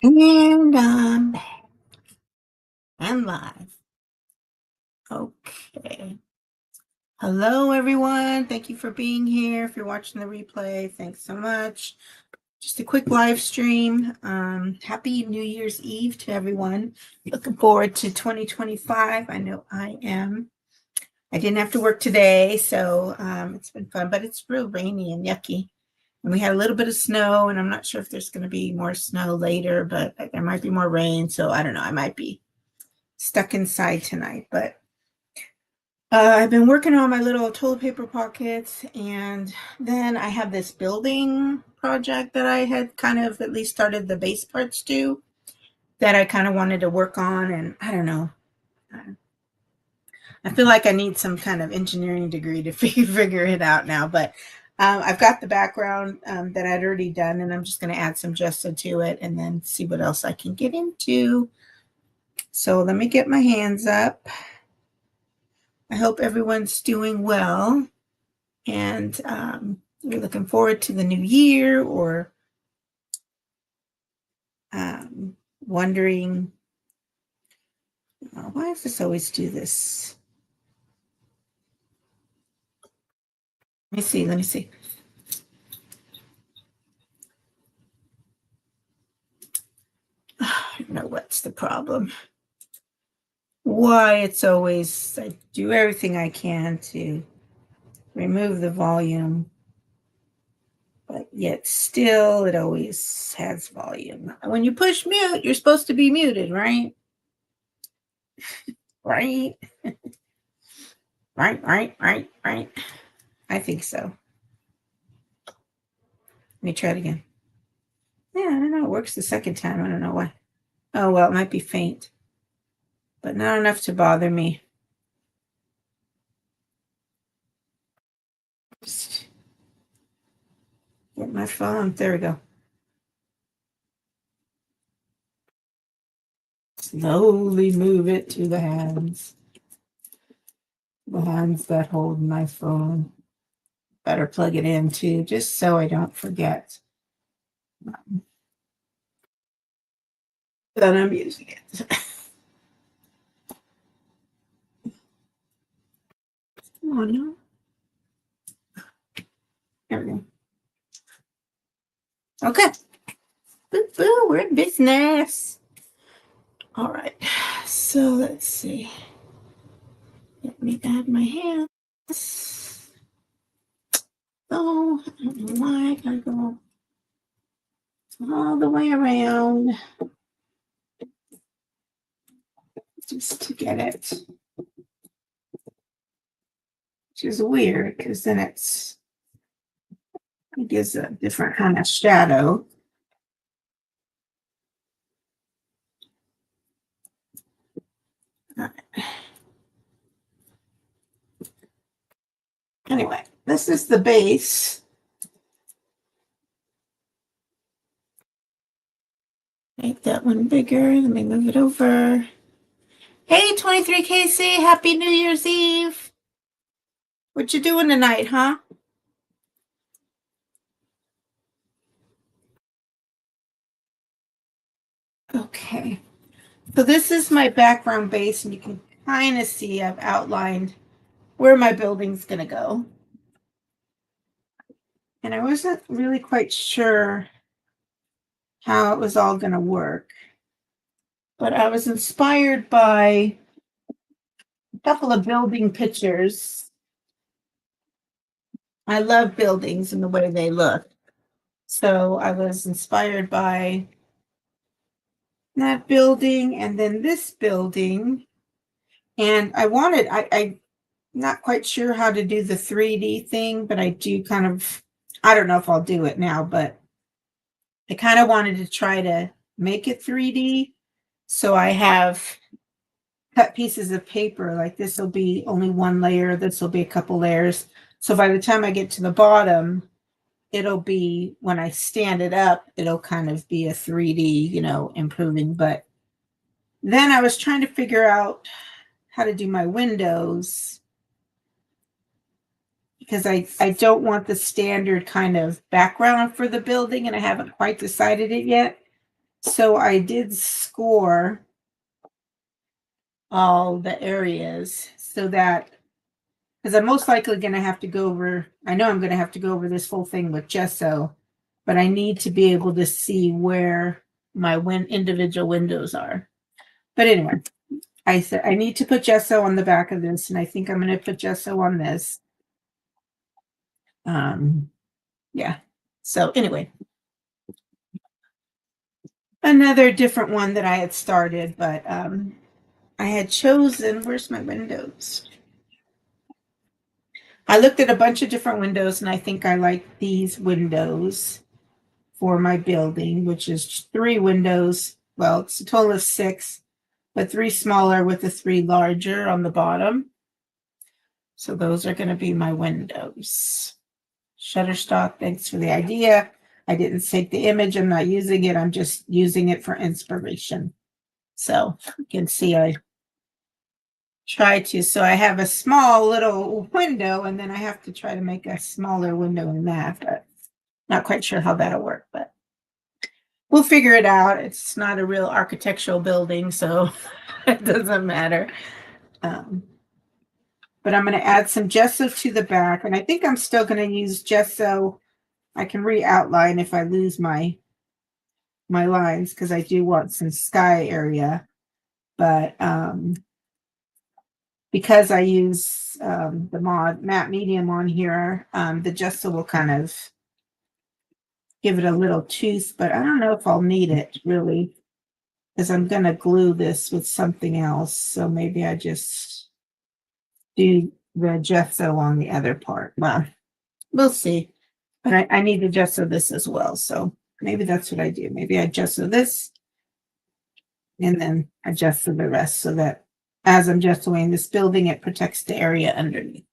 And I'm back and live. Okay. Hello, everyone. Thank you for being here. If you're watching the replay, thanks so much. Just a quick live stream. Happy New Year's Eve to everyone. Looking forward to 2025. I know I am. I didn't have to work today, so it's been fun, but it's real rainy and yucky. And we had a little bit of snow, and I'm not sure if there's going to be more snow later, but there might be more rain. So I don't know. I might be stuck inside tonight, but I've been working on my little toilet paper pockets, and then I have this building project that I had kind of at least started the base parts to that I kind of wanted to work on, and I don't know. I feel like I need some kind of engineering degree to figure it out now, but I've got the background that I'd already done, and I'm just going to add some gesso to it and then see what else I can get into. So let me get my hands up. I hope everyone's doing well, and we're looking forward to the new year, or wondering, why does this always do this? Let me see. I don't know what's the problem. Why it's always, I do everything I can to remove the volume, but yet still it always has volume. When you push mute, you're supposed to be muted, right? Right? Right. I think so. Let me try it again. Yeah, I don't know. It works the second time. I don't know why. Oh, well, it might be faint, but not enough to bother me. Just get my phone. There we go. Slowly move it to the hands. The hands that hold my phone. Better plug it in too, just so I don't forget that I'm using it. Oh no. There we go. Okay. Boo boo, we're in business. All right. So let's see. Let me add my hands. Oh, I don't know why I gotta go all the way around just to get it. Which is weird because then it gives a different kind of shadow. All right. Anyway, this is the base. Make that one bigger. Let me move it over. Hey, 23KC, happy New Year's Eve. What you doing tonight, huh? Okay. So this is my background base, and you can kind of see I've outlined where my building's going to go. And I wasn't really quite sure how it was all going to work, but I was inspired by a couple of building pictures. I love buildings and the way they look. So I was inspired by that building and then this building. And I'm not quite sure how to do the 3D thing, but I do kind of, I don't know if I'll do it now, but I kind of wanted to try to make it 3D. So I have cut pieces of paper, like this will be only one layer, this will be a couple layers. So by the time I get to the bottom, it'll be, when I stand it up, it'll kind of be a 3D, improving. But then I was trying to figure out how to do my windows, because I don't want the standard kind of background for the building, and I haven't quite decided it yet. So I did score all the areas so that, because I'm most likely going to have to go over, I know I'm going to have to go over this whole thing with gesso, but I need to be able to see where my individual windows are. But anyway, I said I need to put gesso on the back of this, and I think I'm going to put gesso on this. Yeah. So anyway, another different one that I had started, but I had chosen, where's my windows? I looked at a bunch of different windows, and I think I like these windows for my building, which is 3 windows. Well, it's a total of 6, but 3 smaller with the 3 larger on the bottom. So those are going to be my windows. Shutterstock, thanks for the idea. I didn't take the image. I'm not using it. I'm just using it for inspiration. So you can see I try to. So I have a small little window, and then I have to try to make a smaller window in that. But not quite sure how that'll work, but we'll figure it out. It's not a real architectural building, so it doesn't matter. But I'm going to add some gesso to the back, and I think I'm still going to use gesso. I can re-outline if I lose my lines, because I do want some sky area. But because I use the matte medium on here, the gesso will kind of give it a little tooth, but I don't know if I'll need it really, because I'm going to glue this with something else. So maybe I just do the gesso on the other part. Well, we'll see. But I need to gesso this as well. So maybe that's what I do. Maybe I gesso this and then I gesso the rest, so that as I'm gessoing this building, it protects the area underneath.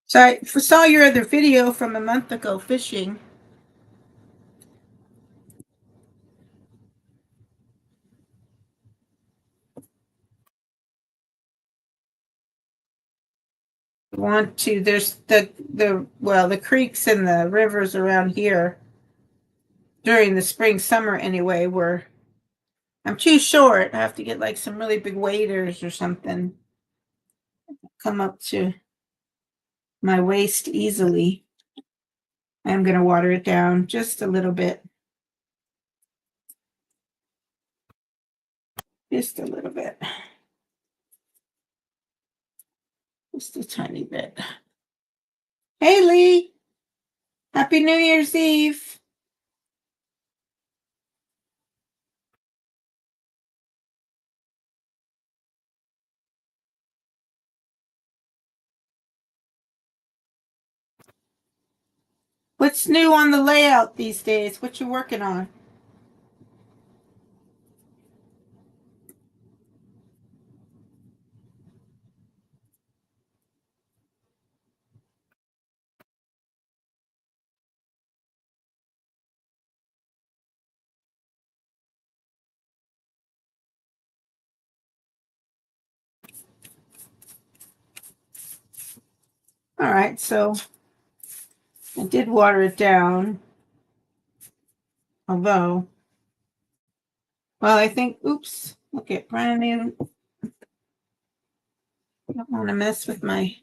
So I saw your other video from a month ago, fishing. Want to, there's the creeks and the rivers around here during the spring, summer anyway, where I'm too short. I have to get like some really big waders or something, come up to my waist easily. I'm going to water it down just a little bit. Just a little bit. Just a tiny bit. Hey, Lee. Happy New Year's Eve. What's new on the layout these days? What you working on? All right, so I did water it down. Although, well, I think, oops, look at brand new. I don't want to mess with my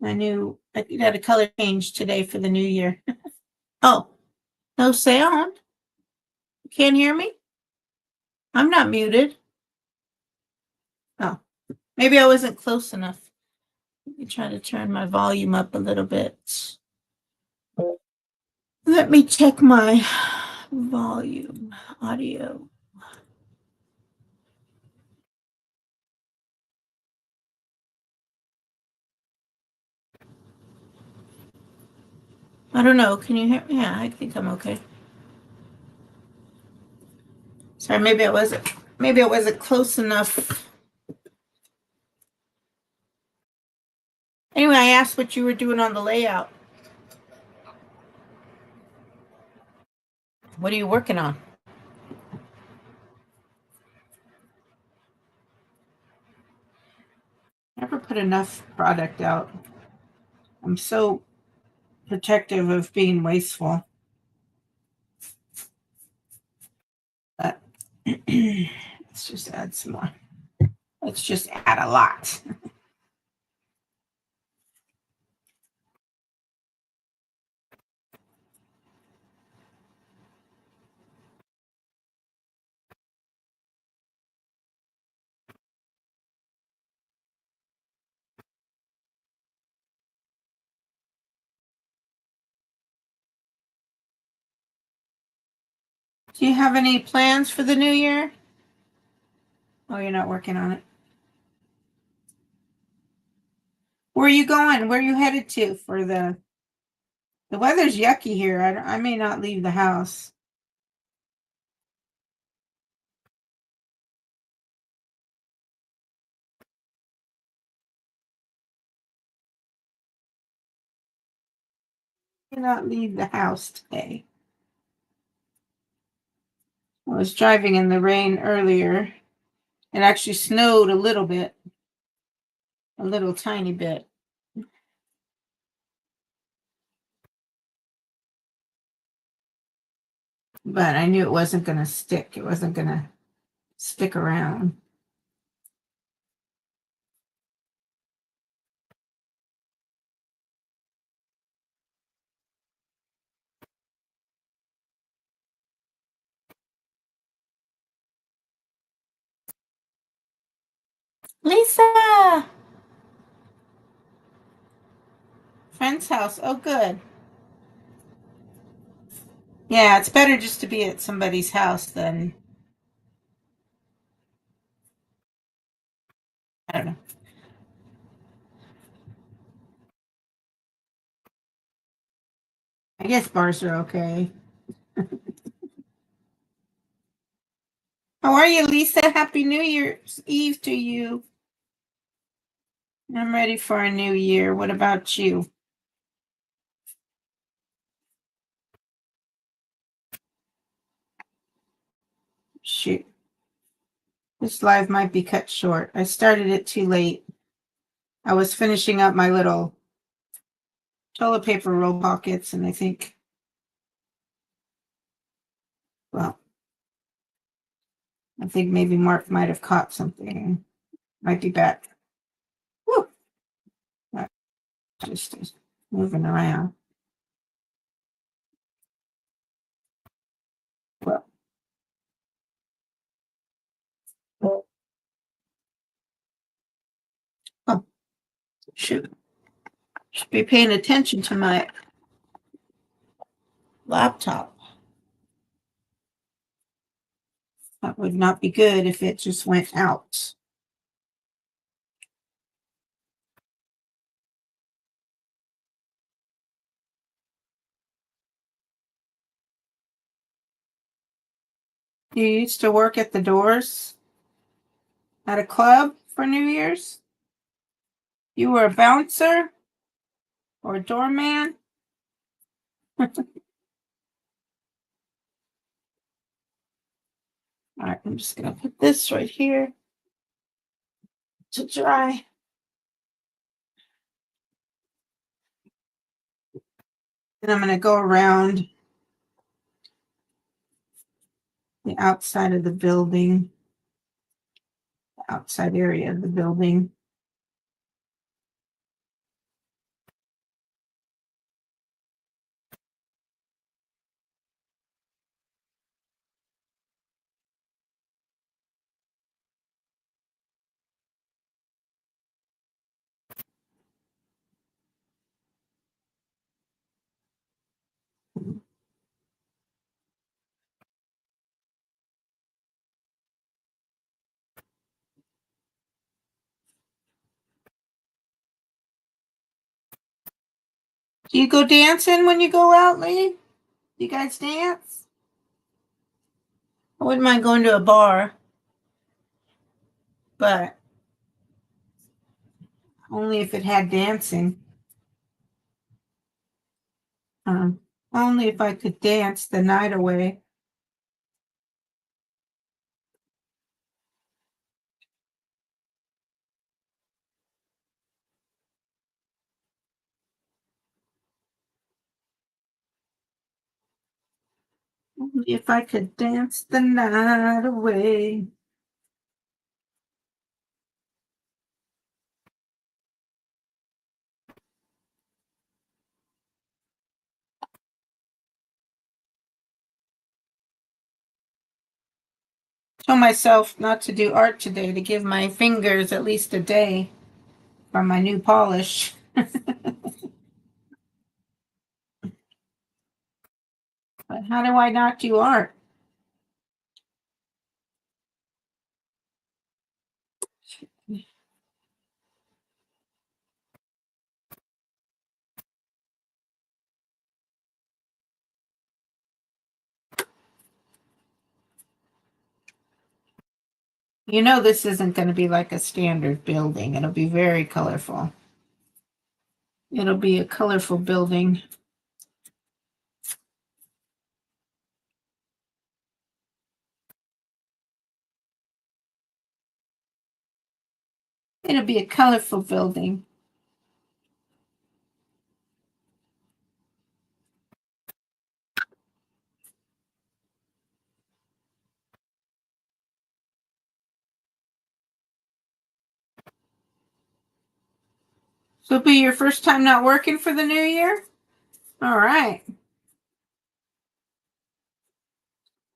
new, I got a color change today for the new year. Oh, no sound? You can't hear me? I'm not muted. Oh, maybe I wasn't close enough. Let me try to turn my volume up a little bit. Let me check my volume, audio. I don't know. Can you hear me? Yeah, I think I'm okay. Sorry, maybe I wasn't close enough. Anyway, I asked what you were doing on the layout. What are you working on? Never put enough product out. I'm so protective of being wasteful. Let's just add some more. Let's just add a lot. Do you have any plans for the new year? Oh, you're not working on it. Where are you going? Where are you headed to for the weather's yucky here. I may not leave the house. I may not leave the house today. I was driving in the rain earlier. It actually snowed a little bit. A little tiny bit. But I knew it wasn't going to stick. It wasn't going to stick around. Lisa! Friend's house. Oh, good. Yeah, it's better just to be at somebody's house than, I don't know. I guess bars are okay. How are you, Lisa? Happy New Year's Eve to you. I'm ready for a new year. What about you? Shoot. This live might be cut short. I started it too late. I was finishing up my little toilet paper roll pockets, and I think, well, I think maybe Mark might have caught something. Might be back. Woo! That just is moving around. Well, oh, shoot. Should be paying attention to my laptop. That would not be good if it just went out. You used to work at the doors at a club for New Year's? You were a bouncer or a doorman? All right, I'm just going to put this right here to dry. And I'm going to go around the outside of the building, the outside area of the building. Do you go dancing when you go out, Lee? Do you guys dance? I wouldn't mind going to a bar, but only if it had dancing. Only if I could dance the night away. Only if I could dance the night away. Told myself not to do art today, to give my fingers at least a day from my new polish. But how do I not do art? You know, this isn't going to be like a standard building. It'll be very colorful. It'll be a colorful building. It'll be a colorful building. So it'll be your first time not working for the new year? All right.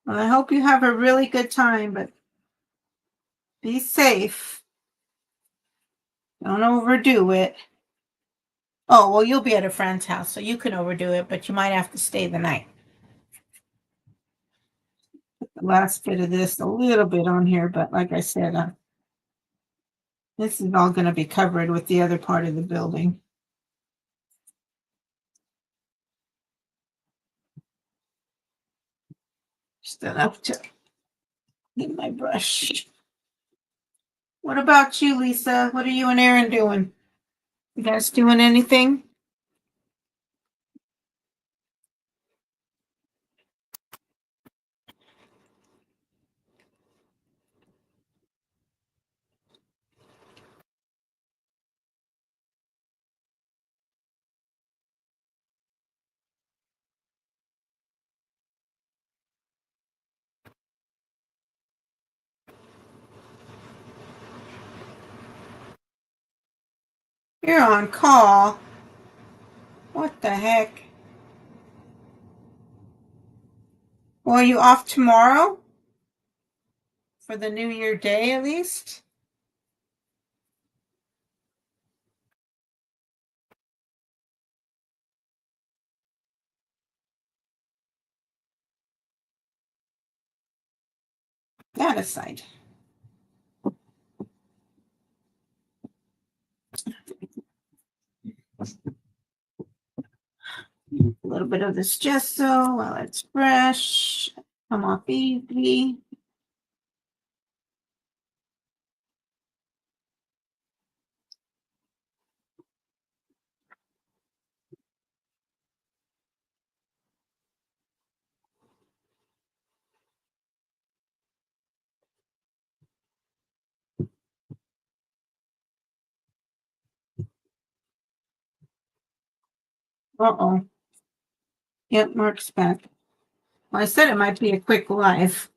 Well, I hope you have a really good time, but be safe. Don't overdo it. Oh, well, you'll be at a friend's house, so you can overdo it, but you might have to stay the night. Put the last bit of this a little bit on here, but like I said, this is all going to be covered with the other part of the building. Just enough to get my brush. What about you, Lisa? What are you and Aaron doing? You guys doing anything? You're on call. What the heck? Well, are you off tomorrow? For the New Year day, at least? That aside. A little bit of this gesso while it's fresh. Come off easy. Uh-oh. Yep, Mark's back. Well, I said it might be a quick live.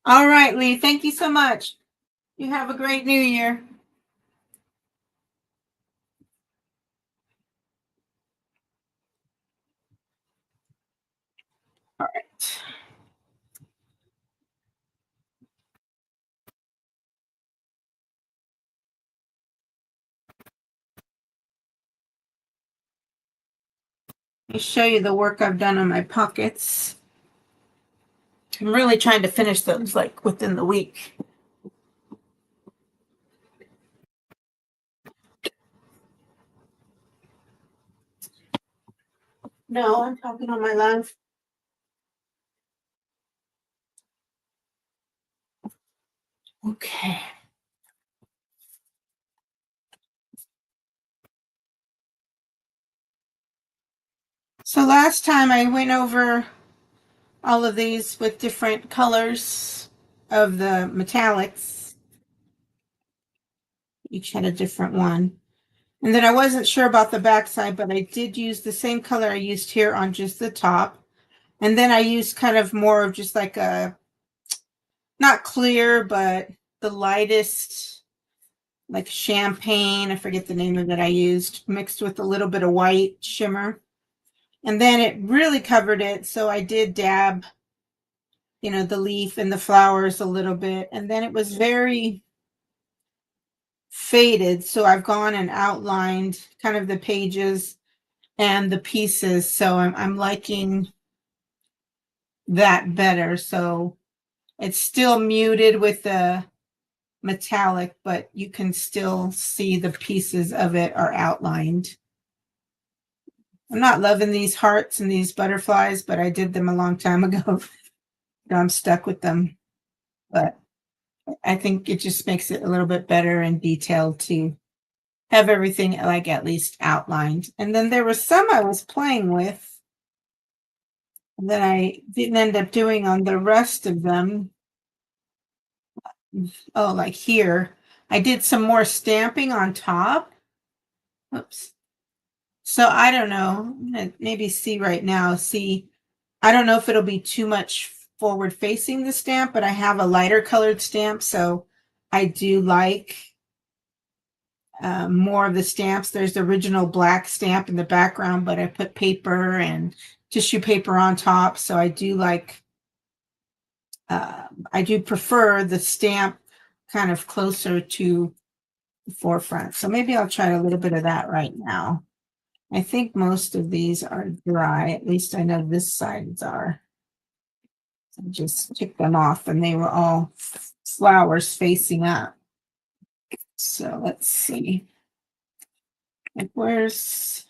All right, Lee. Thank you so much. You have a great New Year. All right. Let me show you the work I've done on my pockets. I'm really trying to finish those like within the week. No, I'm talking on my live. Okay. So last time I went over all of these with different colors of the metallics. Each had a different one. And then I wasn't sure about the back side, but I did use the same color I used here on just the top. And then I used kind of more of just like a, not clear, but the lightest, like champagne. I forget the name of it I used, mixed with a little bit of white shimmer. And then it really covered it. So I did dab, you know, the leaf and the flowers a little bit. And then it was very faded. So I've gone and outlined kind of the pages and the pieces. So I'm liking that better. So it's still muted with the metallic, but you can still see the pieces of it are outlined. I'm not loving these hearts and these butterflies, but I did them a long time ago. I'm stuck with them. But I think it just makes it a little bit better and detailed to have everything like at least outlined. And then there was some I was playing with that I didn't end up doing on the rest of them. Oh, like here, I did some more stamping on top. Oops. So I don't know, maybe see right now, see, I don't know if it'll be too much forward facing the stamp, but I have a lighter colored stamp. So I do like more of the stamps. There's the original black stamp in the background, but I put paper and tissue paper on top. So I do like, I do prefer the stamp kind of closer to the forefront. So maybe I'll try a little bit of that right now. I think most of these are dry. At least I know this sides are. So just took them off and they were all flowers facing up. So let's see. Like where's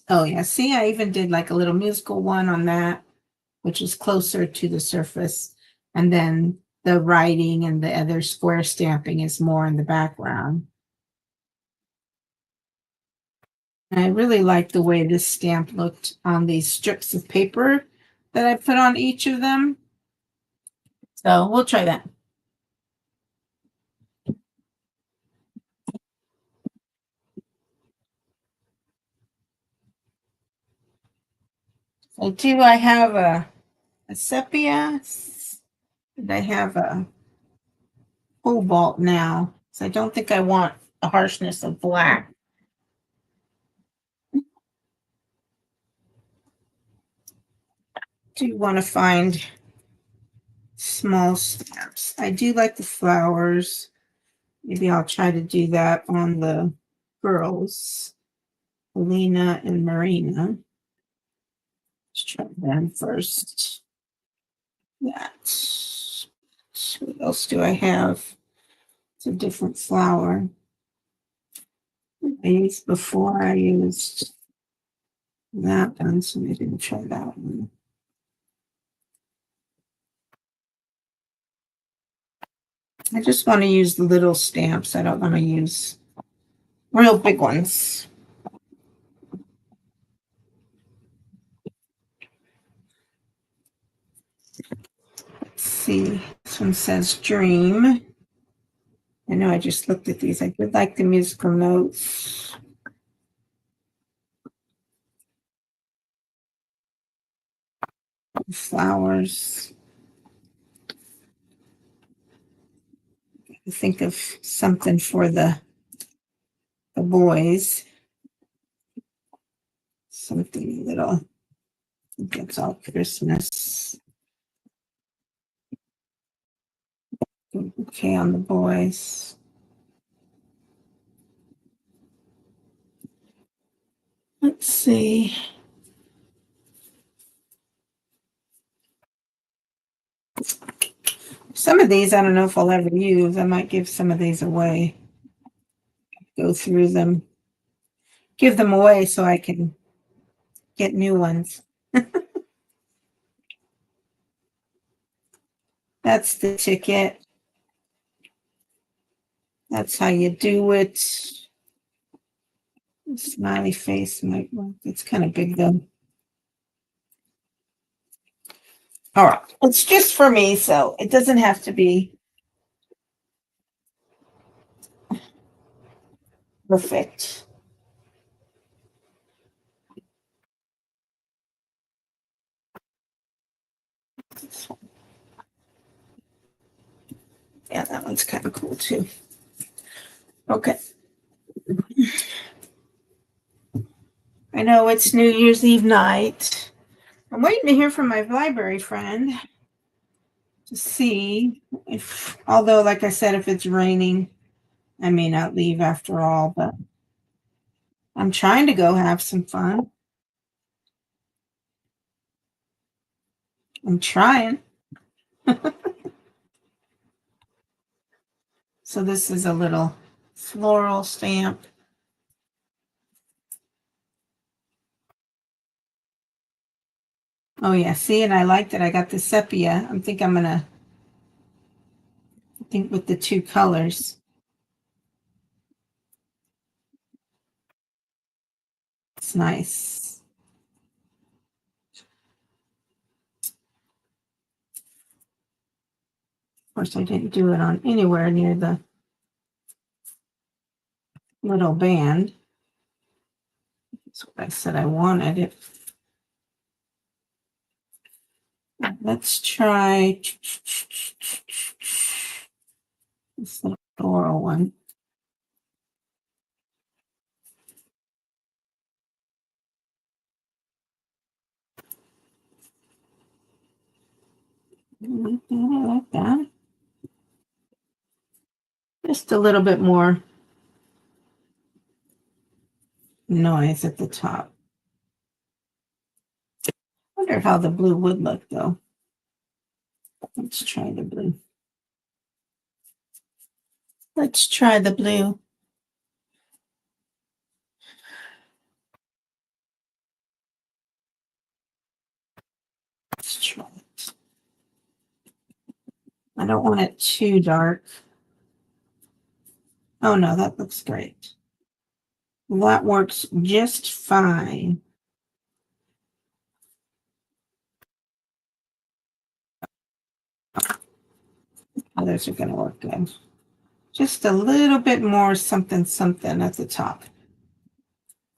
oh yeah, see, I even did like a little musical one on that, which is closer to the surface. And then the writing and the other square stamping is more in the background. And I really like the way this stamp looked on these strips of paper that I put on each of them. So we'll try that. So do I have a sepia? And I have a cobalt now. So I don't think I want the harshness of black. Do want to find small stamps. I do like the flowers. Maybe I'll try to do that on the girls, Alina and Marina. Let's try them first. That. What else do I have? It's a different flower. I used before. I used that one, so maybe we'll try that one. I just want to use the little stamps. I don't want to use real big ones. Let's see. This one says dream. I know I just looked at these. I did like the musical notes. Flowers. Think of something for the boys. Something little. I think it's all Christmas. Okay, on the boys. Let's see. Some of these I don't know if I'll ever use. I might give some of these away. Go through them. Give them away so I can get new ones. That's the ticket. That's how you do it. Smiley face might work. It's kind of big though. All right. It's just for me, so it doesn't have to be Perfect. Yeah, that one's kind of cool too. Okay. I know it's New Year's Eve night. I'm waiting to hear from my library friend to see if, although, like I said, if it's raining, I may not leave after all, but I'm trying to go have some fun. I'm trying. So this is a little floral stamp. Oh yeah, see, and I liked it. I got the sepia. I think with the two colors. It's nice. Of course, I didn't do it on anywhere near the little band. That's what I said I wanted it. Let's try this little floral one. I like that. Just a little bit more noise at the top. I wonder how the blue would look though. Let's try the blue. Let's try the blue. Let's try it. I don't want it too dark. Oh no, that looks great. That works just fine. Others are going to work good. Just a little bit more something something at the top.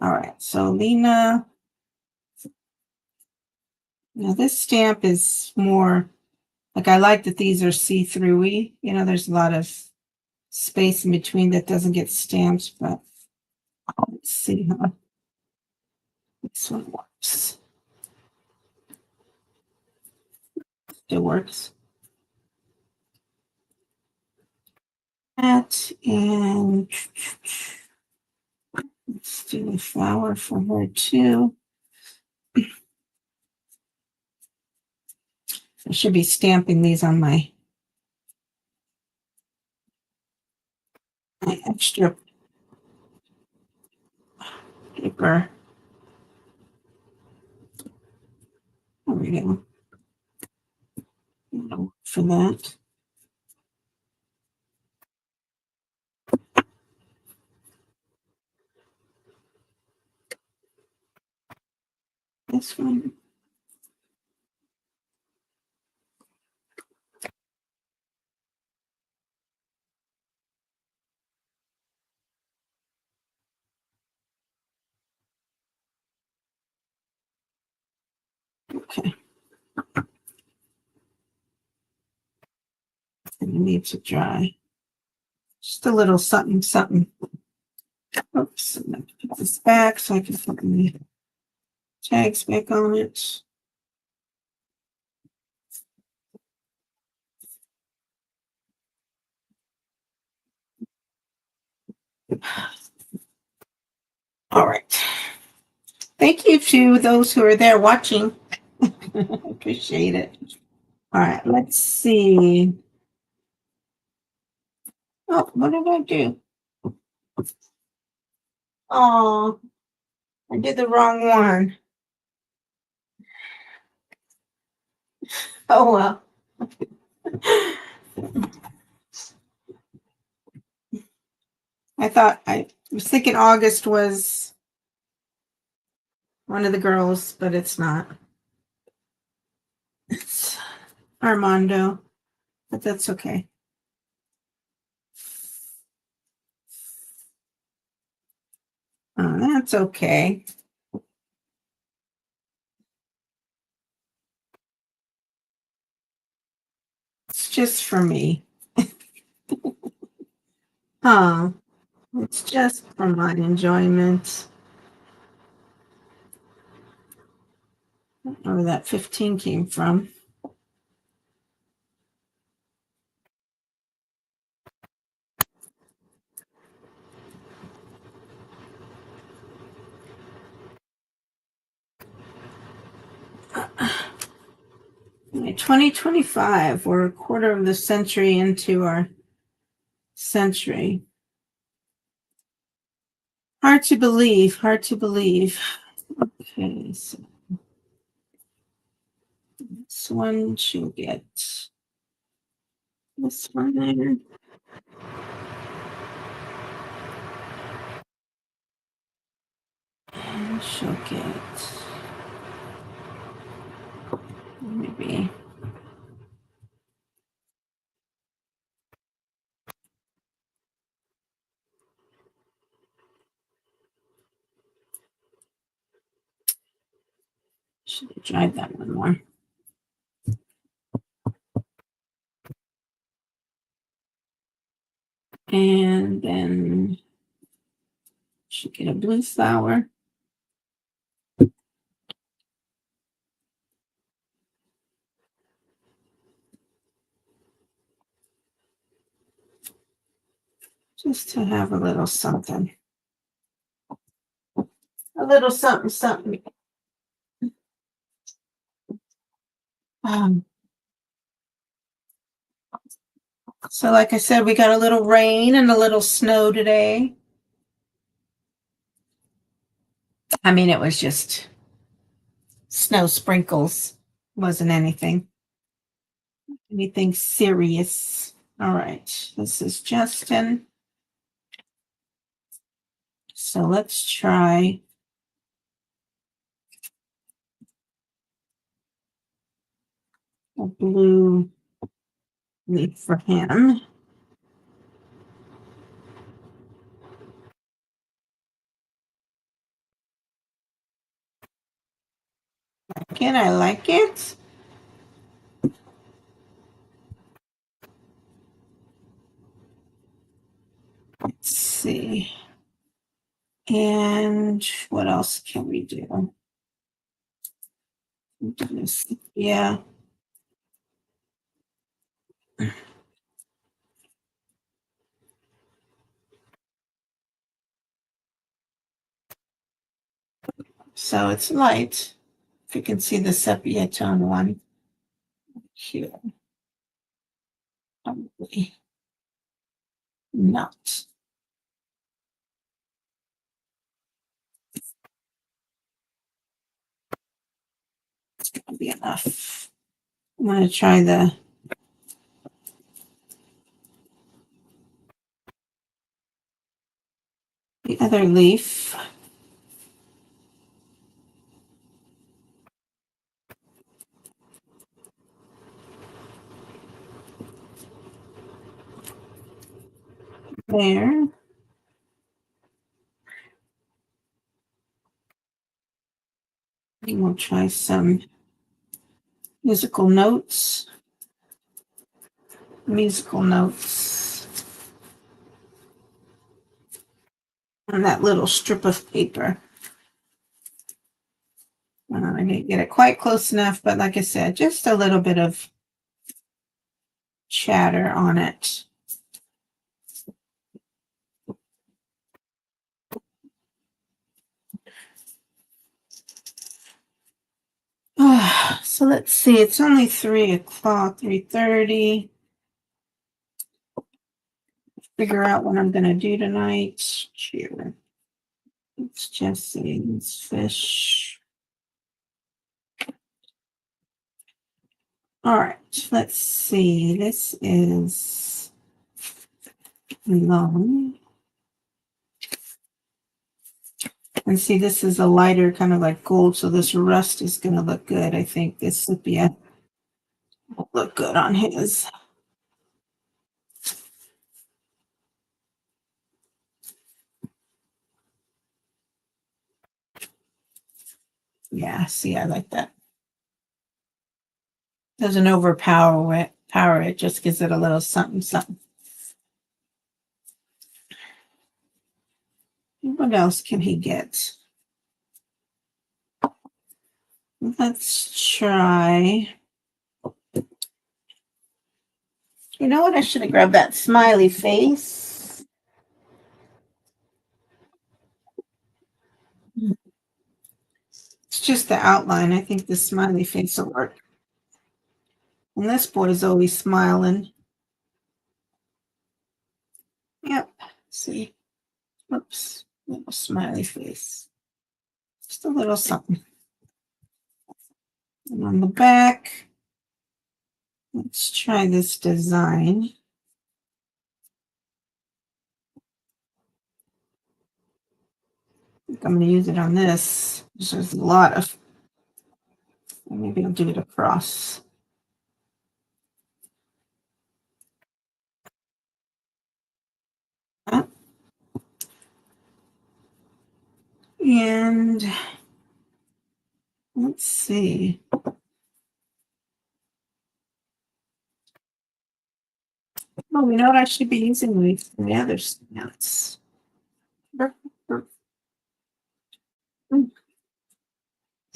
All right, so Lena. Now this stamp is more like, I like that these are see-through-y. You know, there's a lot of space in between that doesn't get stamped, but let's see how this one works. It works. That, and let's do a flower for her too. I should be stamping these on my extra paper. There we go. For that. This one. Okay. And it needs to dry. Just a little something, something. Oops. I'm going to put this back so I can put the tags back on it. All right. Thank you to those who are there watching. Appreciate it. All right, let's see. Oh, what did I do? Oh, I did the wrong one. Oh, well. I was thinking August was one of the girls, but it's not. It's Armando, but that's okay. Oh, that's okay. It's just for me. Oh, it's just for my enjoyment. I don't know where that 15 came from. Okay, 2025, we're a quarter of the century into our century. Hard to believe, hard to believe. Okay, so this one she'll get this one there. And she'll get maybe should have tried that one more. And then she'll get a blue flower. Just to have a little something. A little something, something. So like I said, we got a little rain and a little snow today. I mean, it was just snow sprinkles. Wasn't anything serious. All right, this is Justin. So let's try a blue leaf for him. Again, I like it. Let's see. And what else can we do? Yeah. So it's light. If you can see the sepia tone one here. Probably not. It's gonna be enough. I'm gonna try the other leaf. There. And we'll try some musical notes. Musical notes on that little strip of paper. I didn't get it quite close enough, but like I said, just a little bit of chatter on it. So let's see, it's only 3:00, 3:30. Figure out what I'm going to do tonight. Here. It's Jesse's fish. All right, let's see. This is long. And see, this is a lighter kind of like gold, so this rust is going to look good. I think this sepia will look good on his. Yeah, see, I like that. Doesn't overpower it. Power it just gives it a little something, something. What else can he get? Let's try. You know what? I should have grabbed that smiley face. It's just the outline. I think the smiley face will work. And this boy's always smiling. Yep. See? Oops. Little smiley face. Just a little something. And on the back, let's try this design. I think I'm going to use it on this. There's a lot of, maybe I'll do it across. And let's see. Oh, we know what I should be using the other notes.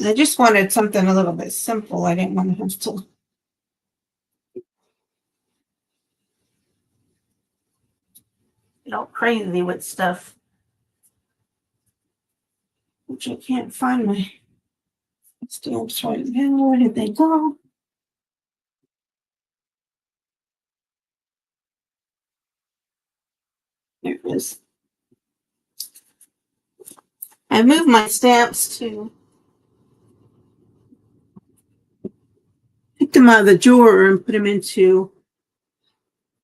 I just wanted something a little bit simple. I didn't want to have to get all crazy with stuff. Which I can't find my stamps right now. Where did they go? There it is. I moved my stamps to pick them out of the drawer and put them into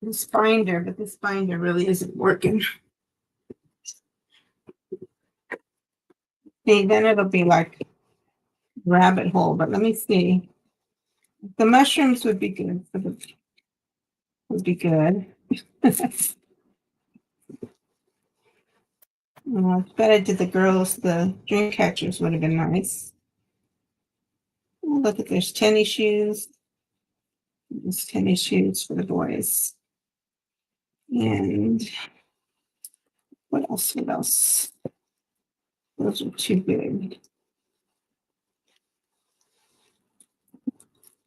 this binder, but this binder really isn't working. See, then it'll be like rabbit hole, but let me see. The mushrooms would be good. Would be good. I bet I did the girls, the dream catchers would have been nice. Oh, look at there's tennis shoes. There's tennis shoes for the boys. And what else? What else? Those are too big.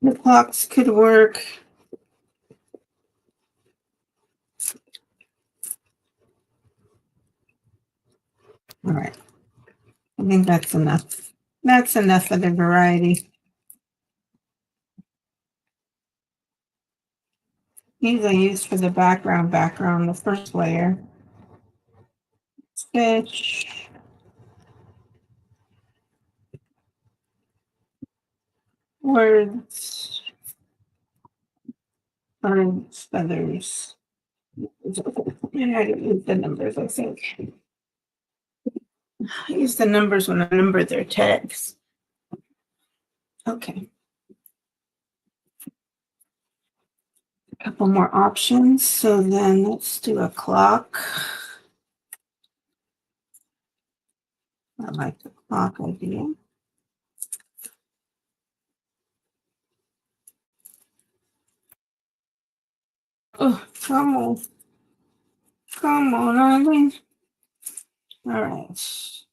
The clocks could work. All right. I think that's enough. That's enough of the variety. These I use for the background, the first layer. Fish. Words. Birds, feathers. And I didn't use the numbers, I think. I use the numbers when I number their tags. Okay. A couple more options. So then let's do a clock. I like the clock idea. Oh, come on. Come on, Eileen. All right. It's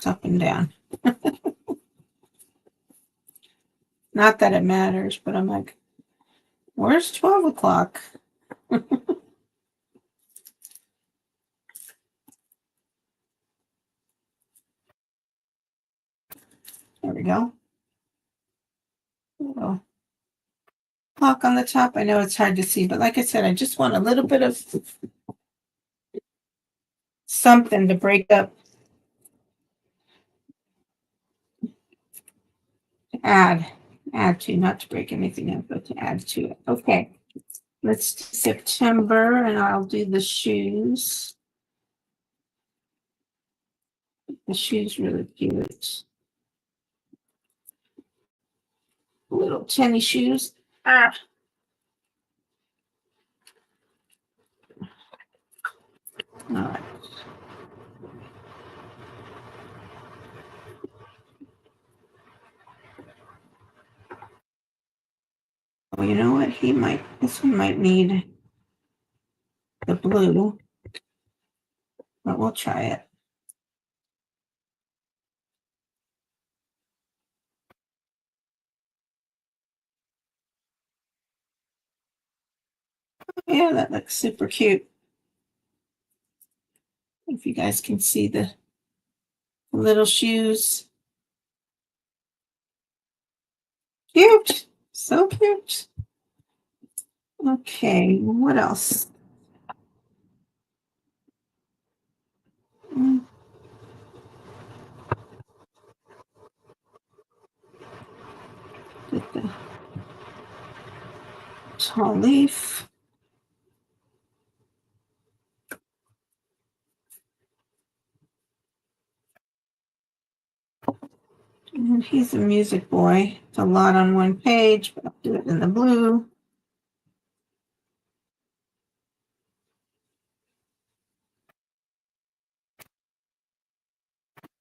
up and down. Not that it matters, but I'm like, where's 12 o'clock? There we go. Little clock on the top. I know it's hard to see, but like I said, I just want a little bit of something to break up. Add to, not to break anything up, but to add to it. Okay. Let's do September, and I'll do the shoes. The shoes really cute. Little tennis shoes. Ah. All right. Oh, you know what? This one might need the blue, but we'll try it. Yeah, that looks super cute. If you guys can see the little shoes. Cute. So cute. Okay, what else? Get the tall leaf. And he's a music boy. It's a lot on one page, but I'll do it in the blue.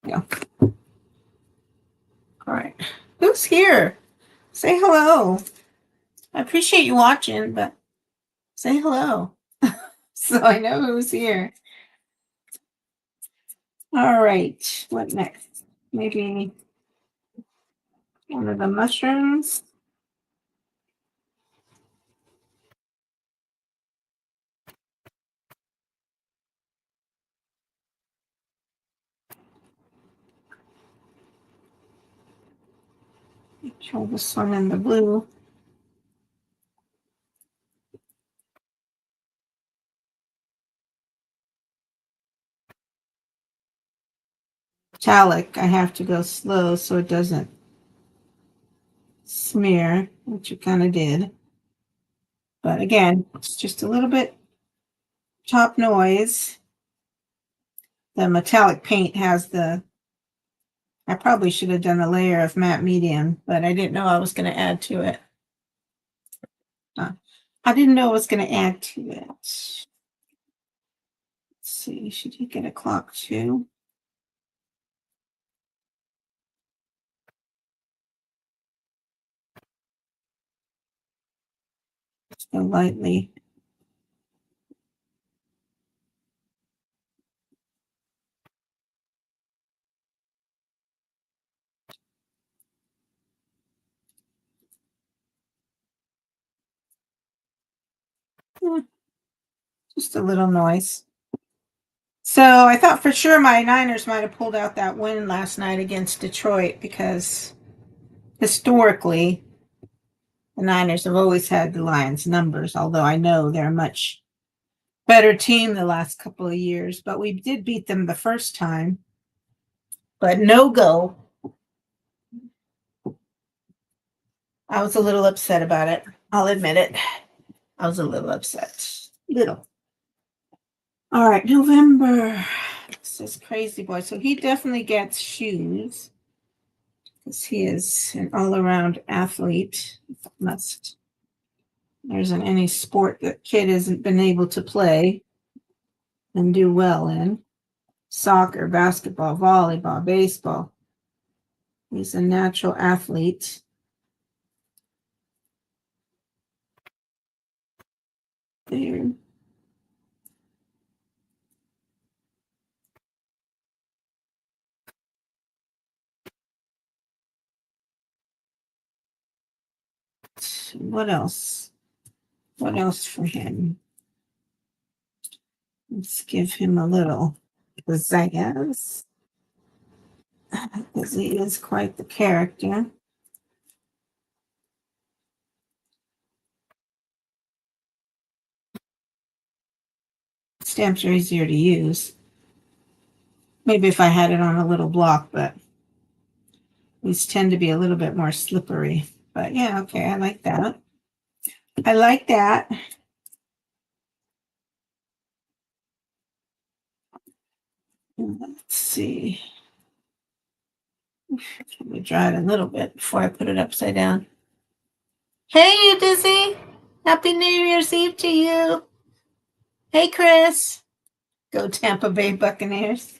Yeah. All right. Who's here? Say hello. I appreciate you watching, but say hello so I know who's here. All right. What next? Maybe one of the mushrooms. Try this one in the blue. Metallic, I have to go slow so it doesn't smear, which it kind of did. But again, it's just a little bit top noise. The metallic paint has I probably should have done a layer of matte medium, but I didn't know I was going to add to it. I didn't know I was going to add to it. Let's see, should he get a clock too? So lightly. Just a little noise. So I thought for sure my Niners might have pulled out that win last night against Detroit because historically the Niners have always had the Lions numbers, although I know they're a much better team the last couple of years. But we did beat them the first time. But no go. I was a little upset about it. I'll admit it. I was a little upset. Little. All right, November. This is Crazy Boy. So he definitely gets shoes because he is an all-around athlete. There isn't any sport that kid hasn't been able to play and do well in. Soccer, basketball, volleyball, baseball. He's a natural athlete. There. What else? What else for him? Let's give him a little pizzazz because he is quite the character. Stamps are easier to use. Maybe if I had it on a little block, but these tend to be a little bit more slippery. But yeah, okay, I like that. I like that. see. Let me dry it a little bit before I put it upside down. Hey, you Dizzy. Happy New Year's Eve to you. Hey, Chris. Go Tampa Bay Buccaneers.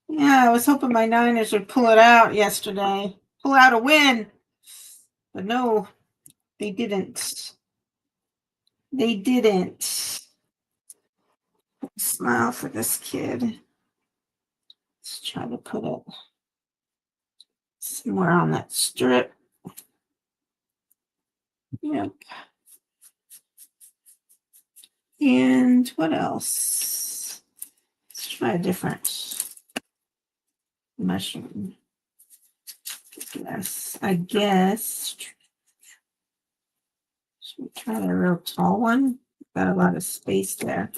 Yeah, I was hoping my Niners would pull it out yesterday. Pull out a win. But no, they didn't. They didn't. Smile for this kid. Let's try to put it somewhere on that strip. Yep. And what else? Let's try a different mushroom. Yes, I guess. Should we try a real tall one? Got a lot of space there.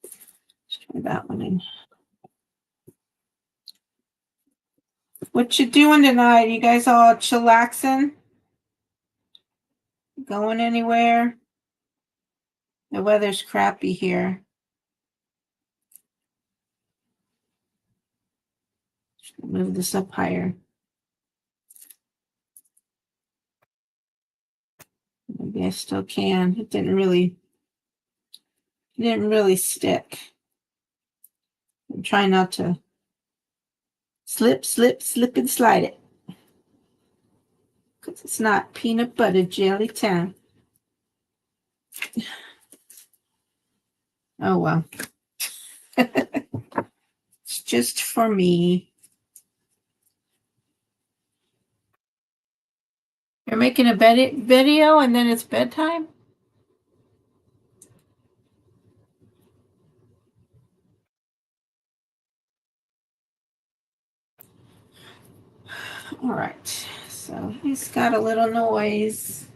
Let's try that one in. What you doing tonight? You guys all chillaxing? Going anywhere? The weather's crappy here. Move this up higher. Maybe I still can. It didn't really stick. I'm trying not to slip and slide it. Because it's not peanut butter jelly time. Oh, well. It's just for me. You're making a video and then it's bedtime? All right. So he's got a little noise.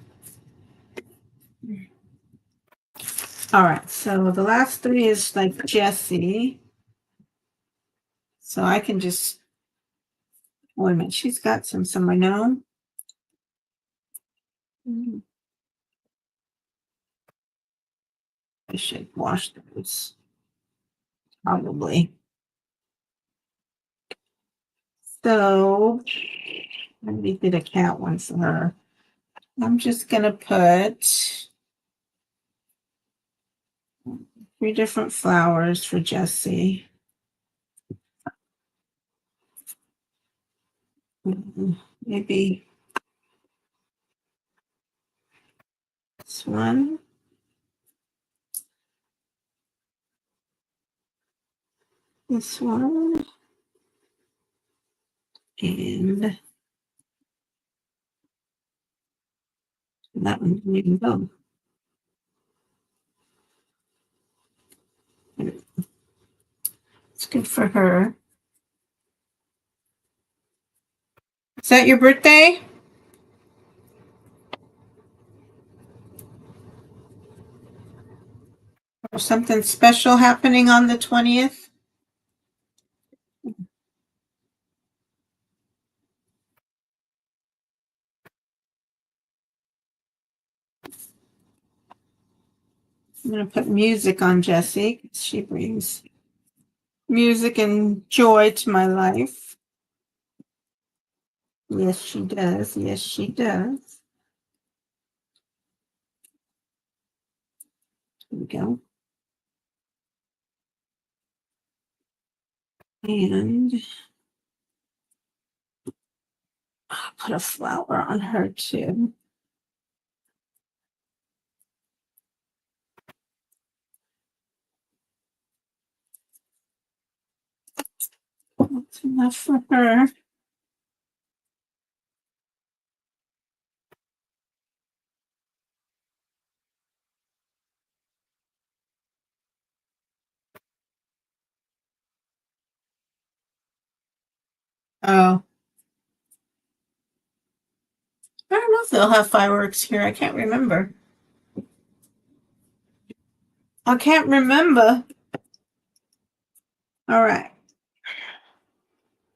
All right. So the last three is like Jessie. So I can just, wait a minute. She's got some I know. I should wash those. Probably. So, maybe did a cat one for her. I'm just going to put 3 different flowers for Jessie. Maybe this one. This one. And that one didn't even go. It's good for her. Is that your birthday? Or something special happening on the 20th? I'm going to put music on Jessie. She brings music and joy to my life. Yes, she does. Yes, she does. Here we go. And I'll put a flower on her too. That's enough for her. Oh. I don't know if they'll have fireworks here. I can't remember. I can't remember. All right.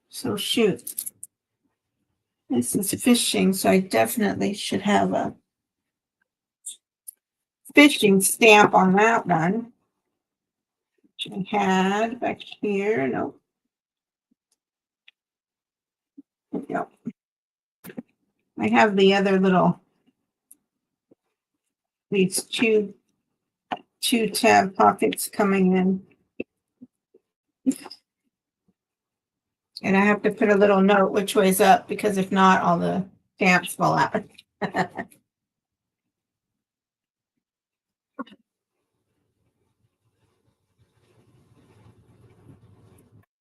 So shoot. This is fishing, so I definitely should have a fishing stamp on that one. I had back here. Nope. Yep. I have the other little, these two tab pockets coming in. And I have to put a little note which way's up, because if not, all the stamps fall out.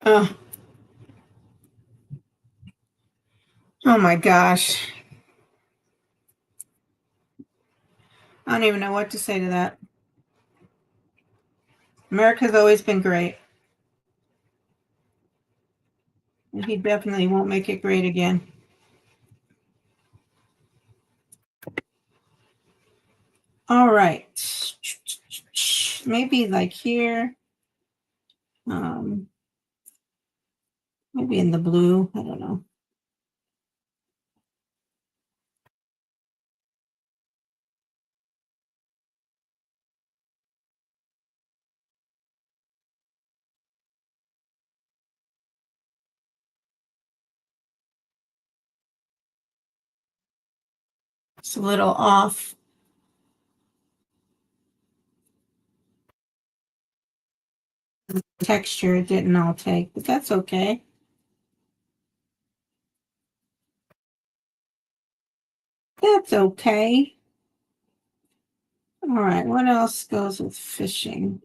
Oh, oh my gosh. I don't even know what to say to that. America's always been great. And he definitely won't make it great again. All right. Maybe like here. Maybe in the blue. I don't know. It's a little off. Texture it didn't all take, but that's okay. That's okay. All right, what else goes with fishing?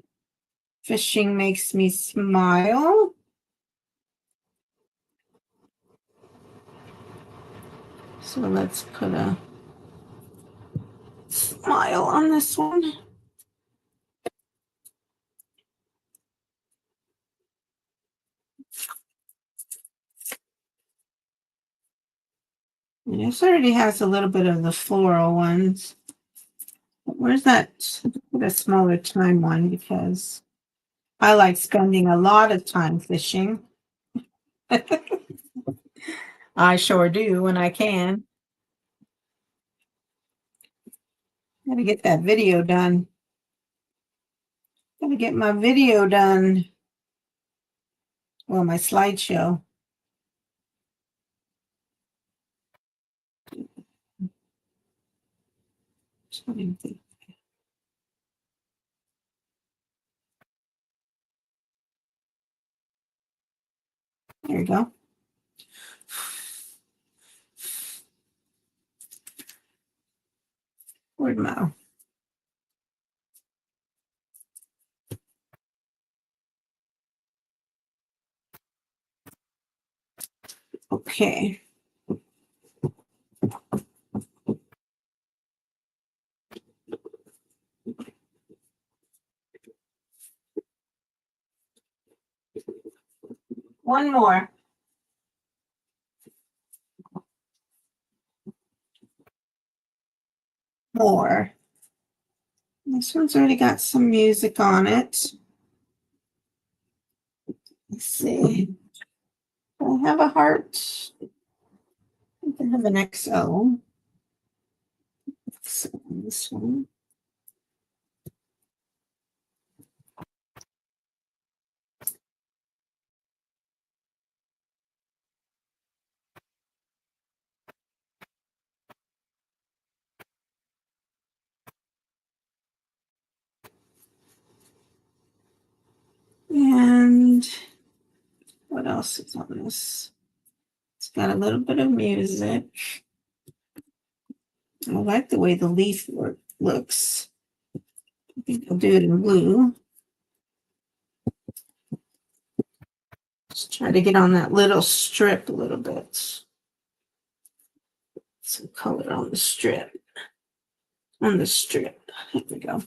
Fishing makes me smile. So let's put a smile on this one. And this already has a little bit of the floral ones. Where's that? Put a smaller time one, because I like spending a lot of time fishing. I sure do when I can. Gotta get that video done. Gotta get my video done. Well, my slideshow. There you go. Where'd my... Okay. One more. More. This one's already got some music on it. Let's see. I have a heart. I can have an XO. So this one. And what else is on this? It's got a little bit of music. I like the way the leaf looks. I think I'll do it in blue. Just try to get on that little strip a little bit. Some color on the strip. On the strip. There we go.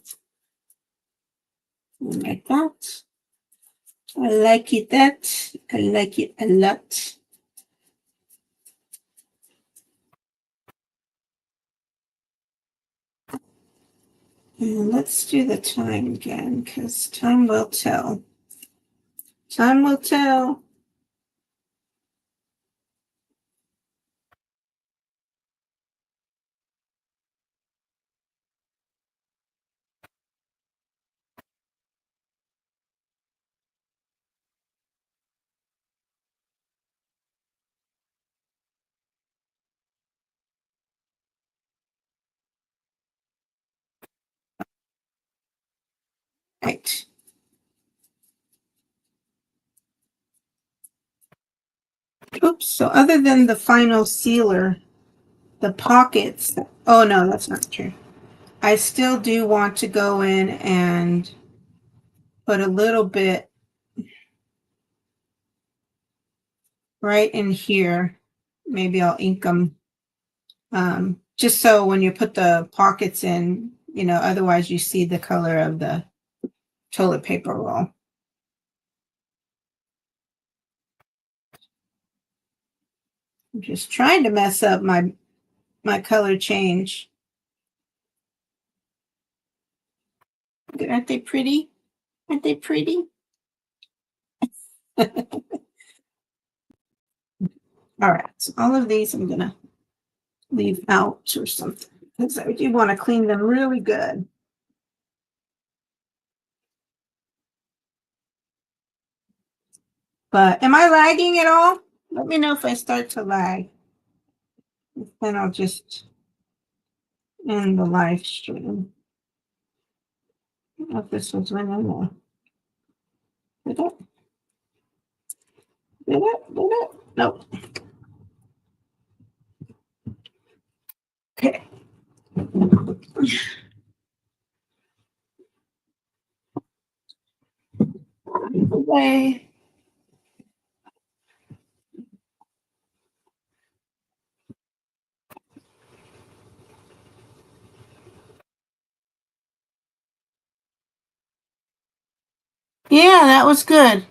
Like that. I like it that. I like it a lot. And let's do the time again, because time will tell. Time will tell. Right. Oops. So other than the final sealer, the pockets. Oh, no, that's not true. I still do want to go in and put a little bit right in here. Maybe I'll ink them. Just so when you put the pockets in, you know, otherwise you see the color of the toilet paper roll. I'm just trying to mess up my color change. Aren't they pretty? Aren't they pretty? All right, so all of these I'm gonna leave out or something because I do want to clean them really good. But am I lagging at all? Let me know if I start to lag. Then I'll just end the live stream. I don't know if this was when I know. Did it? Did it? Did it? Nope. Okay. Away. Yeah, that was good.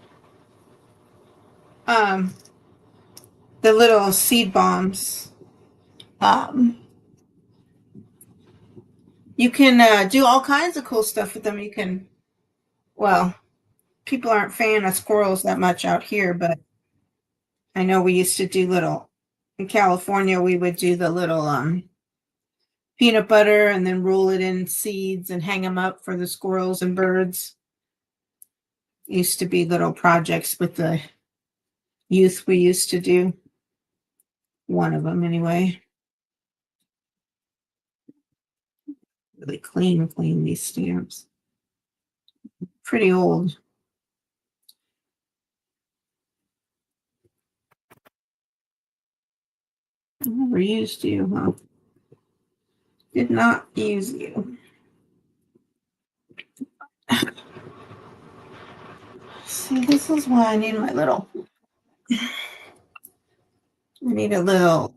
The little seed bombs. You can do all kinds of cool stuff with them. You can, well, people aren't fan of squirrels that much out here, but I know we used to do little, in California, we would do the little peanut butter and then roll it in seeds and hang them up for the squirrels and birds. Used to be little projects with the youth we used to do. One of them anyway. Really clean these stamps. Pretty old. I never used you, huh? Did not use you. See, this is why I need my little. I need a little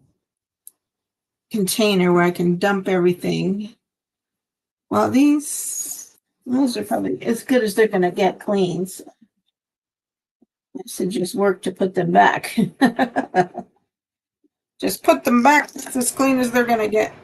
container where I can dump everything. Well, those are probably as good as they're going to get clean. So I should just work to put them back. Just put them back as clean as they're going to get.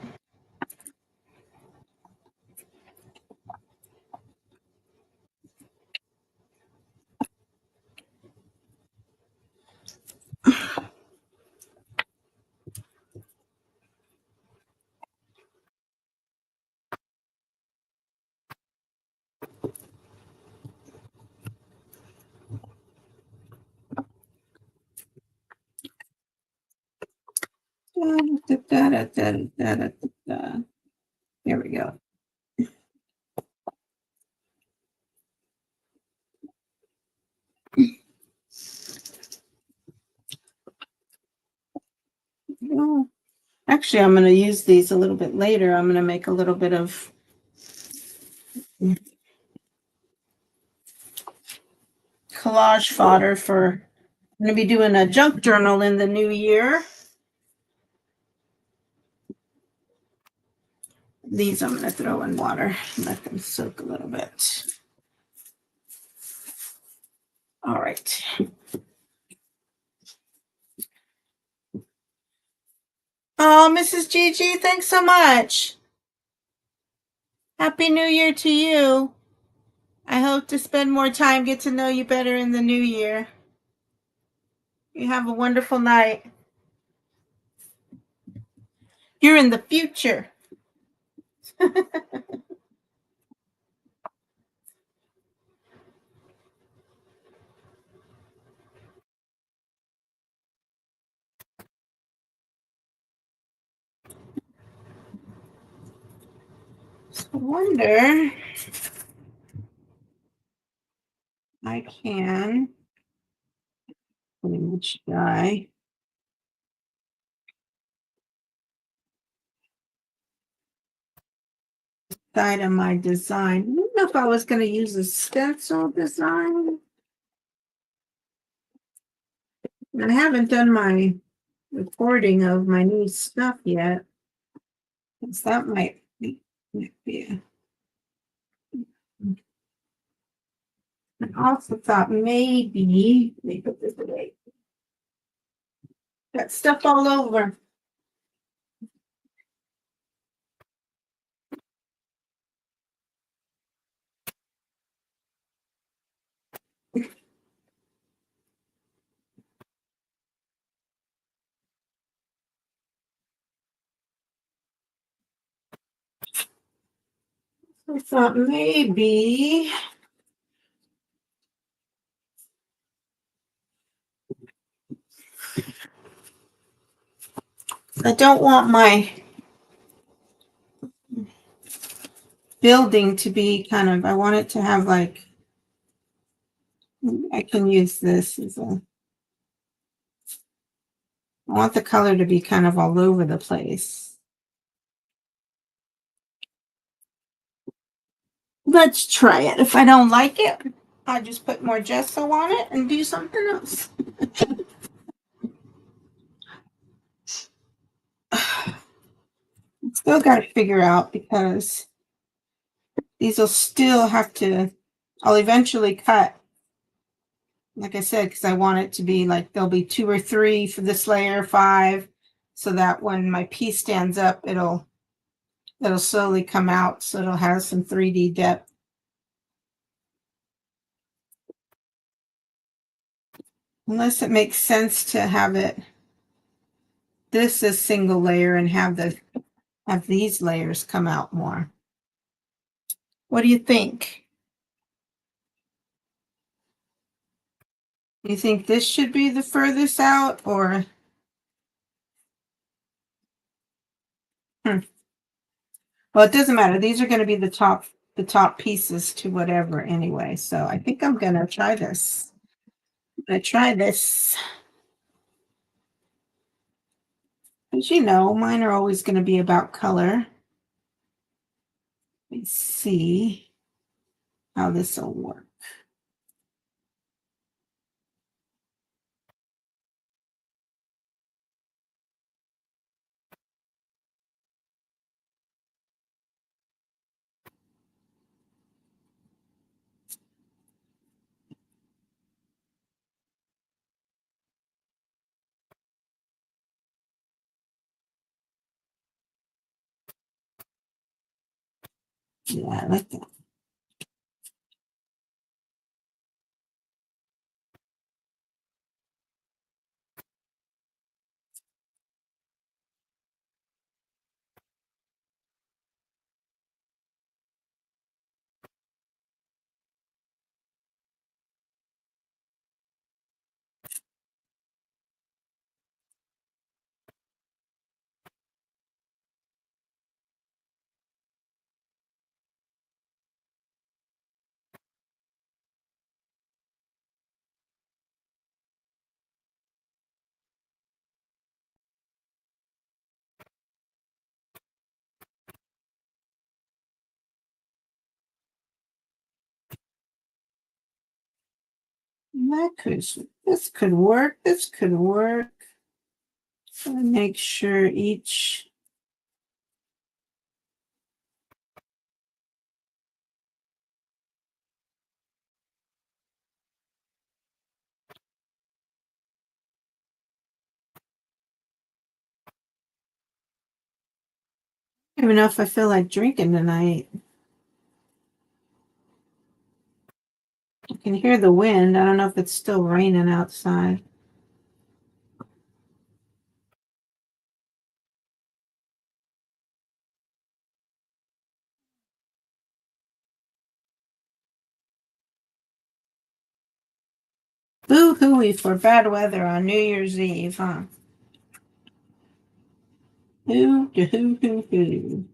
There we go. Oh, actually, I'm going to use these a little bit later. I'm going to make a little bit of collage fodder for. I'm going to be doing a junk journal in the new year. These I'm going to throw in water and let them soak a little bit. All right. Oh, Mrs. Gigi, thanks so much. Happy New Year to you. I hope to spend more time, get to know you better in the new year. You have a wonderful night. You're in the future. I wonder. I can pretty much dye side of my design. I don't know if I was going to use a stencil design. I haven't done my recording of my new stuff yet. Because that might be a... I also thought maybe, let me put this away. Got stuff all over. I thought maybe I don't want my building to be kind of, I want it to have like, I can use this as a, I want the color to be kind of all over the place. Let's try it. If I don't like it, I'll just put more gesso on it and do something else. Still got to figure out because these will still have to, I'll eventually cut, like I said, because I want it to be like, there'll be 2 or 3 for this layer, 5, so that when my piece stands up, it'll slowly come out, so it'll have some 3D depth. Unless it makes sense to have it, this is single layer and have these layers come out more. What do you think? Do you think this should be the furthest out, or? Well, it doesn't matter. These are going to be the top pieces to whatever anyway. So I think I'm going to try this. As you know, mine are always going to be about color. Let's see how this will work. Yeah, I like that. This could work. This could work. So make sure each. I don't even know if I feel like drinking tonight. I can hear the wind. I don't know if it's still raining outside. Boo-hooey for bad weather on New Year's Eve, huh? Hoo-hoo-hoo-hoo.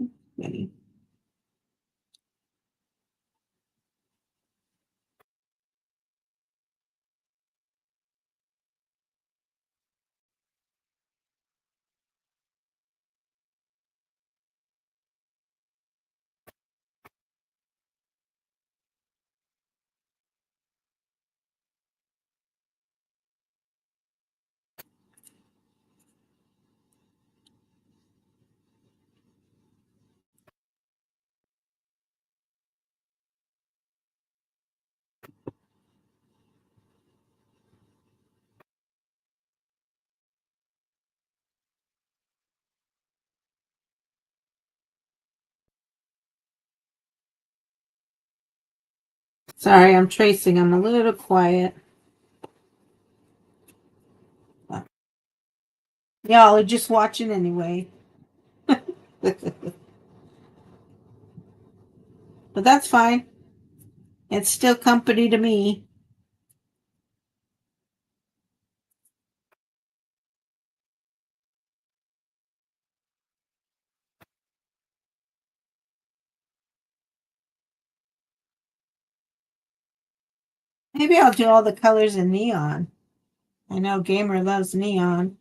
Sorry, I'm tracing. I'm a little quiet. Y'all are just watching anyway. But that's fine. It's still company to me. Maybe I'll do all the colors in neon. I know Gamer loves neon.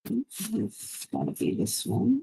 It's gotta be this one.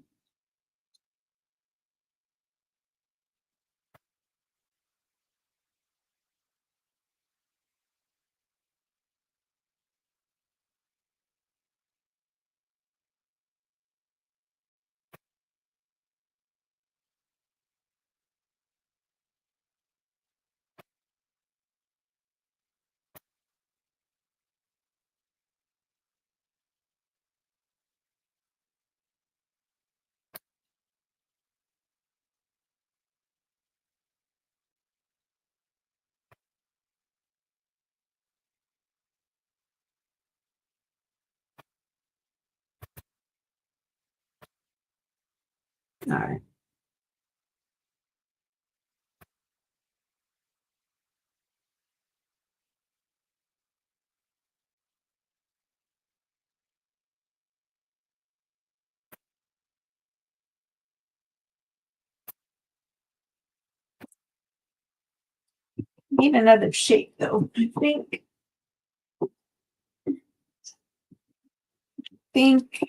All right. Need another shape though. I think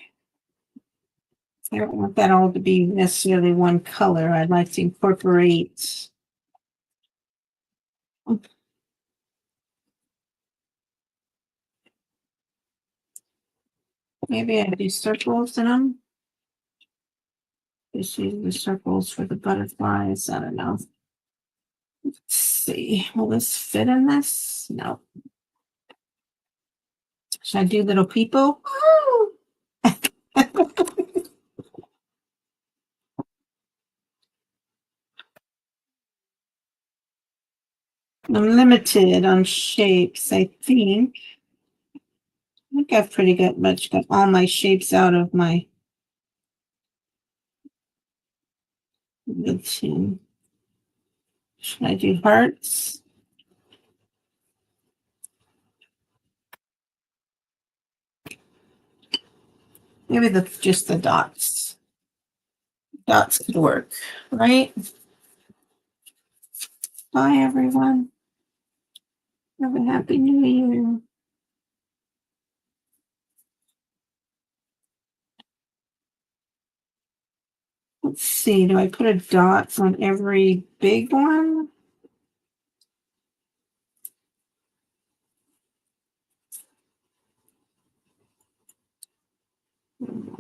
I don't want that all to be necessarily one color. I'd like to incorporate maybe I do circles in them. Just use the circles for the butterflies. I don't know. Let's see. Will this fit in this? No. Should I do little people? I'm limited on shapes, I think. I think I've pretty much got all my shapes out of my routine. Should I do hearts? Maybe just the dots. Dots could work, right? Bye, everyone. Have a happy new year. Let's see. Do I put a dot on every big one?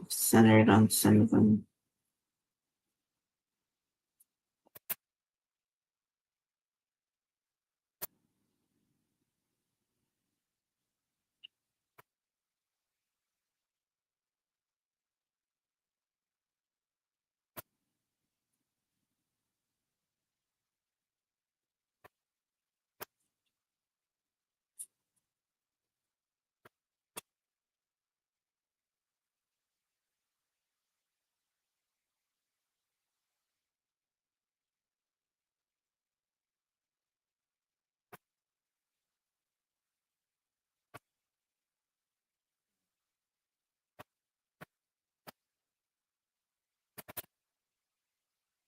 Center it on some of them.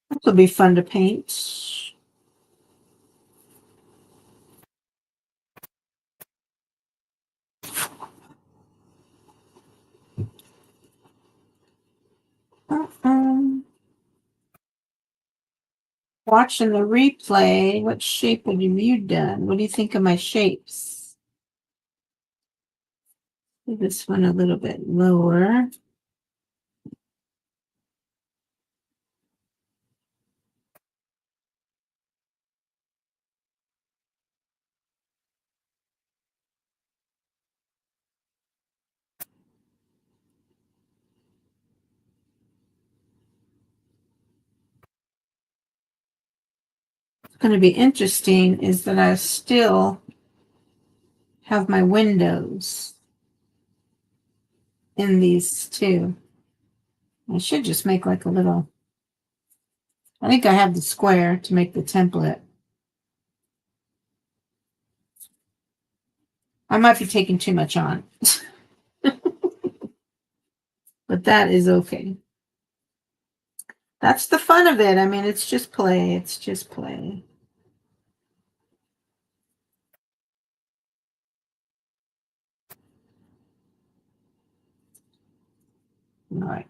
This will be fun to paint. Watching the replay, what shape have you done? What do you think of my shapes? This one a little bit lower. going to be interesting is that I still have my windows in these two. I should just make like a little, I think I have the square to make the template. I might be taking too much on, but that is okay. That's the fun of it. I mean, it's just play. It's just play. All right.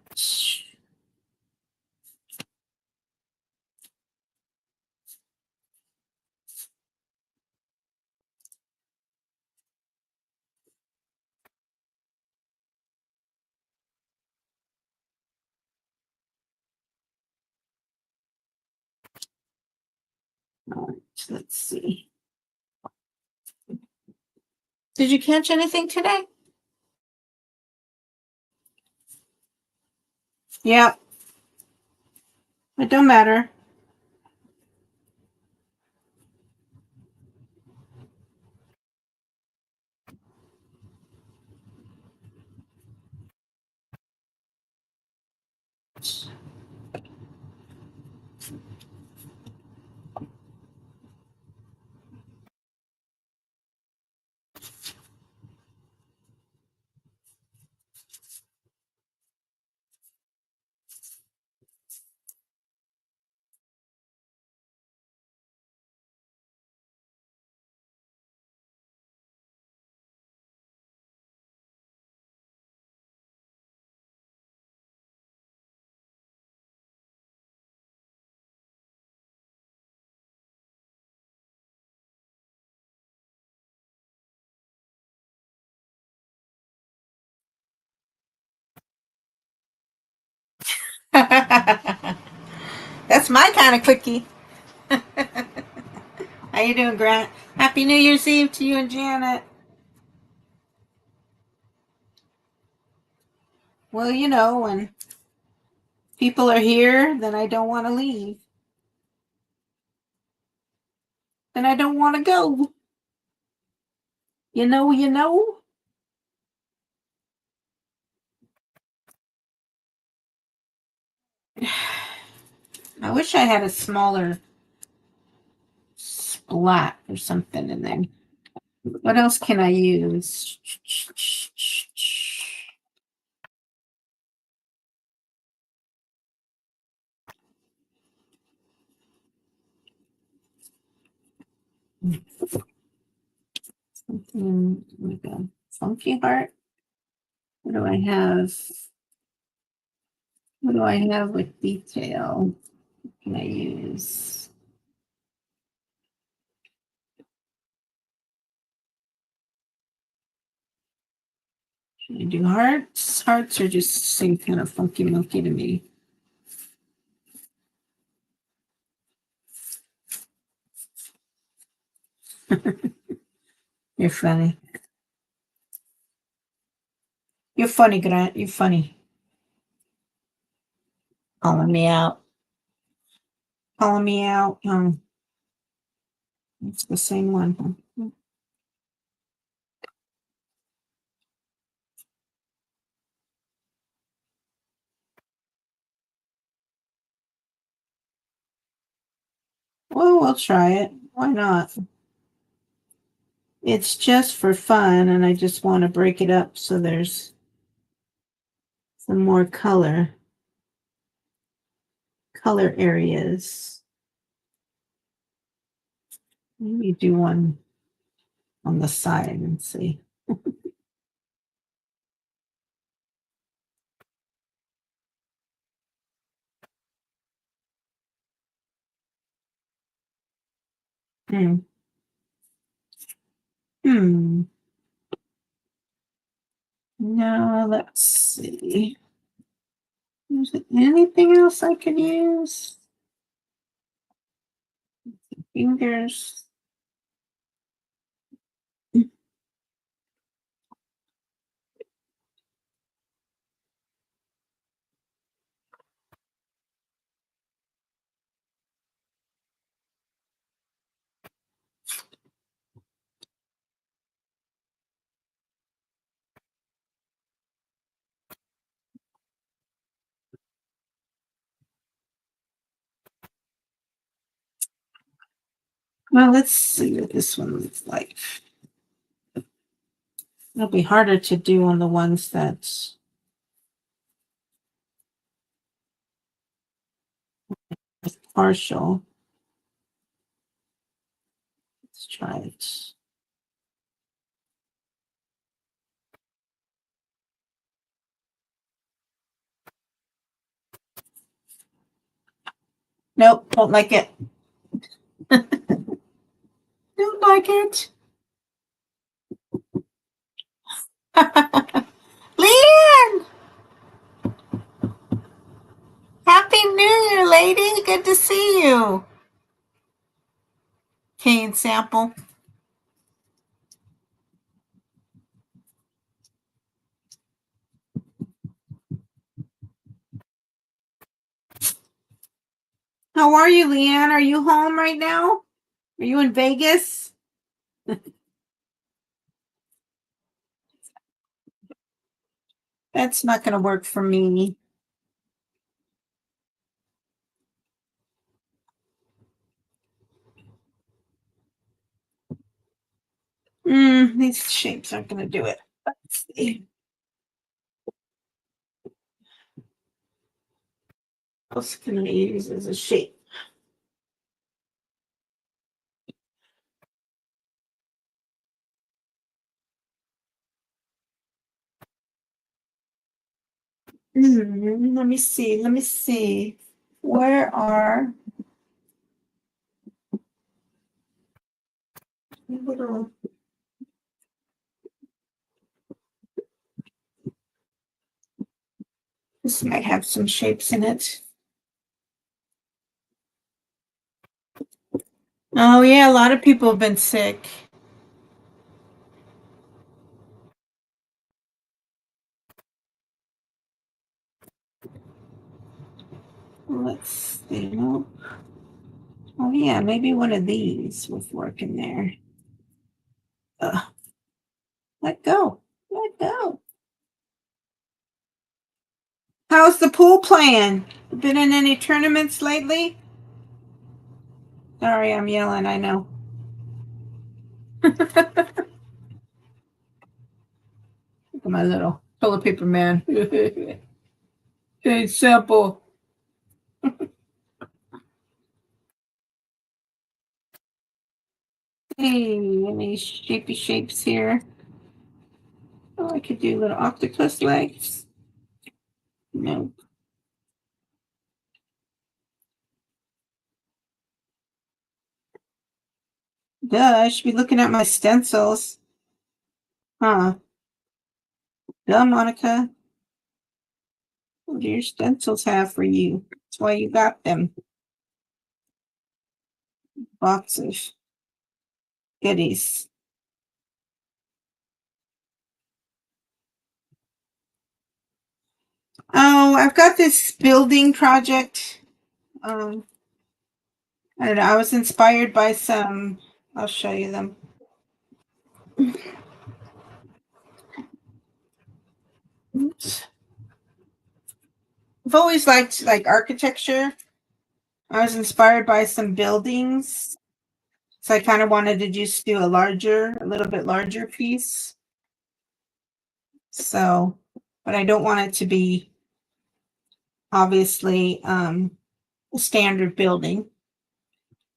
All right, let's see. Did you catch anything today? Yeah. It don't matter. That's my kind of quickie. How you doing, Grant? Happy New Year's Eve to you and Janet. Well, you know, when people are here, then I don't want to leave. Then I don't want to go. You know, you know. I wish I had a smaller splat or something in there. What else can I use? Something like a funky heart. What do I have? What do I have with detail? What can I use? Should I do hearts? Hearts are just seem kind of funky monkey to me. You're funny. You're funny, Grant. You're funny. Calling me out. Calling me out. It's the same one. Well, we'll try it. Why not? It's just for fun, and I just want to break it up so there's some more color areas. Maybe do one on the side and see. Hmm. Now let's see. Is there anything else I could use? Fingers. Well, let's see what this one looks like. It'll be harder to do on the ones that's partial. Let's try it. Nope, don't like it. Don't like it. Leanne! Happy New Year, lady. Good to see you. Cane sample. How are you, Leanne? Are you home right now? Are you in Vegas? That's not going to work for me. These shapes aren't going to do it. Let's see. What else can I use as a shape? Let me see. Let me see. Where are little? This might have some shapes in it. Oh yeah, a lot of people have been sick. Let's see. Nope. Oh yeah, maybe one of these would work in there. Let go. Let go. How's the pool playing? Been in any tournaments lately? Sorry, I'm yelling. I know. Look at my little toilet paper man. It's simple. Hey, any shapy shapes here? Oh, I could do little octopus legs. No. Duh, I should be looking at my stencils. Huh. Duh, Monica. What do your stencils have for you? That's why you got them. Lots of goodies. Oh, I've got this building project. I don't know. I was inspired by some. I'll show you them. Oops. I've always liked like architecture. I was inspired by some buildings. So I kind of wanted to just do a little bit larger piece. So, but I don't want it to be obviously a standard building.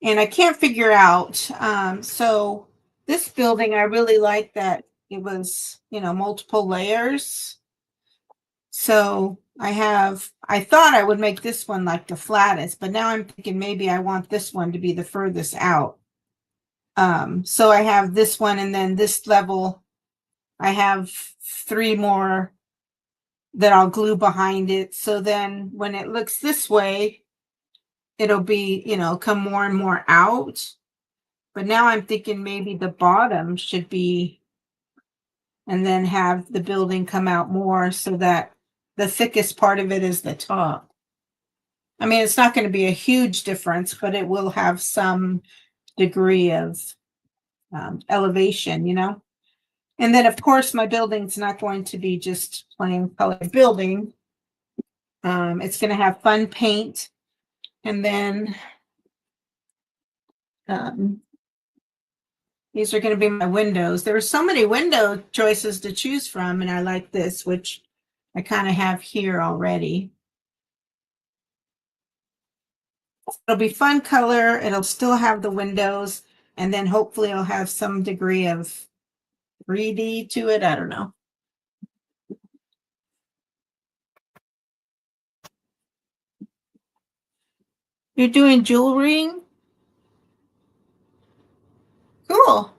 And I can't figure out. So this building, I really like that it was, multiple layers. So I thought I would make this one like the flattest, but now I'm thinking maybe I want this one to be the furthest out. So I have this one, and then this level, I have 3 more that I'll glue behind it. So then when it looks this way, it'll be, come more and more out. But now I'm thinking maybe the bottom should be, and then have the building come out more so that the thickest part of it is the top. I mean, it's not going to be a huge difference, but it will have some degree of elevation, And then, of course, my building's not going to be just plain colored building. It's going to have fun paint. And then These are going to be my windows. There are so many window choices to choose from, and I like this, which I kind of have here already. It'll be fun color. It'll still have the windows, and then hopefully it'll have some degree of 3D to it. I don't know. You're doing jewelry? Cool.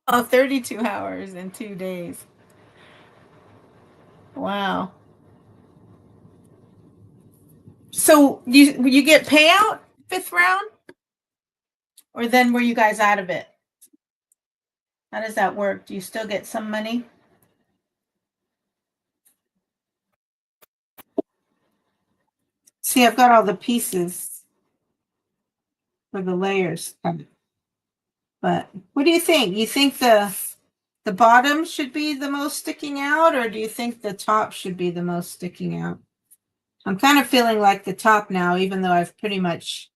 Oh, 32 hours in 2 days. Wow. So you get payout fifth round, or then were you guys out of it? How does that work? Do you still get some money? See, I've got all the pieces for the layers. But what do you think? You think the bottom should be the most sticking out, or do you think the top should be the most sticking out? I'm kind of feeling like the top now, even though I've pretty much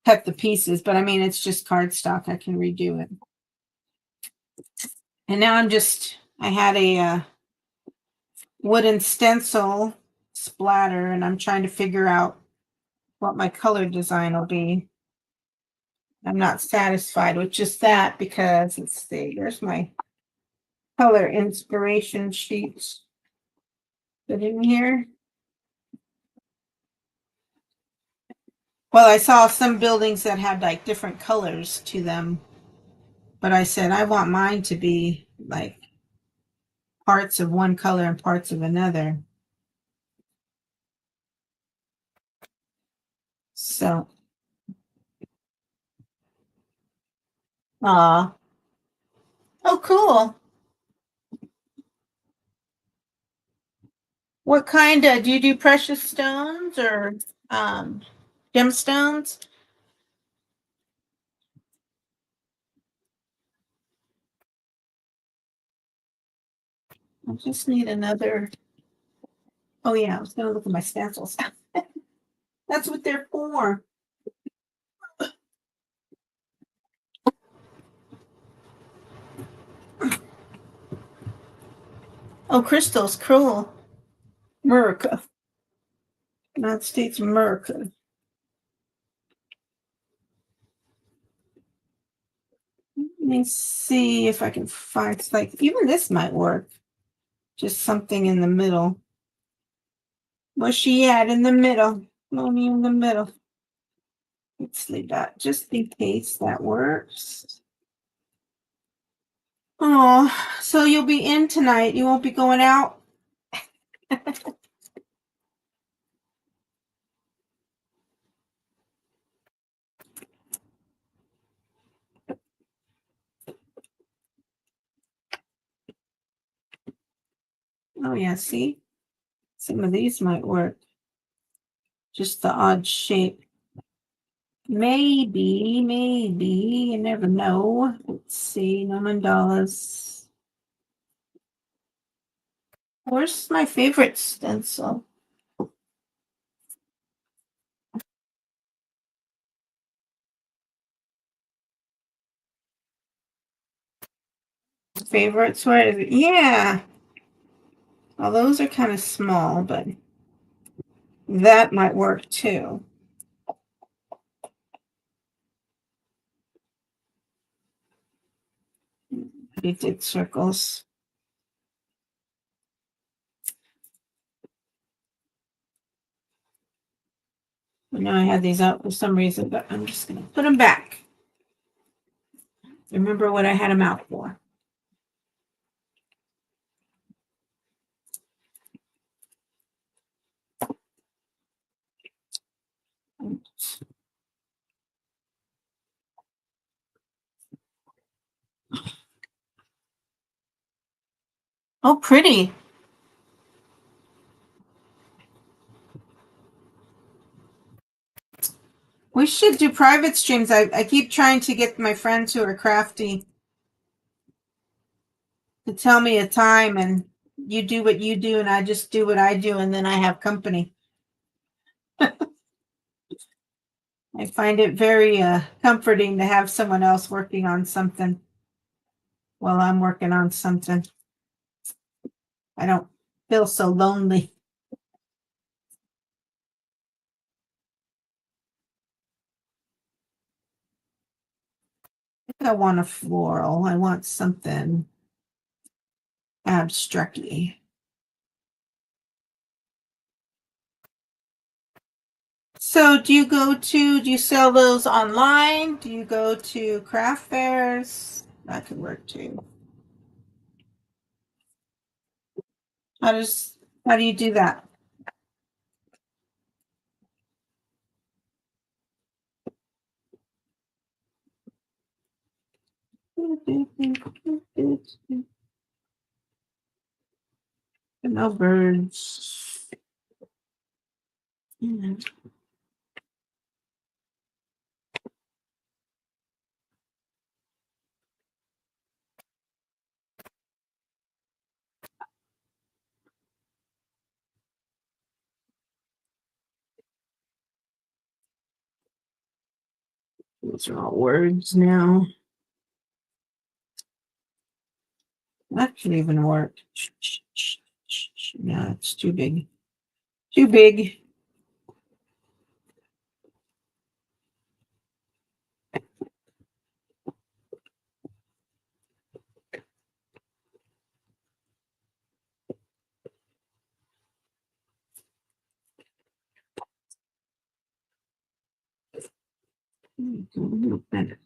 cut the pieces, but I mean, it's just cardstock. I can redo it. And now I had a wooden stencil splatter, and I'm trying to figure out what my color design will be. I'm not satisfied with just that because, let's see, there's my color inspiration sheets. Put in here. Well, I saw some buildings that had like different colors to them, but I said I want mine to be like parts of one color and parts of another. So, oh, cool. What kind of, do you do precious stones or gemstones? I just need another. Oh yeah, I was gonna look at my stencils. That's what they're for. Oh, crystals, cool. America. United States of America. Let me see if I can find, like, even this might work. Just something in the middle. Where's she at in the middle? Only in the middle. Let's leave that just in case that works. Oh, so you'll be in tonight. You won't be going out? Oh, yeah, see? Some of these might work. Just the odd shape. Maybe, you never know. Let's see, no mandalas. Where's my favorite stencil? Favorites, where is it? Yeah. Well, those are kind of small, but that might work too. We did circles. I know I had these out for some reason, but I'm just going to put them back. Remember what I had them out for. Oh, pretty. We should do private streams. I keep trying to get my friends who are crafty to tell me a time, and you do what you do and I just do what I do, and then I have company. I find it very comforting to have someone else working on something while I'm working on something. I don't feel so lonely. I want a floral. I want something abstract-y. So do you sell those online? Do you go to craft fairs? That could work too. How do you do that? No birds. Those are all words now. That could even work. No, it's too big. Too big.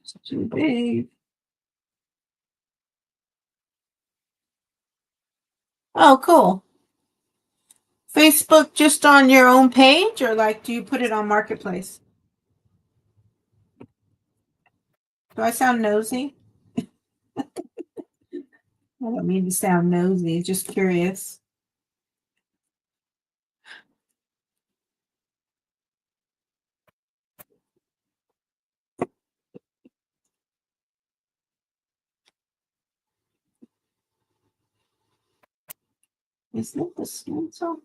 It's too big. Oh, cool. Facebook just on your own page, or like do you put it on Marketplace? Do I sound nosy? I don't mean to sound nosy, just curious. Isn't it the stencil?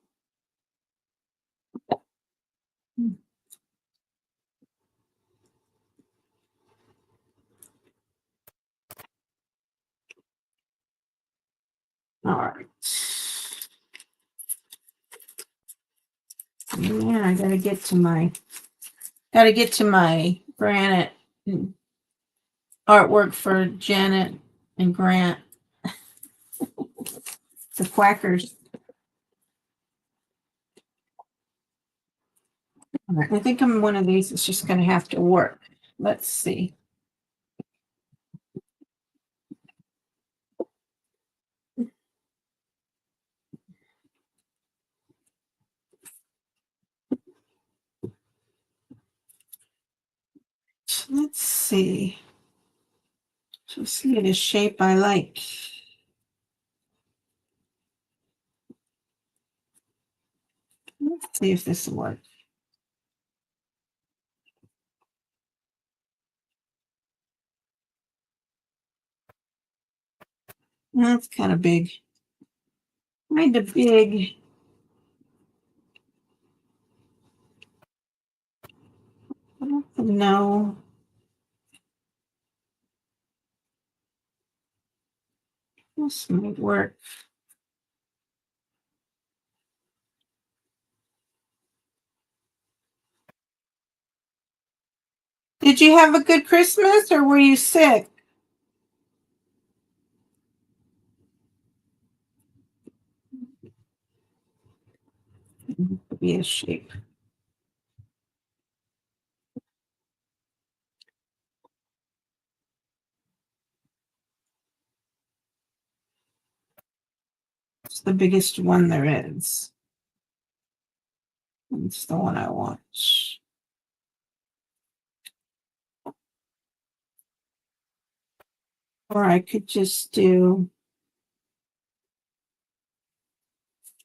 All right. Yeah, I gotta get to my granite artwork for Janet and Grant, the Quackers. All right, I think one of these is just gonna have to work. Let's see. Let's see. Just need a shape I like. Let's see if this will work. That's kind of big. Kind of big. I don't know. This might work. Did you have a good Christmas or were you sick? Be a shape. It's the biggest one there is. It's the one I want. Or I could just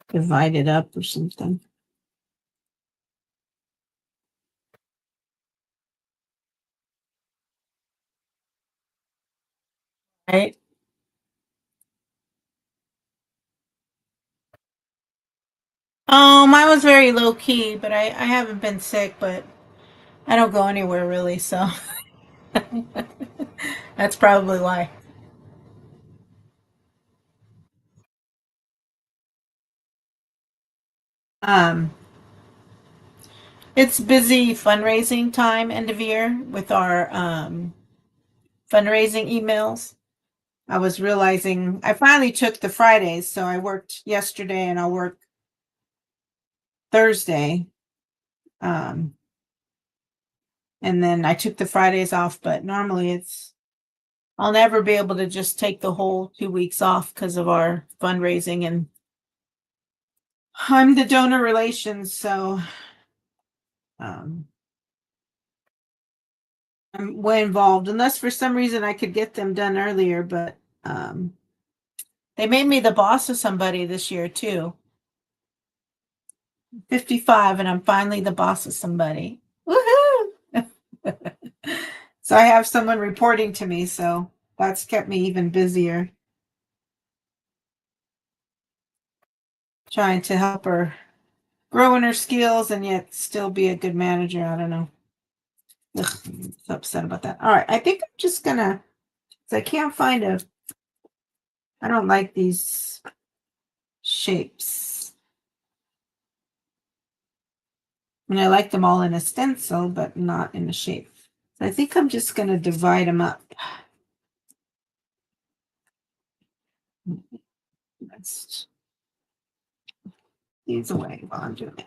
divide it up or something. Right? Oh, mine was very low key, but I haven't been sick, but I don't go anywhere really, so that's probably why. Um, it's busy fundraising time end of year with our fundraising emails. I was realizing I finally took the Fridays, so I worked yesterday and I'll work Thursday. Um, and then I took the Fridays off, but normally I'll never be able to just take the whole 2 weeks off because of our fundraising, and I'm the donor relations, so um, I'm way involved. Unless for some reason I could get them done earlier, but they made me the boss of somebody this year too. 55, and I'm finally the boss of somebody. Woohoo! So I have someone reporting to me, so that's kept me even busier trying to help her grow in her skills and yet still be a good manager. I don't know. Ugh, I'm so upset about that. All right, I think I'm just gonna, 'cause I can't find a, I don't like these shapes. I mean, I like them all in a stencil, but not in a shape. So I think I'm just gonna divide them up. Let's these away while I'm doing it.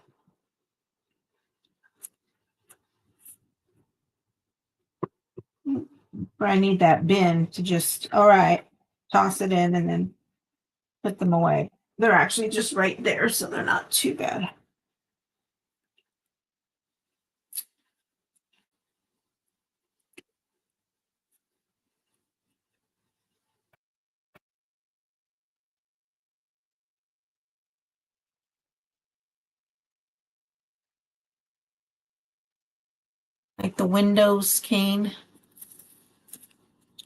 Or I need that bin to just, all right, toss it in and then put them away. They're actually just right there, so they're not too bad. Like the Windows cane.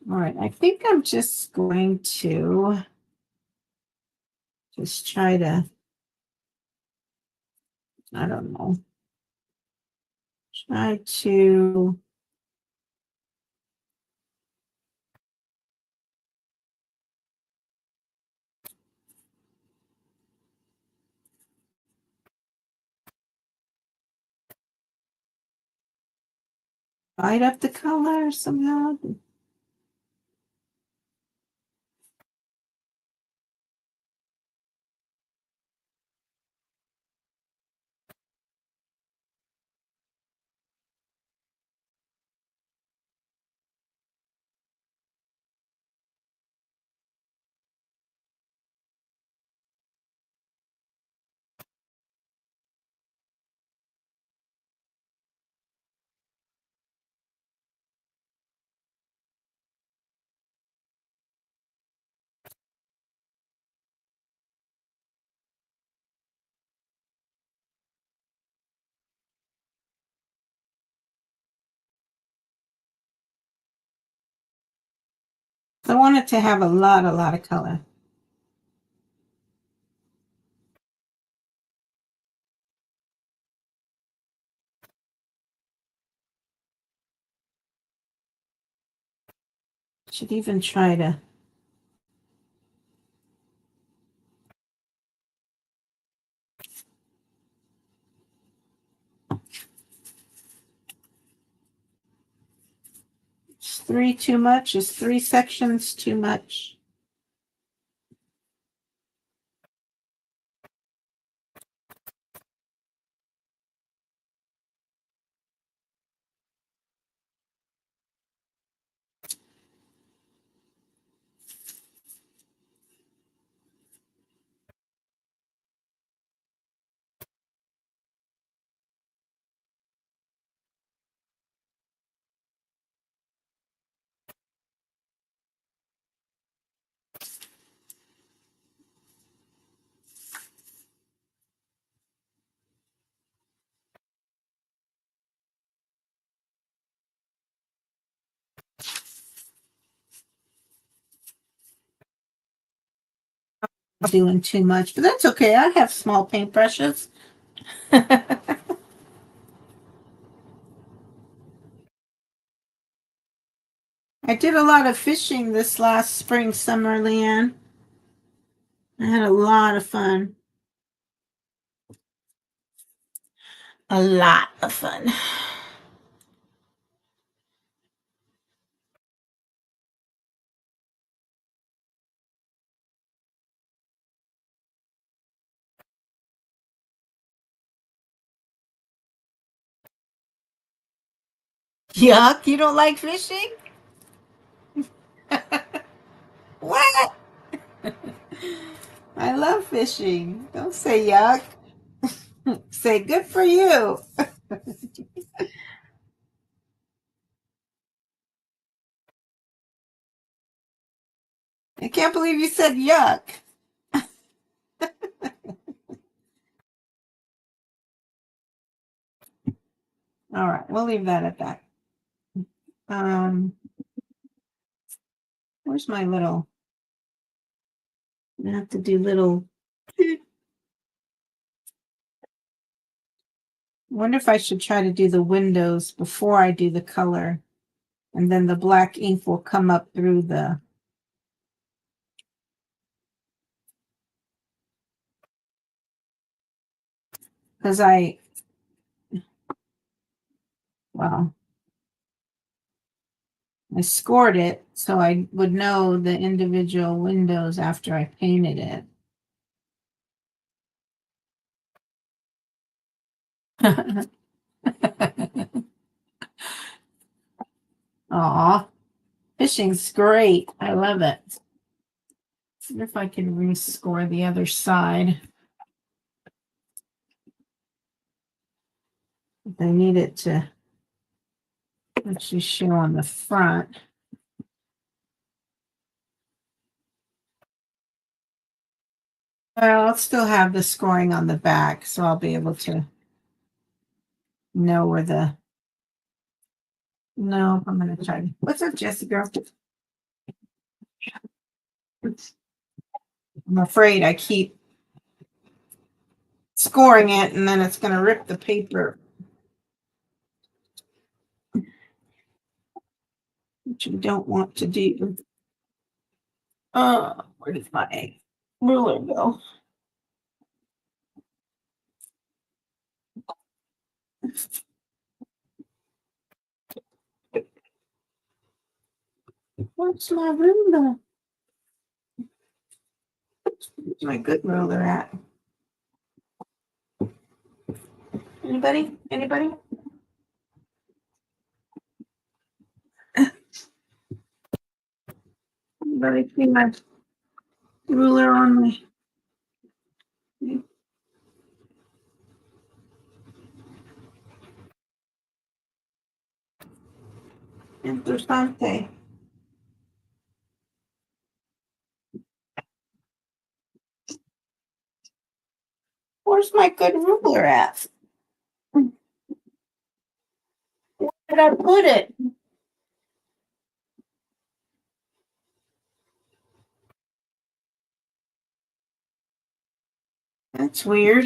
All right, I think I'm just going to just try to, I don't know, try to light up the color somehow. I want it to have a lot of color. Should even try to, is three too much? Is three sections too much? doing too much, but that's okay. I have small paintbrushes. I did a lot of fishing this last spring, summer, Leanne. I had a lot of fun. A lot of fun. Yuck, you don't like fishing? What? I love fishing. Don't say yuck. Say good for you. I can't believe you said yuck. All right, we'll leave that at that. Where's my little? I have to do little. I wonder if I should try to do the windows before I do the color, and then the black ink will come up through the. Because well, I scored it so I would know the individual windows after I painted it. Aw, fishing's great. I love it. I wonder if I can rescore the other side. I need it to actually show on the front. Well, I'll still have the scoring on the back, so I'll be able to know where the. No, I'm going to try. What's up, Jessica? I'm afraid I keep scoring it and then it's going to rip the paper, which you don't want to do. Where did my ruler go? Where's my ruler? Where's my good ruler at? Anybody? Anybody? Anybody see my ruler on my. Interessante. Where's my good ruler at? Where did I put it? That's weird.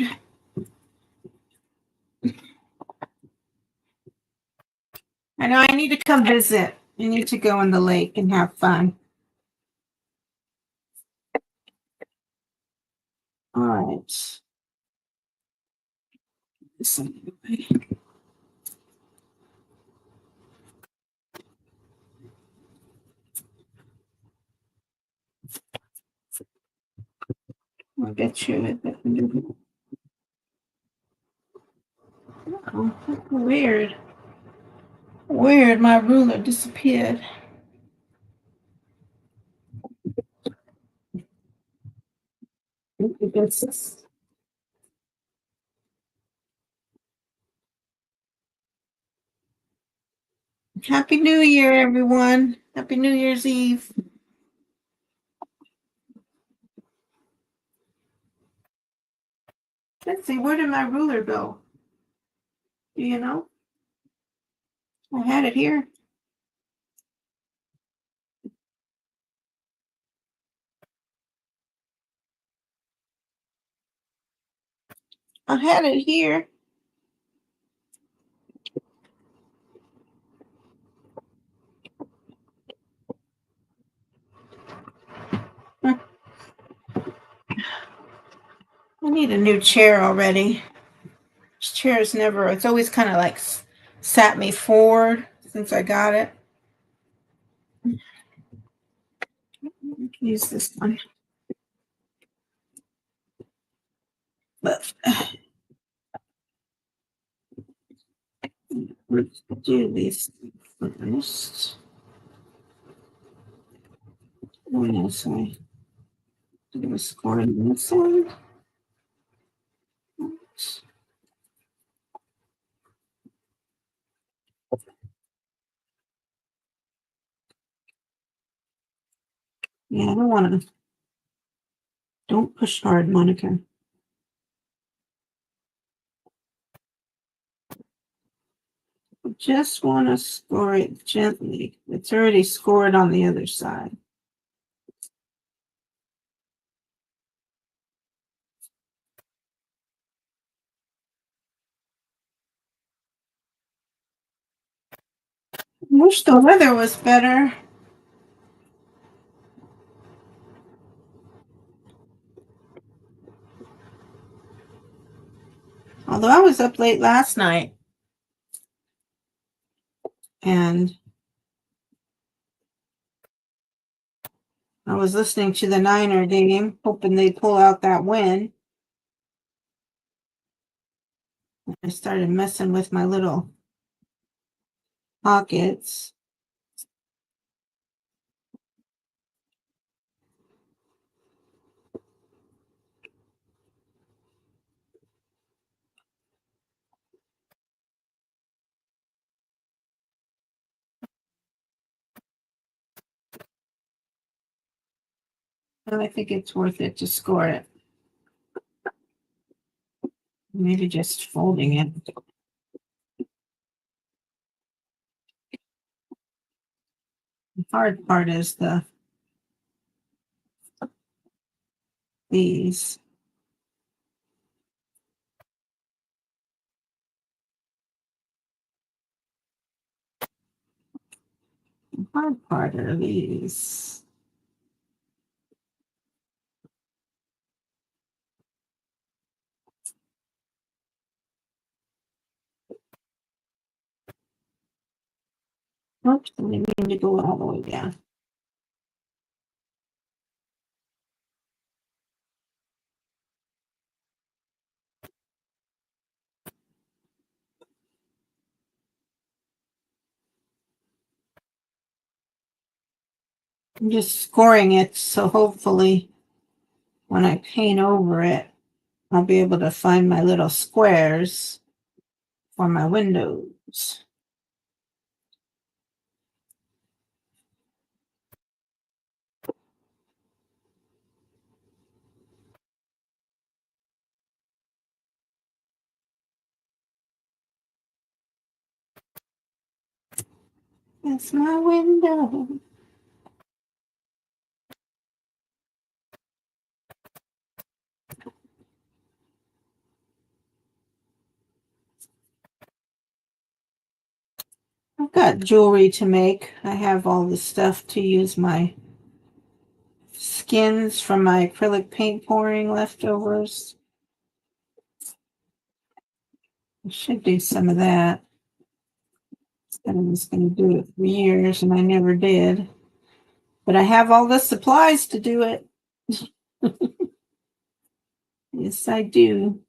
I know I need to come visit. I need to go in the lake and have fun. All right. I'll get you it. Oh, weird. Weird, my ruler disappeared. Happy New Year, everyone. Happy New Year's Eve. Let's see, where did my ruler go? Do you know? I had it here. I had it here. I need a new chair already. This chair is never, it's always kind of like sat me forward since I got it. I can use this one. But let's do these first. What else I do a score on this one? Yeah, I don't want to. Don't push hard, Monica. I just want to score it gently. It's already scored on the other side. I wish the weather was better. Although I was up late last night and I was listening to the Niner game, hoping they'd pull out that win. I started messing with my little pockets. And I think it's worth it to score it. Maybe just folding it. The hard part is these. The hard part are these. Oops, I didn't mean to go all the way down. I'm just scoring it, so hopefully when I paint over it, I'll be able to find my little squares for my windows. That's my window. I've got jewelry to make. I have all the stuff to use my skins from my acrylic paint pouring leftovers. I should do some of that. I was going to do it for years and I never did. But I have all the supplies to do it. Yes, I do.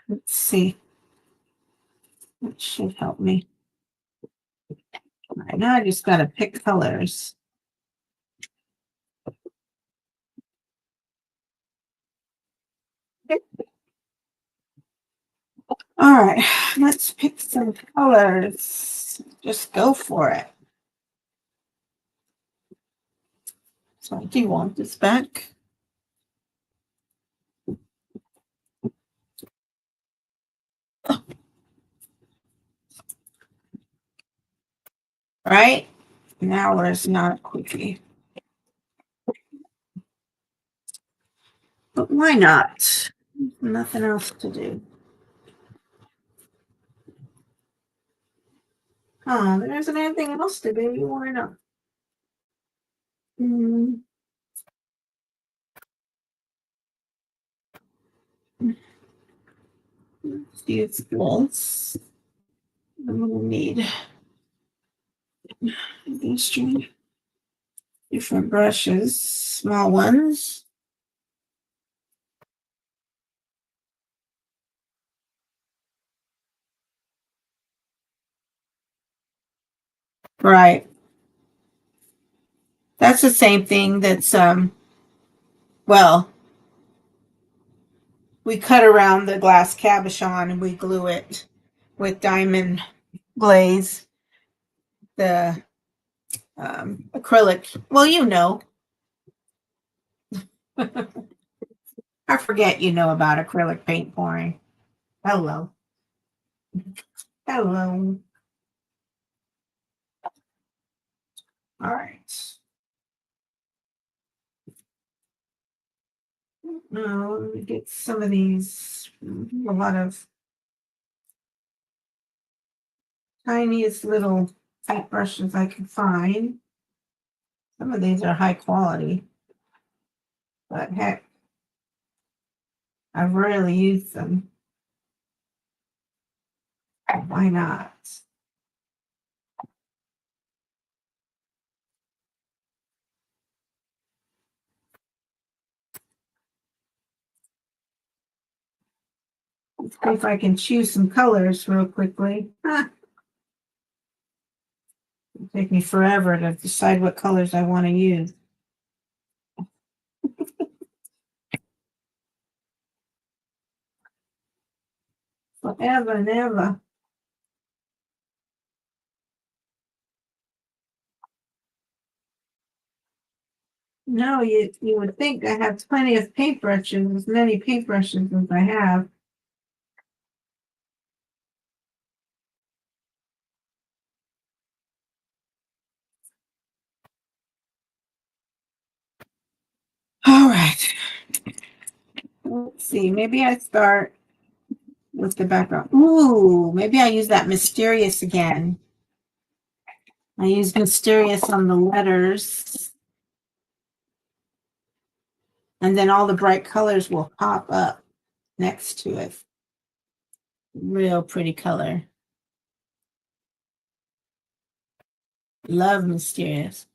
Let's see. That should help me. All right, now I just got to pick colors. All right, let's pick some colors. Just go for it. So do you want this back? All right, now where's not a quickie? But why not? Nothing else to do. Oh, there isn't anything else to do. Why not? Let's see if this. I'm gonna need these different brushes, small ones. Right. That's the same thing that's well, we cut around the glass cabochon and we glue it with diamond glaze, the acrylic. Well, you know. I forget you know about acrylic paint pouring. Hello. Hello. All right. Now, let me get some of these. A lot of tiniest little paint brushes I can find. Some of these are high quality, but heck, I've rarely used them. Why not? Let's see if I can choose some colors real quickly. It'll take me forever to decide what colors I want to use. Forever and ever. No, you would think I have plenty of paintbrushes, as many paintbrushes as I have. All right. Let's see. Maybe I start with the background. Ooh, maybe I use that mysterious again. I use mysterious on the letters. And then all the bright colors will pop up next to it. Real pretty color. Love mysterious.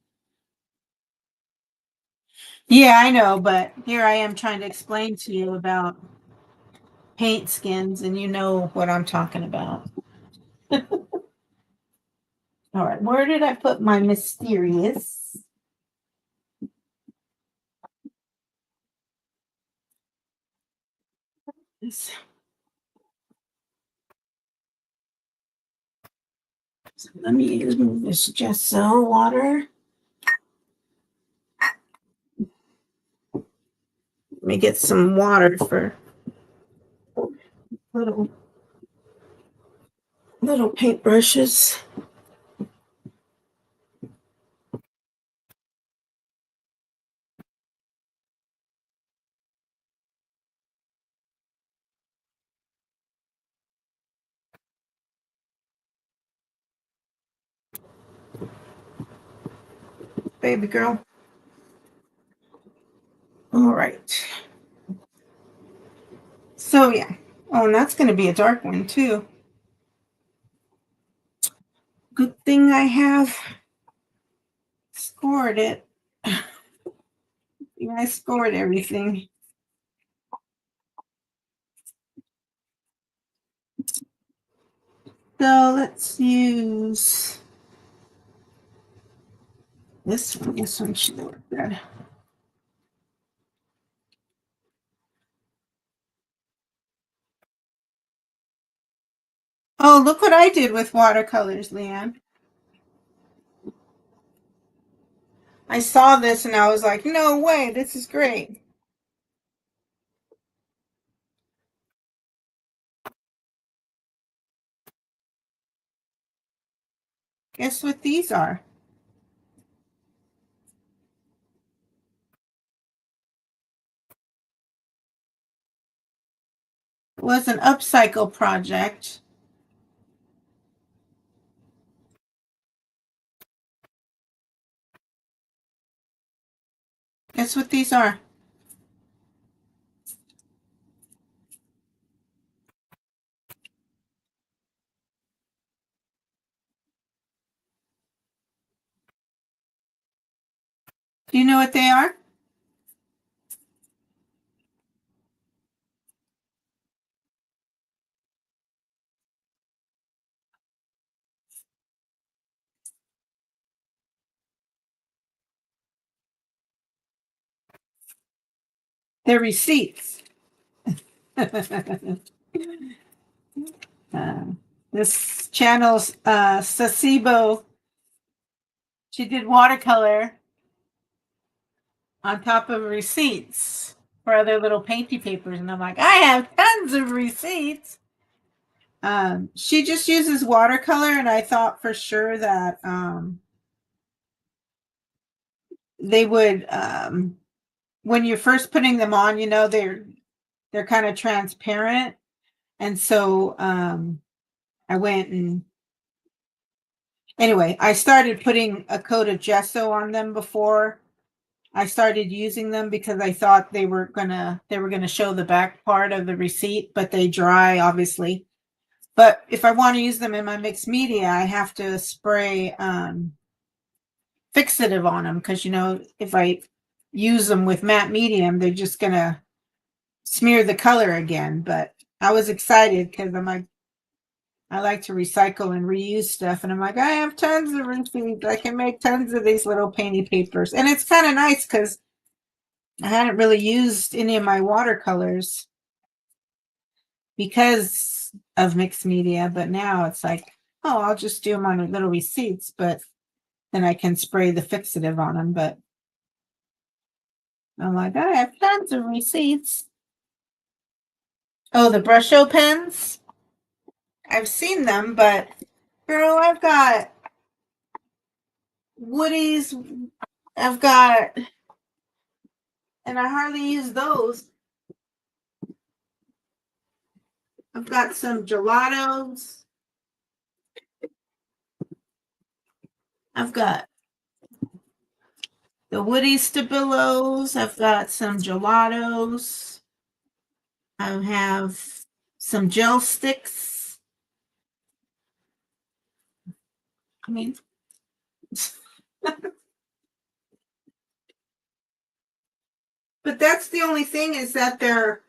Yeah, I know, but here I am trying to explain to you about paint skins, and you know what I'm talking about. All right, where did I put my mysterious? So let me remove this gesso water. Let me get some water for little paintbrushes. Baby girl. All right. So yeah. Oh, and that's going to be a dark one too. Good thing I have scored it. Yeah, I scored everything. So let's use This one should look good. Oh, look what I did with watercolors, Leanne. I saw this and I was like, no way, this is great. Guess what these are? It was an upcycle project. Guess what these are? Do you know what they are? They're receipts. This channel's Saacibo. She did watercolor on top of receipts for other little painty papers. And I'm like, I have tons of receipts. She just uses watercolor, and I thought for sure that they would, when you're first putting them on, you know, they're kind of transparent. And so I went and anyway, I started putting a coat of gesso on them before I started using them because I thought they were gonna show the back part of the receipt, but they dry obviously. But if I want to use them in my mixed media, I have to spray fixative on them because, you know, if I use them with matte medium, they're just gonna smear the color again. But I was excited because I'm like, I like to recycle and reuse stuff, and I'm like, I have tons of receipts. I can make tons of these little painty papers, and it's kind of nice because I hadn't really used any of my watercolors because of mixed media, but now it's like, oh, I'll just do them on little receipts, but then I can spray the fixative on them. But I'm like, I have tons of receipts. Oh, the Brusho pens. I've seen them, but girl, I've got Woody's. I've got, and I hardly use those. I've got some gelatos. I've got the Woody Stabilos. I've got some gelatos. I have some gel sticks. I mean, but that's the only thing is that they're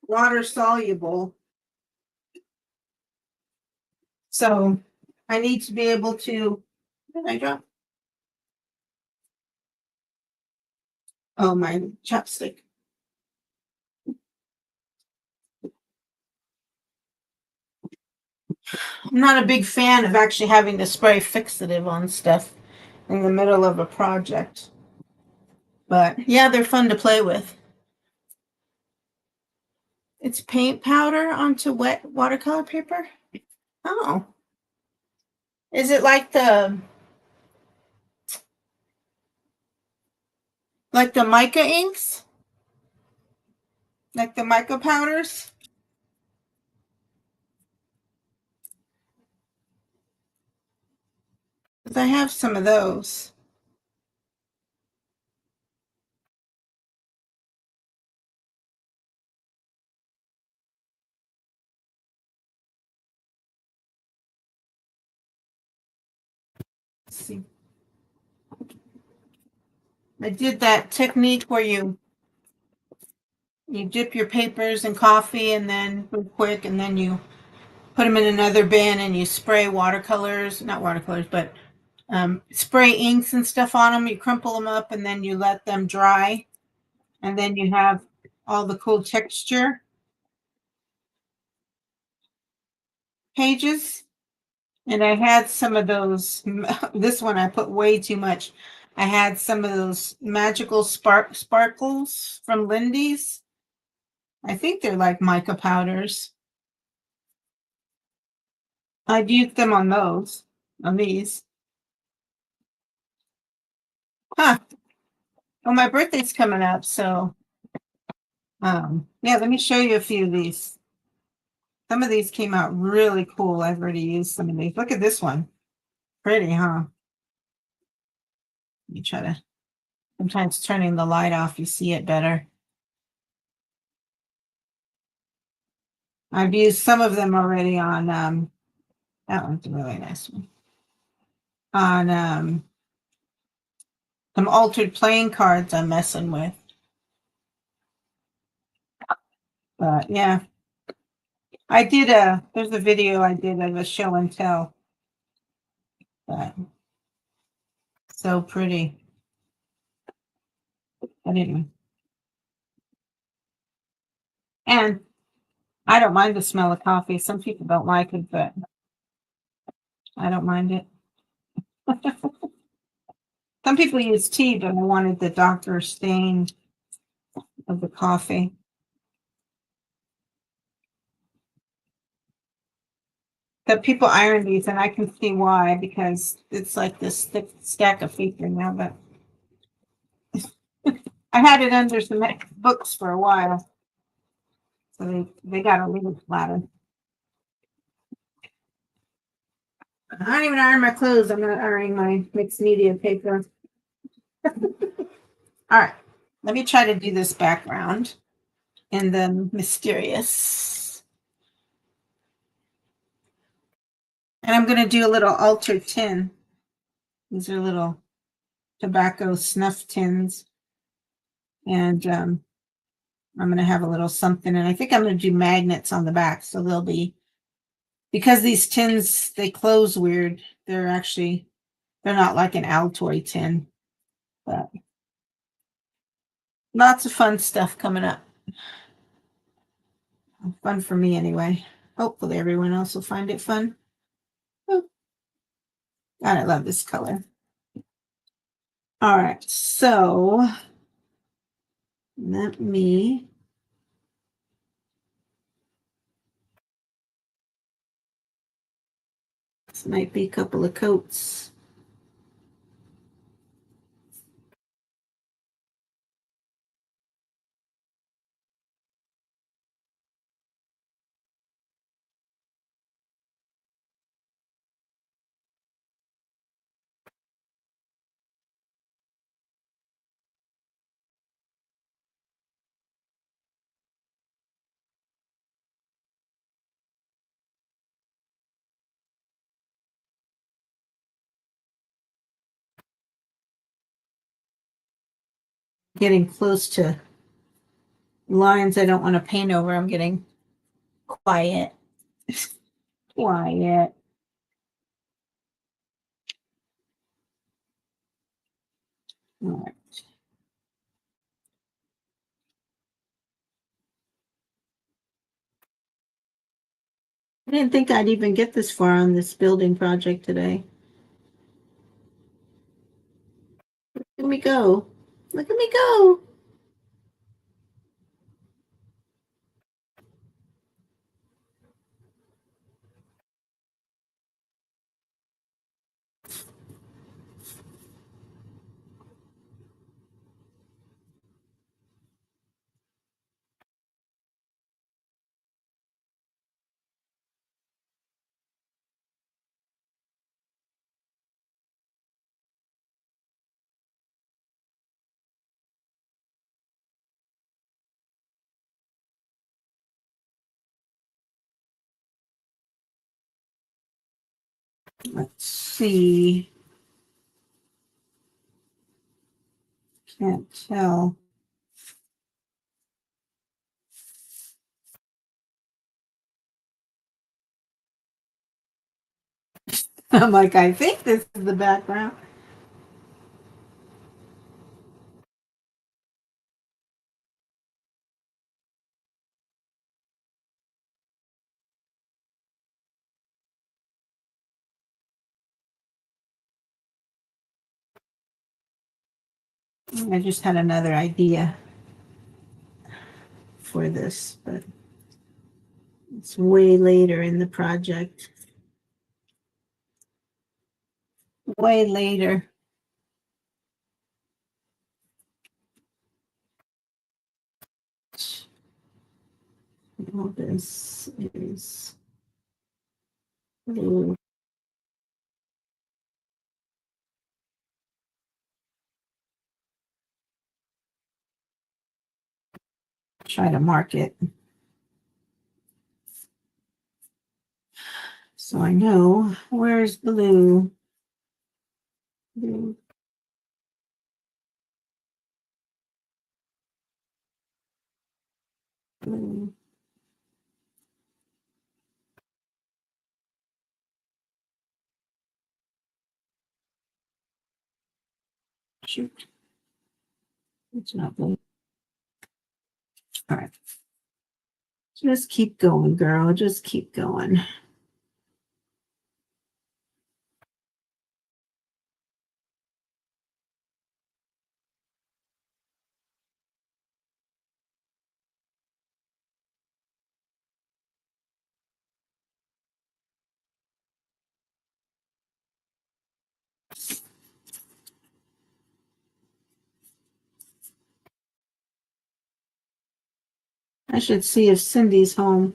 water soluble. So I need to be able to. What did I drop? Oh, my chopstick. I'm not a big fan of actually having to spray fixative on stuff in the middle of a project. But yeah, they're fun to play with. It's paint powder onto wet watercolor paper. Oh. Is it like the mica inks? Like the mica powders? Because I have some of those. Let's see. I did that technique where you dip your papers in coffee and then real quick, and then you put them in another bin and you spray watercolors, not watercolors, but spray inks and stuff on them. You crumple them up and then you let them dry. And then you have all the cool texture pages. And I had some of those. This one I put way too much. I had some of those magical sparkles from Lindy's. I think they're like mica powders. I've used them on those, on these. Huh. Well, my birthday's coming up, so yeah, let me show you a few of these. Some of these came out really cool. I've already used some of these. Look at this one. Pretty, huh? Let me try to, sometimes turning the light off, you see it better. I've used some of them already on, that one's a really nice one. On some altered playing cards I'm messing with. But yeah, there's a video I did of a show and tell. But so pretty. But anyway. And I don't mind the smell of coffee. Some people don't like it, but I don't mind it. Some people use tea, but I wanted the darker stain of the coffee. But people iron these, and I can see why, because it's like this thick stack of paper now. But I had it under some books for a while, so they got a little flattered. I don't even iron my clothes. I'm not ironing my mixed media paper. All right, let me try to do this background and then mysterious. And I'm going to do a little altered tin. These are little tobacco snuff tins. And I'm going to have a little something. And I think I'm going to do magnets on the back. So they'll be, because these tins, they close weird. They're not like an Altoid tin. But lots of fun stuff coming up. Fun for me anyway. Hopefully everyone else will find it fun. Oh, God, I love this color. All right, so let me this might be a couple of coats. Getting close to lines I don't want to paint over. I'm getting quiet. Quiet. All right. I didn't think I'd even get this far on this building project today. Look at me go. Look at me go. Let's see. Can't tell. I'm like, I think this is the background. I just had another idea for this, but it's way later in the project. Way later. All this is blue. Try to mark it so I know where's blue. Blue, blue. Shoot, it's not blue. All right. Just keep going, girl. Just keep going. I should see if Cindy's home.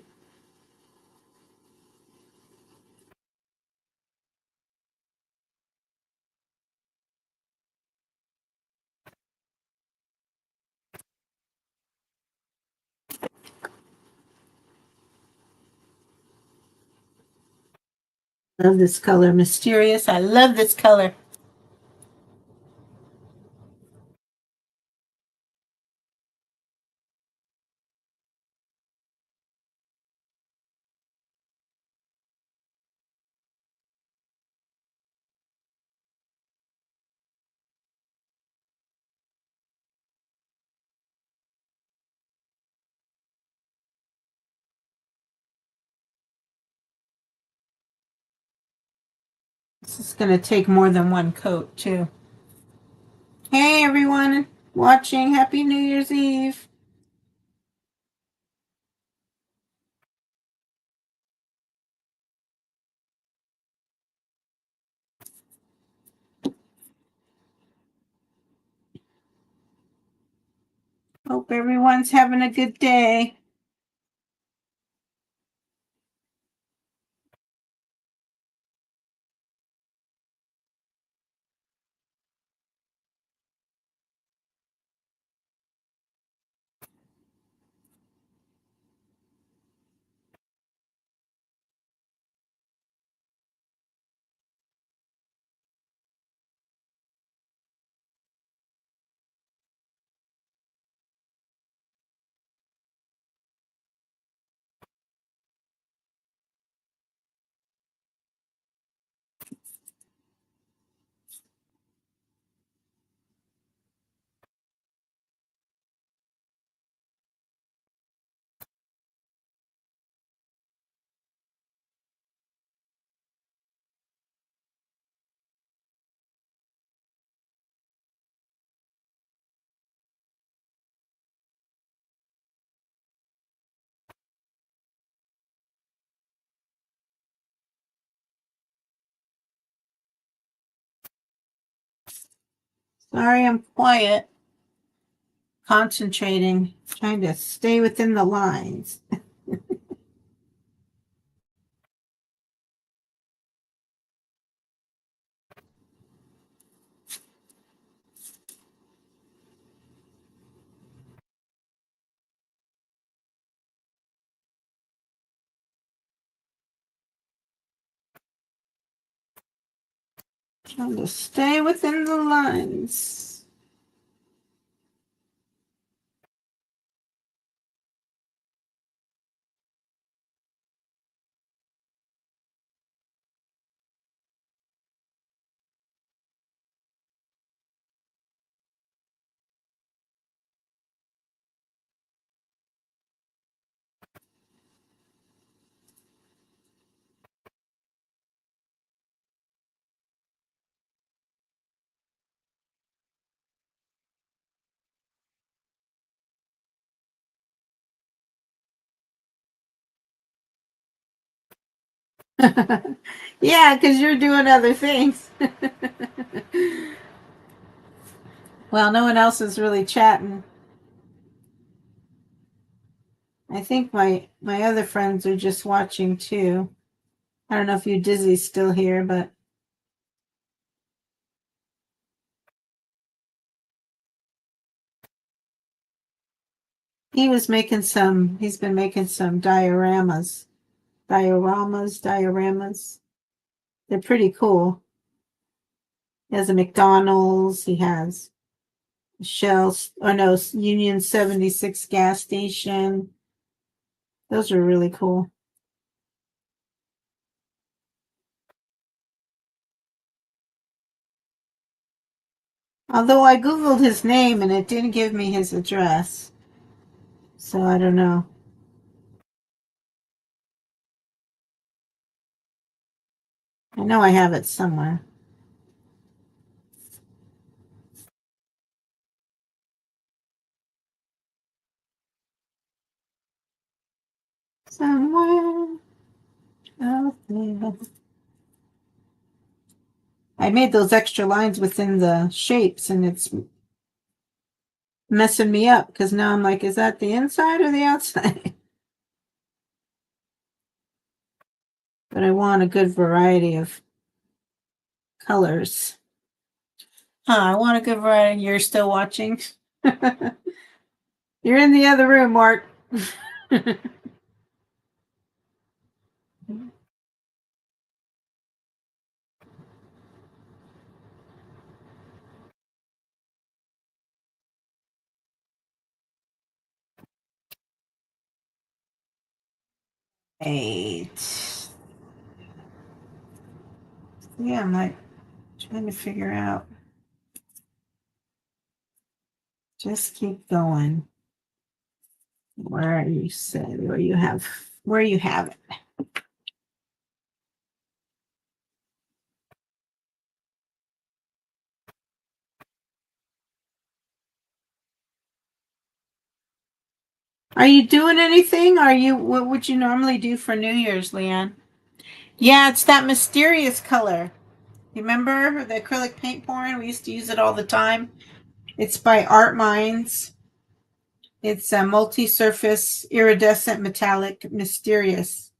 Love this color. Mysterious. I love this color. This is going to take more than one coat, too. Hey, everyone watching. Happy New Year's Eve. Hope everyone's having a good day. Sorry, I'm quiet. Concentrating. Trying to stay within the lines. Trying to stay within the lines. Yeah, because you're doing other things. Well, no one else is really chatting. I think my other friends are just watching too. I don't know if you Dizzy's still here, but he's been making some dioramas. They're pretty cool. He has a McDonald's, he has a Shell, or no, Union 76 gas station. Those are really cool. Although I Googled his name and it didn't give me his address. So I don't know. I know I have it somewhere. Somewhere out there. I made those extra lines within the shapes and it's messing me up because now I'm like, is that the inside or the outside? But I want a good variety of colors. I want a good variety. You're still watching? You're in the other room, Mark. Eight. Yeah, I'm like trying to figure out. Just keep going. Where you said where you have it. Are you doing anything? What would you normally do for New Year's, Leanne? Yeah, it's that mysterious color. You remember the acrylic paint pouring? We used to use it all the time. It's by Art Minds. It's a multi-surface iridescent metallic mysterious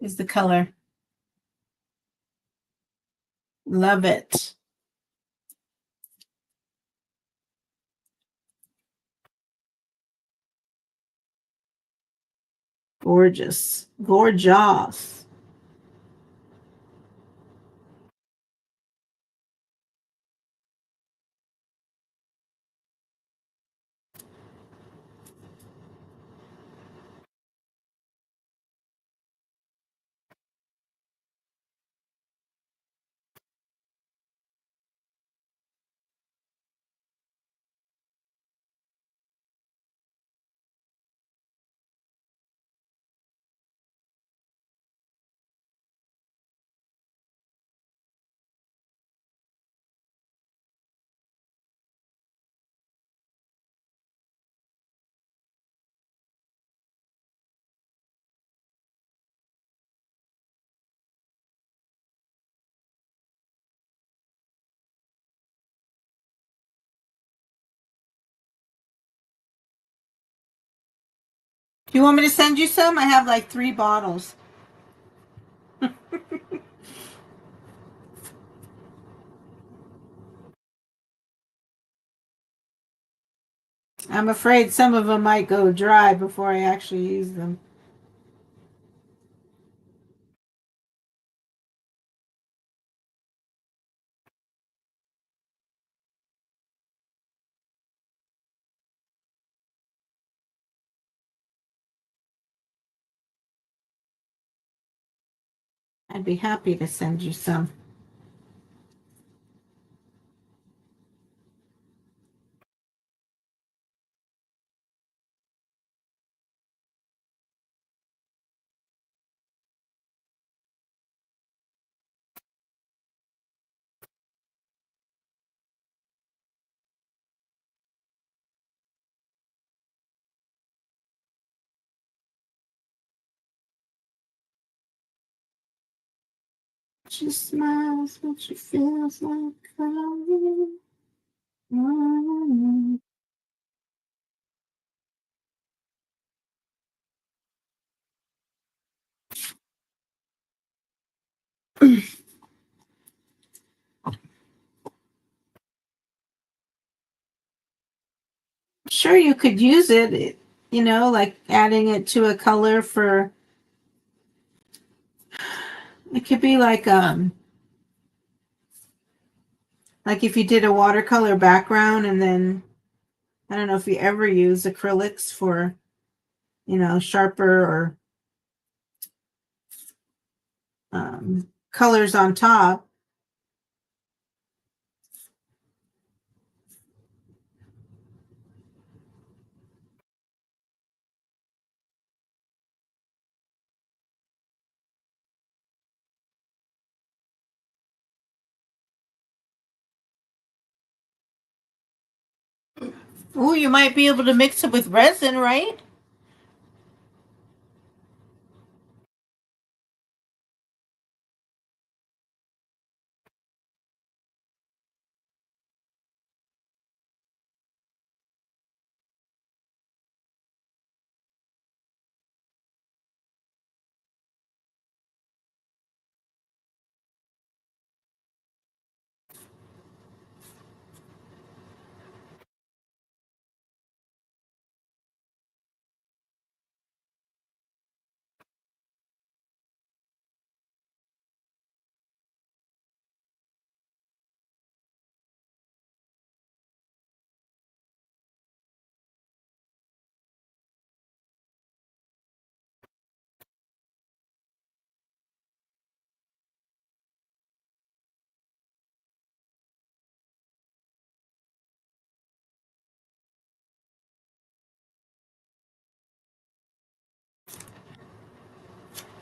is the color. Love it. Gorgeous. Gorgeous. Do you want me to send you some? I have like 3 bottles. I'm afraid some of them might go dry before I actually use them. I'd be happy to send you some. She smiles when she feels like crying. Sure, you could use it, you know, like adding it to a color for, it could be like if you did a watercolor background and then, I don't know if you ever use acrylics for, you know, sharper or colors on top. Oh, you might be able to mix it with resin, right?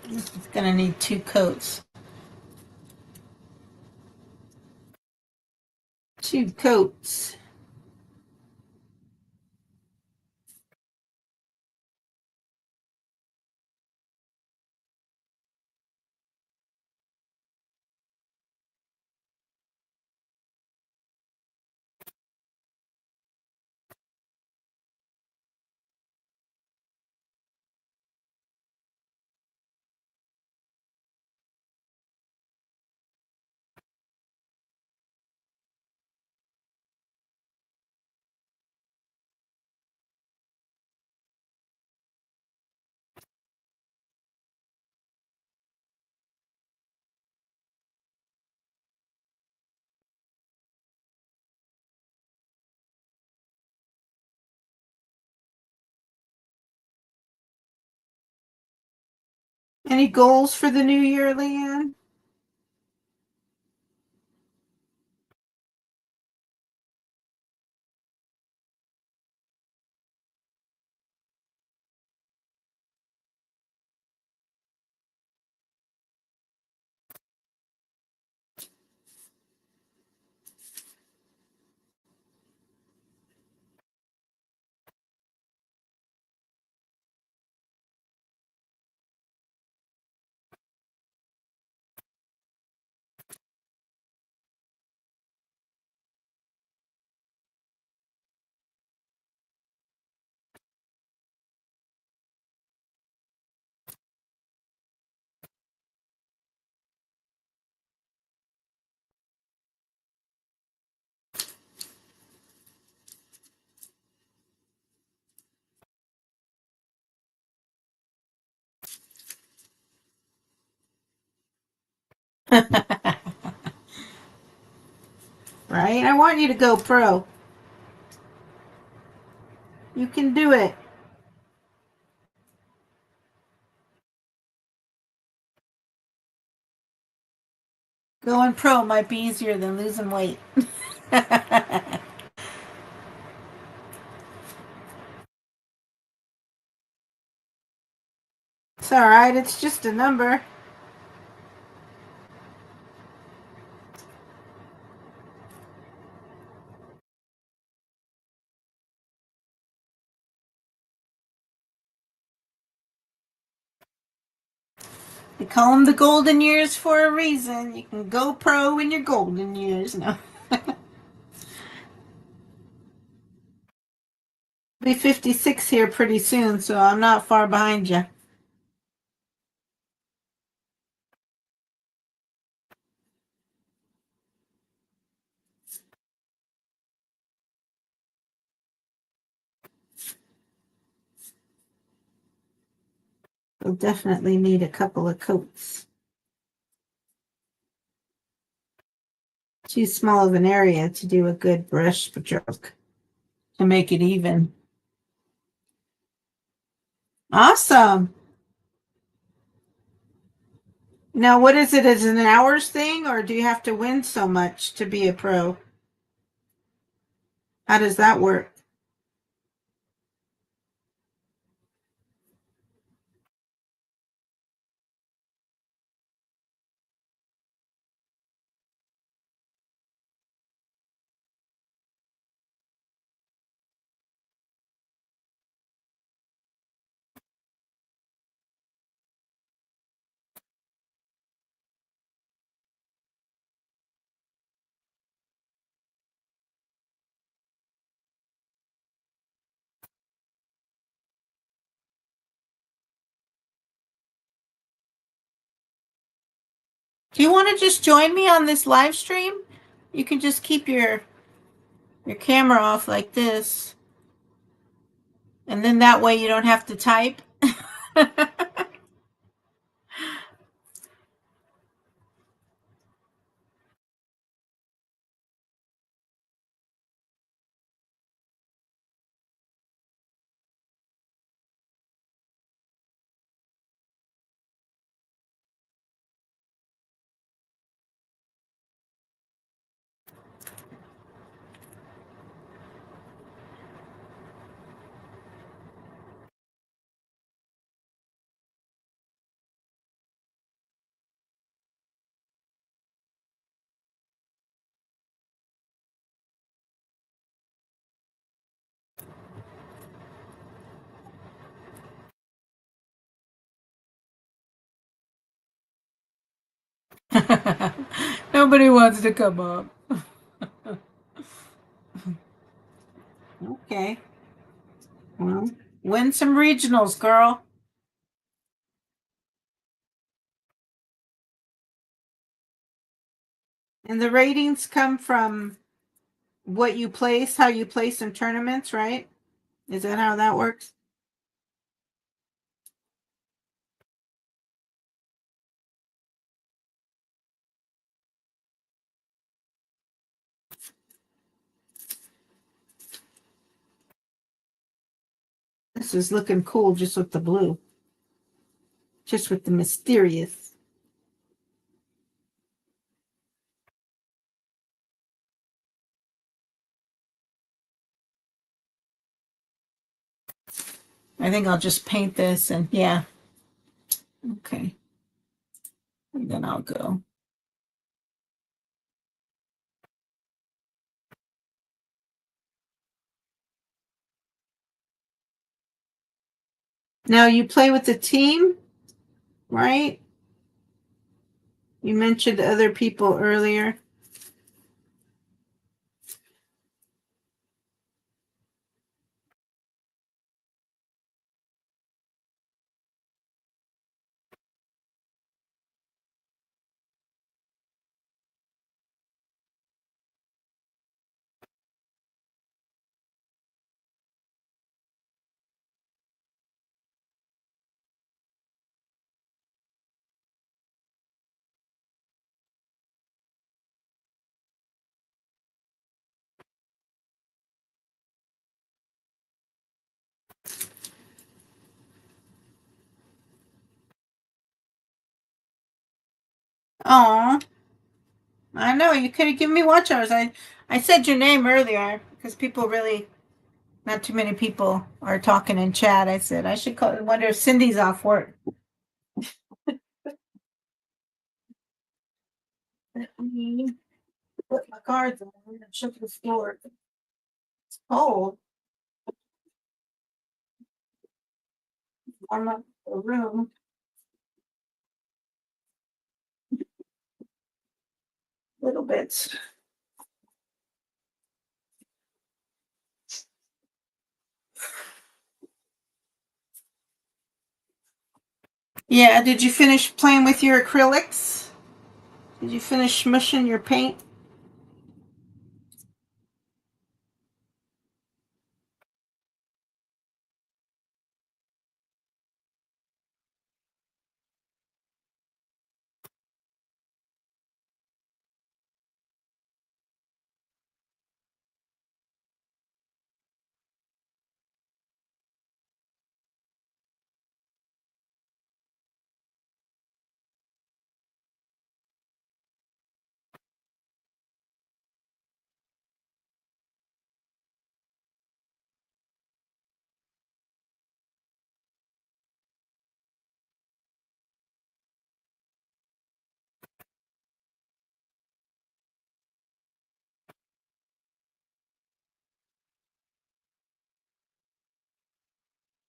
It's gonna need 2 coats. 2 coats. Any goals for the new year, Leanne? Right? I want you to go pro. You can do it. Going pro might be easier than losing weight. It's all right. It's just a number. They call them the golden years for a reason. You can go pro in your golden years. No. Be 56 here pretty soon, so I'm not far behind you. We'll definitely need a couple of coats. Too small of an area to do a good brush stroke to make it even. Awesome. Now, what is it? Is it an hours thing, or do you have to win so much to be a pro? How does that work? Do you want to just join me on this live stream? You can just keep your camera off like this. And then that way you don't have to type. Nobody wants to come up. Okay. Well, win some regionals, girl. And the ratings come from what you place, how you place in tournaments, right? Is that how that works? This is looking cool just with the blue. Just with the mysterious. I think I'll just paint this and yeah. Okay. And then I'll go. Now you play with the team, right? You mentioned other people earlier. Oh, I know. You could have given me watch hours. I said your name earlier because people really, not too many people are talking in chat. I said I should call. Wonder if Cindy's off work. Let me put my cards on and shook the floor. It's cold. Warm up the room. little bits. Yeah, did you finish playing with your acrylics? Did you finish smushing your paint?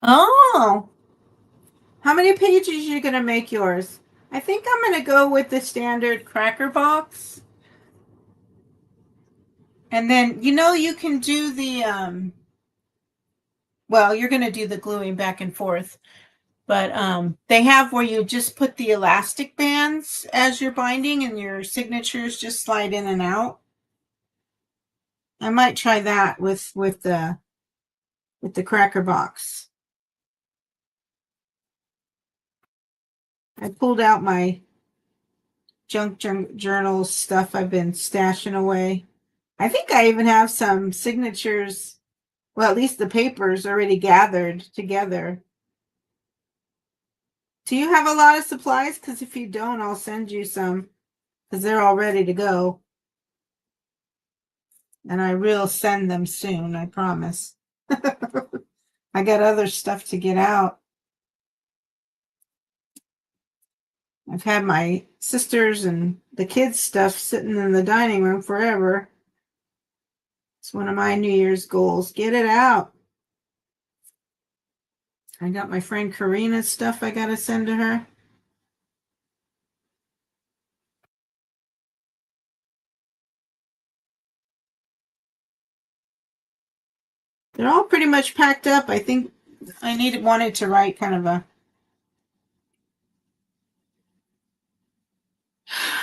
Oh, how many pages are you going to make yours? I think I'm going to go with the standard cracker box. And then, you can do the, well, you're going to do the gluing back and forth. But they have where you just put the elastic bands as you're binding and your signatures just slide in and out. I might try that with the cracker box. I pulled out my junk journal stuff I've been stashing away. I think I even have some signatures, well, at least the papers already gathered together. Do you have a lot of supplies? Because if you don't, I'll send you some because they're all ready to go. And I will send them soon, I promise. I got other stuff to get out. I've had my sisters and the kids' stuff sitting in the dining room forever. It's one of my New Year's goals. Get it out. I got my friend Karina's stuff I got to send to her. They're all pretty much packed up. I think I wanted to write kind of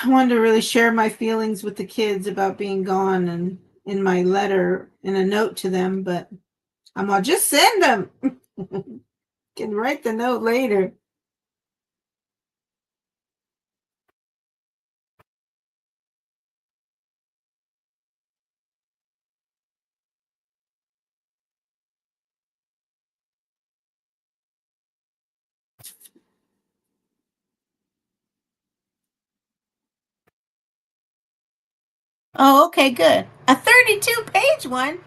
I wanted to really share my feelings with the kids about being gone and in my letter, in a note to them, but I'm all, just send them. Can write the note later. Oh, okay, good. A 32-page one.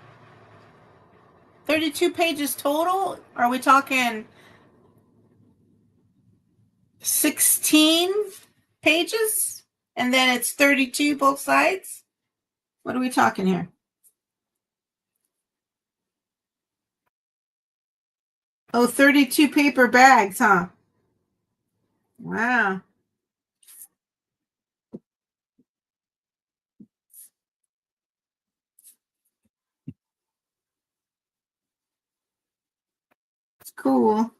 32 pages total? Are we talking 16 pages? And then it's 32 both sides? What are we talking here? Oh, 32 paper bags, huh? Wow. It's cool.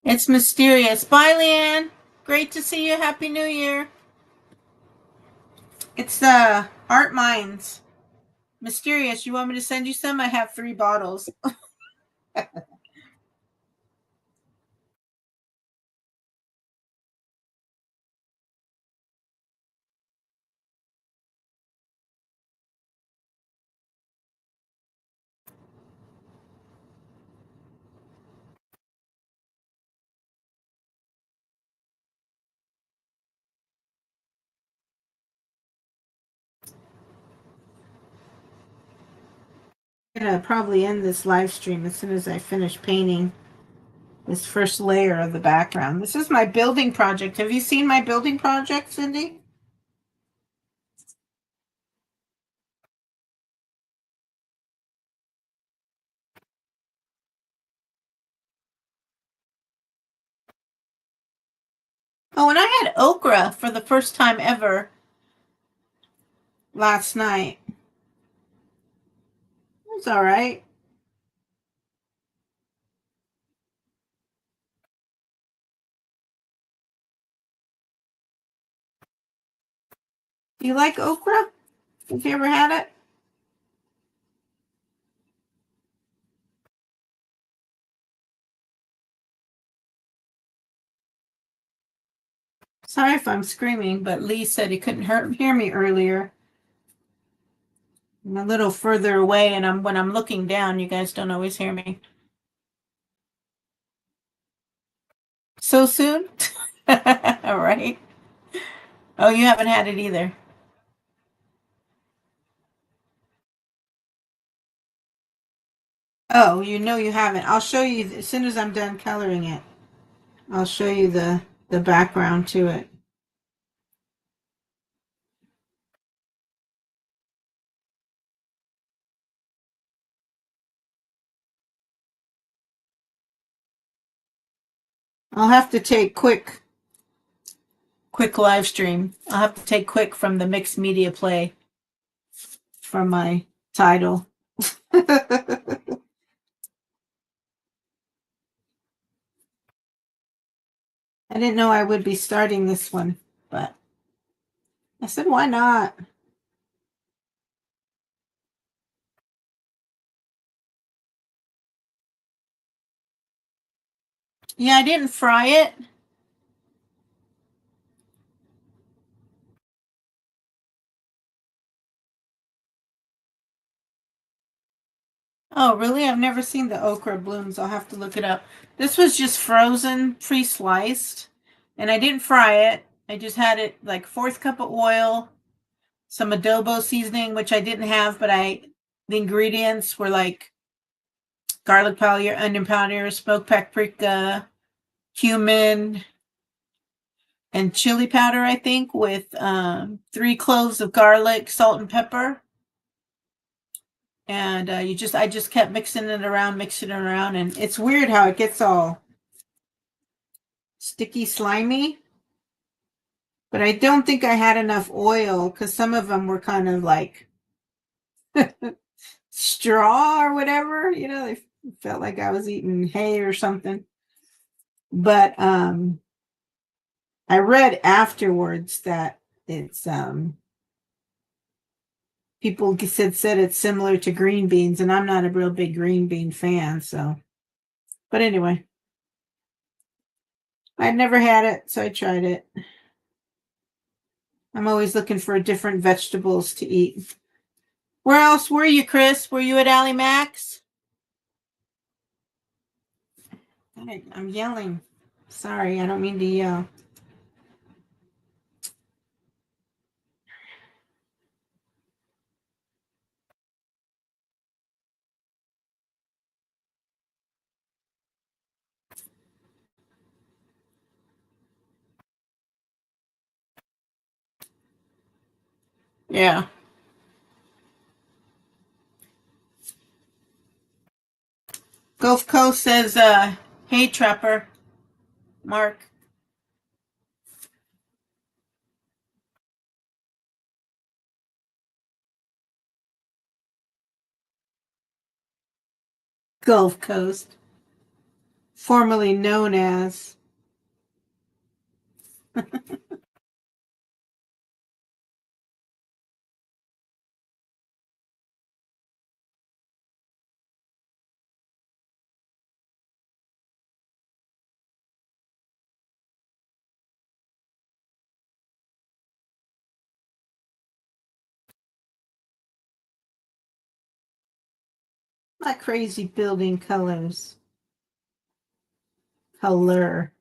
It's mysterious. Bye, Leanne. Great to see you. Happy New Year. It's the Art Minds. Mysterious. You want me to send you some? I have 3 bottles. gonna probably end this live stream as soon as I finish painting this first layer of the background. This is my building project. Have you seen my building project, Cindy? Oh, and I had okra for the first time ever last night. It was all right. You like okra? Have you ever had it? Sorry if I'm screaming, but Lee said he couldn't hear me earlier. I'm a little further away, and when I'm looking down, you guys don't always hear me. So soon? All right. Oh, you haven't had it either. Oh, you know you haven't. I'll show you as soon as I'm done coloring it. I'll show you the background to it. I'll have to take quick live stream. I'll have to take quick from the mixed media play from my title. I didn't know I would be starting this one, but I said, why not? Yeah, I didn't fry it. Oh, really? I've never seen the okra blooms. I'll have to look it up. This was just frozen, pre-sliced, and I didn't fry it. I just had it like fourth cup of oil, some adobo seasoning, which I didn't have, but the ingredients were like garlic powder, onion powder, smoked paprika, cumin, and chili powder, I think, with 3 cloves of garlic, salt, and pepper. And I just kept mixing it around, and it's weird how it gets all sticky, slimy. But I don't think I had enough oil because some of them were kind of like straw or whatever. They felt like I was eating hay or something. But I read afterwards that it's people said it's similar to green beans, and I'm not a real big green bean fan. So, but anyway, I'd never had it, so I tried it. I'm always looking for different vegetables to eat. Where else were you, Chris? Were you at Allie Max? I'm yelling. Sorry, I don't mean to yell. Yeah. Gulf Coast says, hey, Trapper. Mark. Gulf Coast. Formerly known as. My crazy building colors. Color.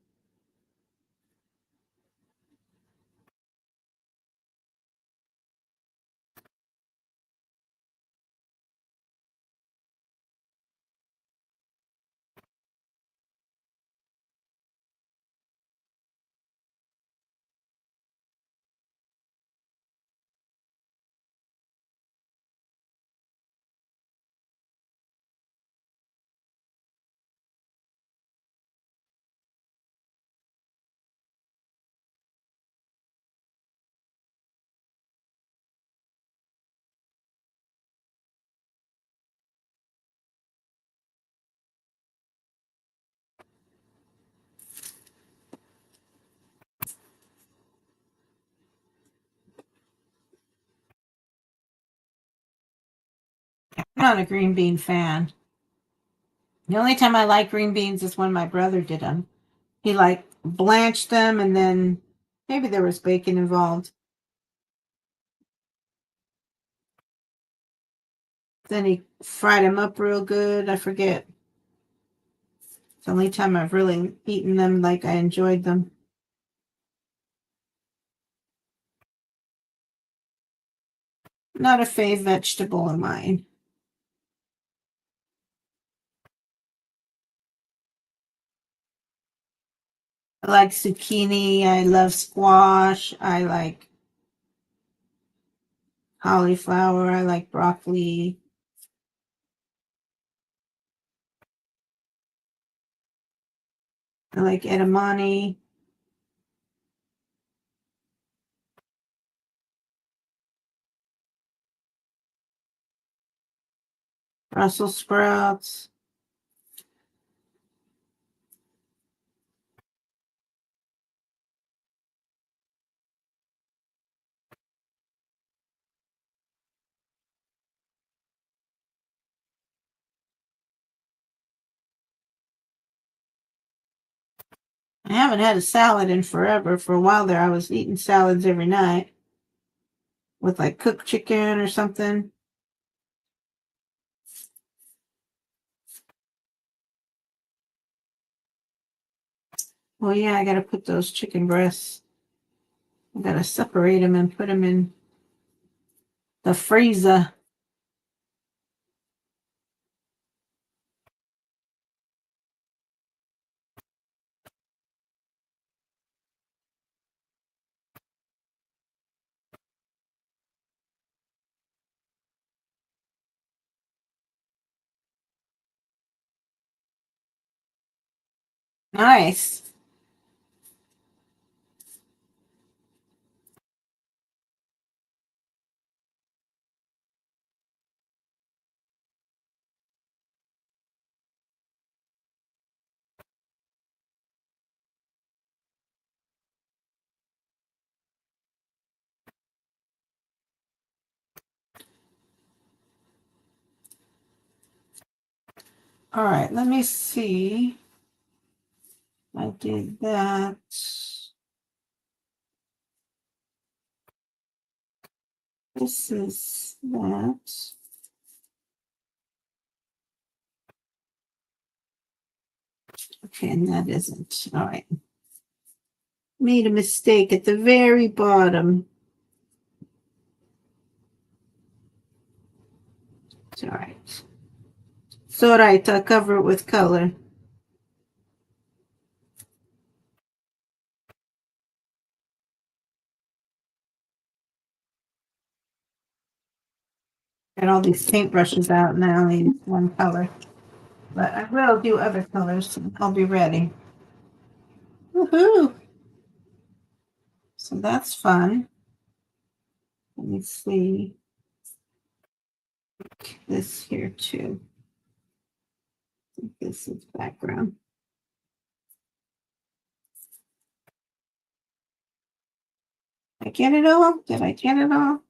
I'm not a green bean fan. The only time I like green beans is when my brother did them. He like blanched them and then maybe there was bacon involved. Then he fried them up real good. I forget. It's the only time I've really eaten them like I enjoyed them. Not a fave vegetable of mine. I like zucchini. I love squash. I like cauliflower. I like broccoli. I like edamame. Brussels sprouts. I haven't had a salad in forever. For a while there, I was eating salads every night with like cooked chicken or something. Well, yeah, I got to put those chicken breasts. I got to separate them and put them in the freezer. Nice. All right, let me see. I did that. This is that. Okay, and that isn't. All right. Made a mistake at the very bottom. It's all right. It's all right. I'll cover it with color. Got all these paintbrushes out now. I need one color. But I will do other colors. I'll be ready. Woohoo! So that's fun. Let me see this here too. This is background. Did I get it all? Did I get it all?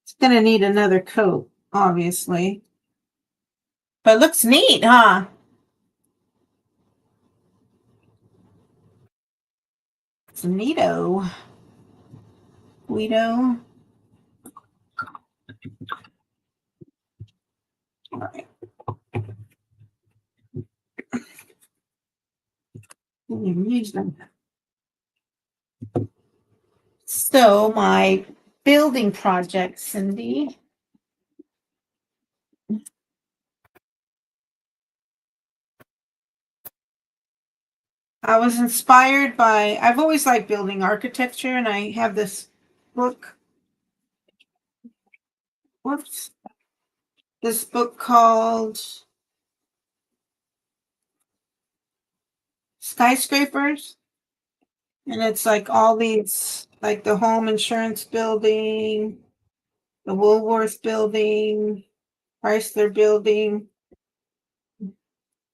It's gonna need another coat, obviously. But it looks neat, huh? It's neato. Guido. All right. Use them. So my building project, Cindy. I was inspired by, I've always liked building architecture, and I have this book. Whoops. This book called Skyscrapers. And it's like all these, like the home insurance building, the Woolworth building, Chrysler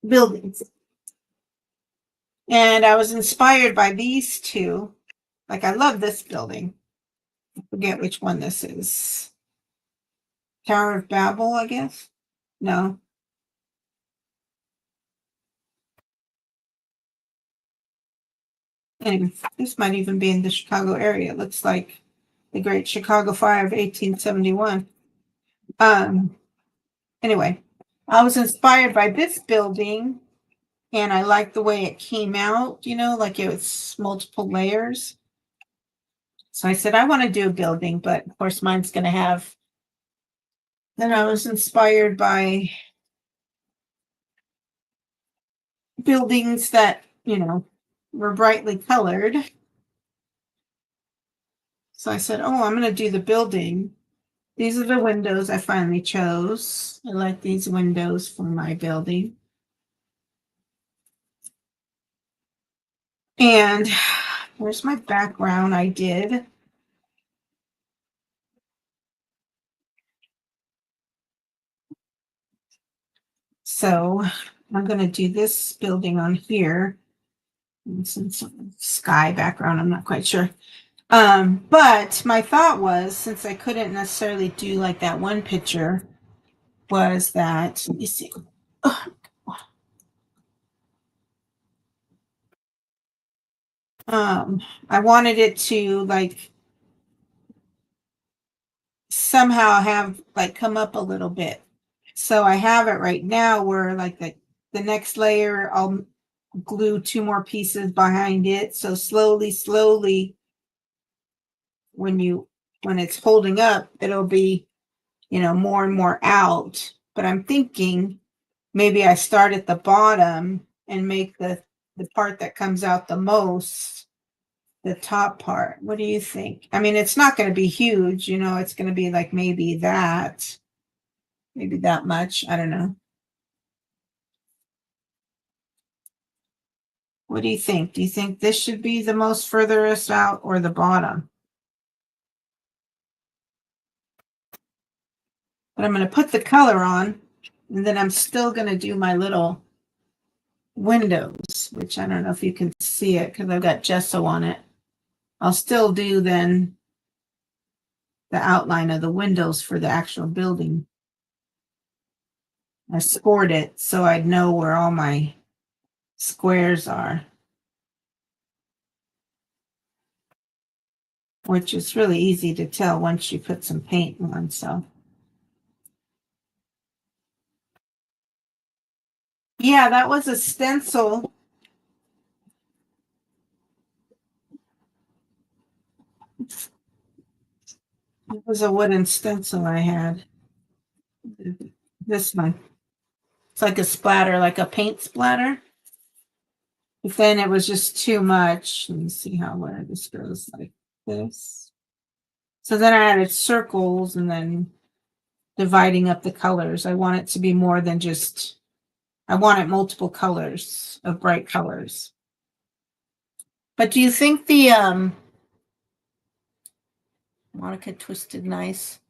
buildings. And I was inspired by these two. Like I love this building. I forget which one this is. Tower of Babel, I guess. No. Anyway, this might even be in the Chicago area. It looks like the Great Chicago Fire of 1871. Anyway, I was inspired by this building, and I liked the way it came out, you know, like it was multiple layers. So I said, I want to do a building, but of course mine's going to have. Then I was inspired by buildings that, you know, were brightly colored. So I said, oh, I'm going to do the building. These are the windows I finally chose. I like these windows for my building. And here's my background I did. So I'm going to do this building on here. Some sky background, I'm not quite sure. But my thought was, since I couldn't necessarily do like that one picture, was that, let me see. I wanted it to like somehow have like come up a little bit. So I have it right now where like the next layer, I'll glue 2 more pieces behind it. So slowly, when it's holding up, it'll be, you know, more and more out. But I'm thinking maybe I start at the bottom and make the part that comes out the most the top part. What do you think? I mean, it's not going to be huge, you know, it's going to be like maybe that much. I don't know. What do you think? Do you think this should be the most furthest out or the bottom? But I'm going to put the color on, and then I'm still going to do my little windows, which I don't know if you can see it because I've got gesso on it. I'll still do then the outline of the windows for the actual building. I scored it so I'd know where all my squares are, which is really easy to tell once you put some paint on. So yeah, that was a stencil. It was a wooden stencil I had. This one. It's like a splatter, like a paint splatter. But then it was just too much. Let me see where this goes like this. So then I added circles and then dividing up the colors. I want it to be more than just, I wanted multiple colors of bright colors. But do you think the Monica twisted nice?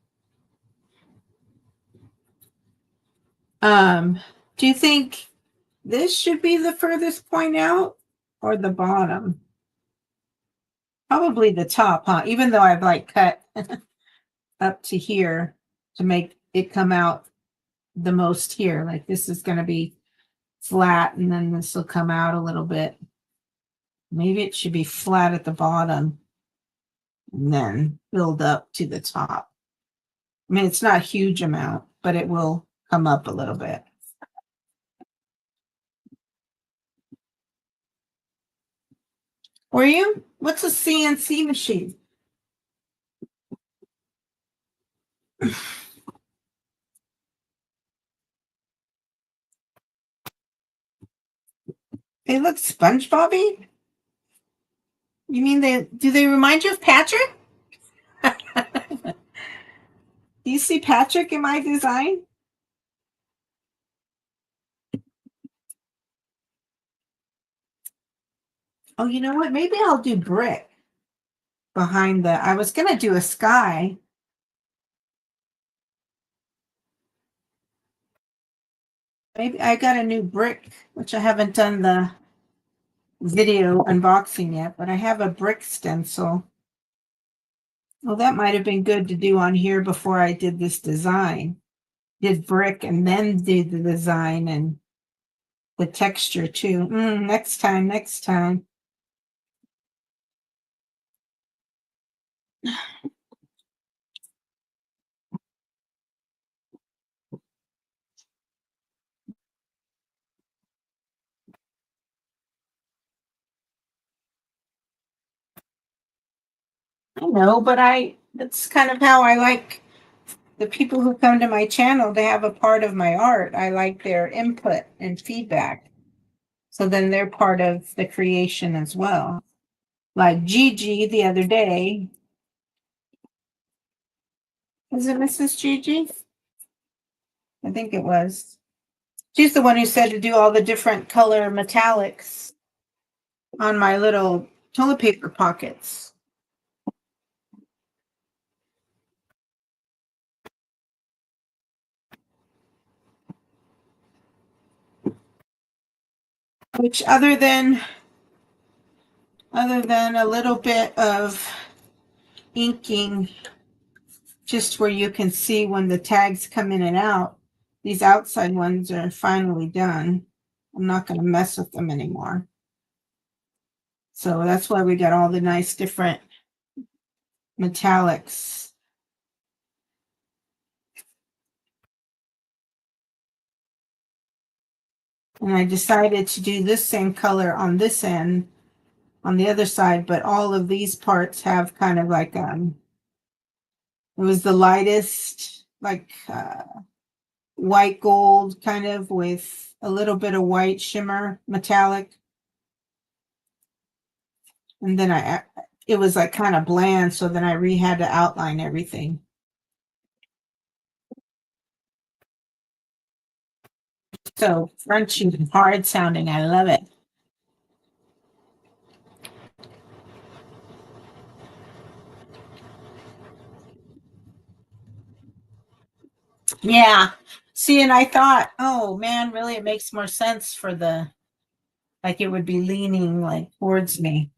Do you think this should be the furthest point out or the bottom? Probably the top, huh? Even though I've like cut up to here to make it come out the most here. Like this is going to be flat and then this will come out a little bit. Maybe it should be flat at the bottom and then build up to the top. I mean, it's not a huge amount, but it will come up a little bit. Were you? What's a CNC machine? They look SpongeBob-y? You mean do they remind you of Patrick? Do you see Patrick in my design? Oh, you know what? Maybe I'll do brick behind I was going to do a sky. Maybe I got a new brick, which I haven't done the video unboxing yet, but I have a brick stencil. Well, that might have been good to do on here before I did this design. Did brick and then did the design and the texture too. Next time, next time. I know, but that's kind of how I like the people who come to my channel to have a part of my art. I like their input and feedback. So then they're part of the creation as well. Like Gigi the other day. Was it Mrs. Gigi? I think it was. She's the one who said to do all the different color metallics on my little toilet paper pockets. Which other than a little bit of inking just where you can see when the tags come in and out, these outside ones are finally done. I'm not going to mess with them anymore. So that's why we got all the nice different metallics. And I decided to do this same color on this end, on the other side, but all of these parts have kind of like, it was the lightest, like white gold kind of with a little bit of white shimmer metallic. And then it was like kind of bland, so then I had to outline everything. So crunchy and hard sounding. I love it. Yeah. See, and I thought, oh man, really it makes more sense for like it would be leaning like towards me.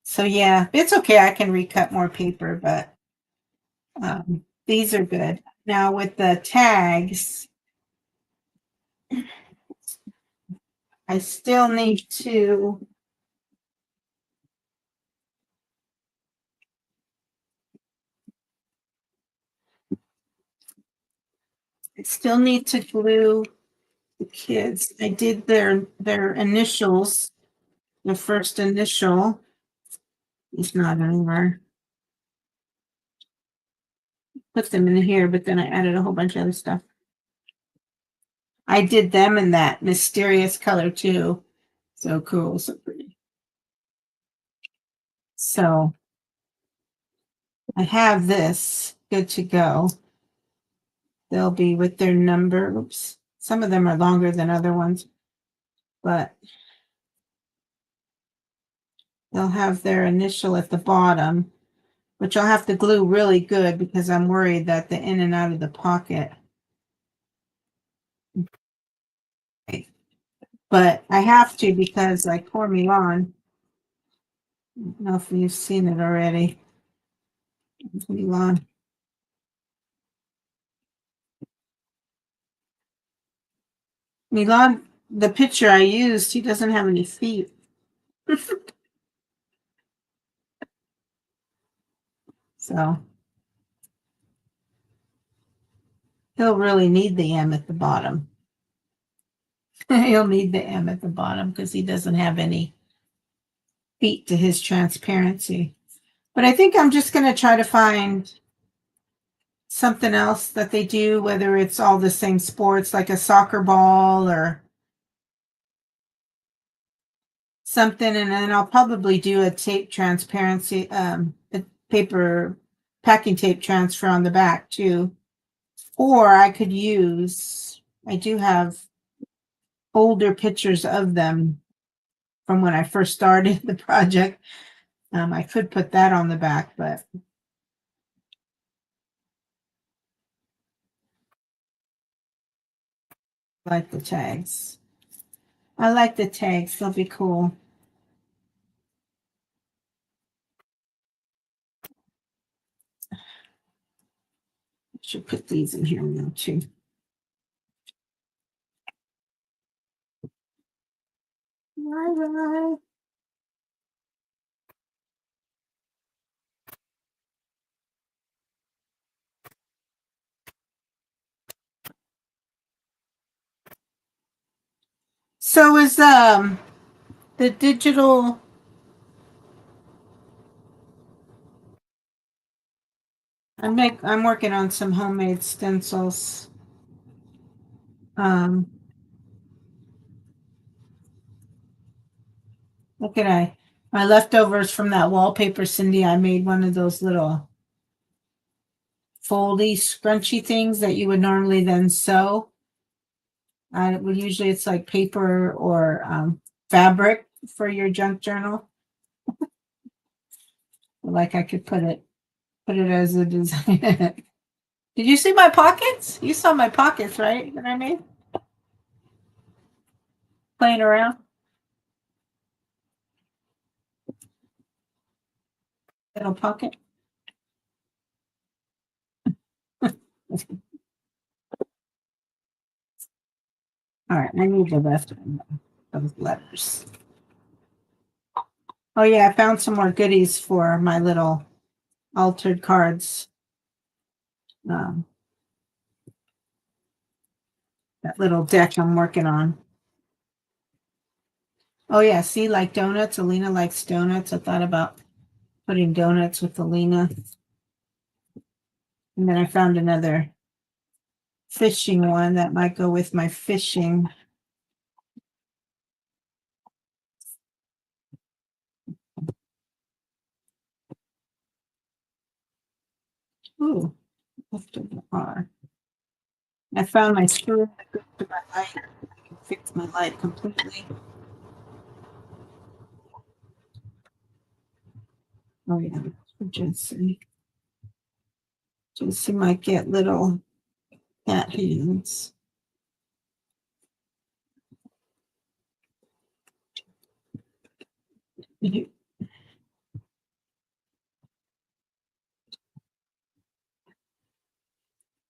So yeah, it's okay. I can recut more paper, but these are good. Now with the tags, I still need to glue the kids. I did their initials, the first initial. It's not anywhere. Put them in here, but then I added a whole bunch of other stuff. I did them in that mysterious color too. So cool, so pretty. So I have this good to go. They'll be with their number. Oops. Some of them are longer than other ones, but they'll have their initial at the bottom, which I'll have to glue really good because I'm worried that the in and out of the pocket. But I have to because like poor Milan. I don't know if you've seen it already. Milan. Milan, the picture I used, he doesn't have any feet. So he'll really need the M at the bottom. He'll need the M at the bottom because he doesn't have any feet to his transparency. But I think I'm just going to try to find something else that they do, whether it's all the same sports, like a soccer ball or something. And then I'll probably do a tape transparency, a paper packing tape transfer on the back too. Or I could use, I do have older pictures of them from when I first started the project. I could put that on the back, but I like the tags. I like the tags. They'll be cool. Should put these in here now too. Bye-bye. So is the digital I'm working on some homemade stencils. Look at my leftovers from that wallpaper, Cindy. I made one of those little foldy, scrunchy things that you would normally then sew. I would usually it's like paper or fabric for your junk journal. Like I could put it as a design. Did you see my pockets? You saw my pockets, right? That I made playing around. Little pocket. All right, I need the rest of those letters. Oh yeah, I found some more goodies for my little altered cards. That little deck I'm working on. Oh yeah, see, like donuts. Alina likes donuts. I thought about putting donuts with Alina. And then I found another fishing one that might go with my fishing. Ooh, left of the R. I found my screw that goes to my light. I can fix my light completely. Oh yeah, for Jesse. Jesse might get little cat hands.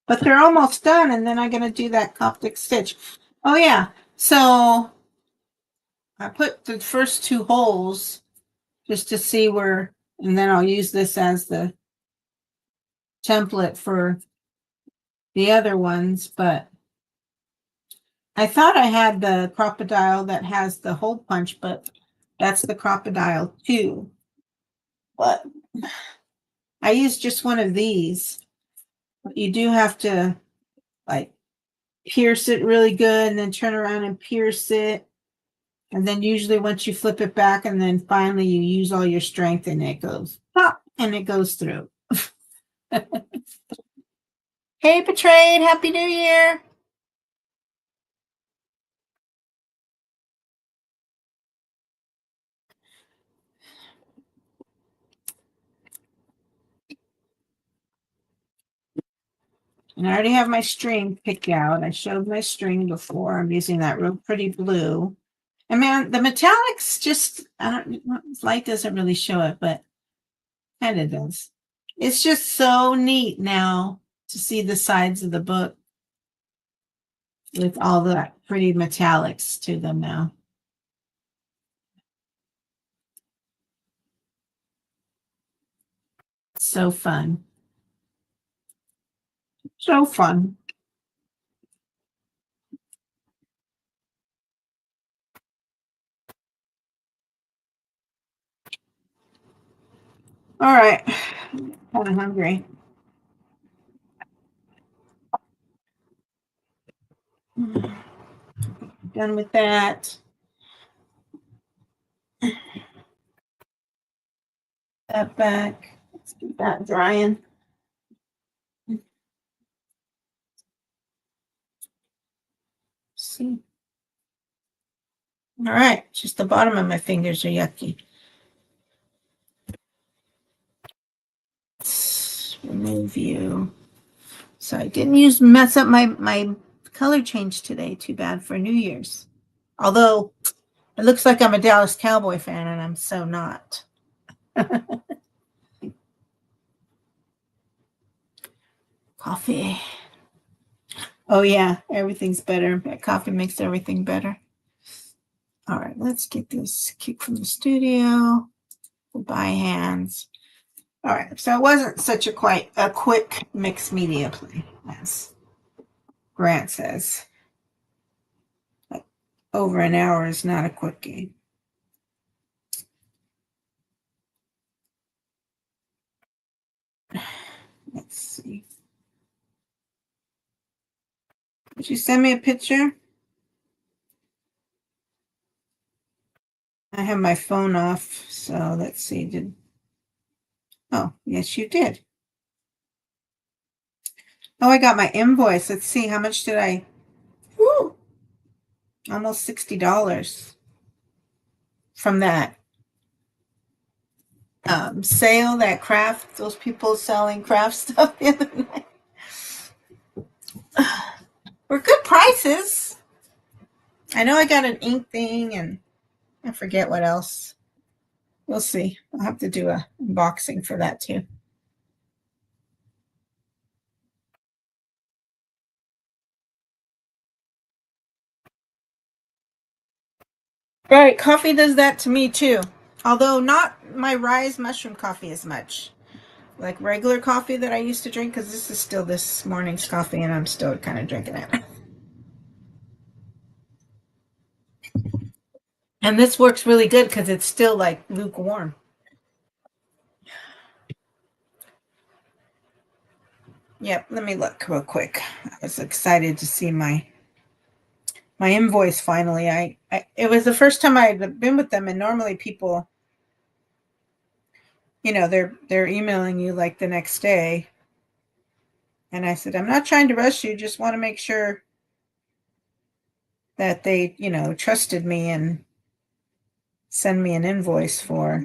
But they're almost done, and then I'm going to do that Coptic stitch. Oh yeah, so I put the first 2 holes just to see where, and then I'll use this as the template for the other ones, but I thought I had the crocodile that has the hole punch, but that's the crocodile too. But I used just one of these. But you do have to like pierce it really good and then turn around and pierce it. And then usually once you flip it back and then finally you use all your strength and it goes pop and it goes through. Hey, Betrayed, Happy New Year. And I already have my string picked out. I showed my string before. I'm using that real pretty blue. And man, the metallics just, I don't, light doesn't really show it, but kind of does. It's just so neat now to see the sides of the book with all the pretty metallics to them now. So fun. So fun. All right. I'm kind of hungry. Done with that. That back. Let's get that drying. See. All right. Just the bottom of my fingers are yucky. Let's remove you. So I didn't mess up my color change today. Too bad for New Year's. Although it looks like I'm a Dallas Cowboy fan and I'm so not. Coffee. Oh yeah, everything's better. Coffee makes everything better. All right, let's get this kick from the studio. By hands. All right, so it wasn't such a quick mixed media play, as Grant says. Like, over an hour is not a quick game. Let's see. Did you send me a picture? I have my phone off, so let's see. Oh, yes, you did. Oh, I got my invoice. Let's see. How much did I? Woo! Almost $60 from that sale, that craft, those people selling craft stuff the other night. Were good prices. I know I got an ink thing and I forget what else. We'll see. I'll have to do a unboxing for that too. Right, coffee does that to me too. Although not my rise mushroom coffee as much. Like regular coffee that I used to drink, because this is still this morning's coffee and I'm still kind of drinking it. And this works really good because it's still like lukewarm. Yep, let me look real quick. I was excited to see my invoice finally. It was the first time I'd been with them, and normally people, they're emailing you like the next day. And I said, I'm not trying to rush you, just want to make sure that they, trusted me and send me an invoice for.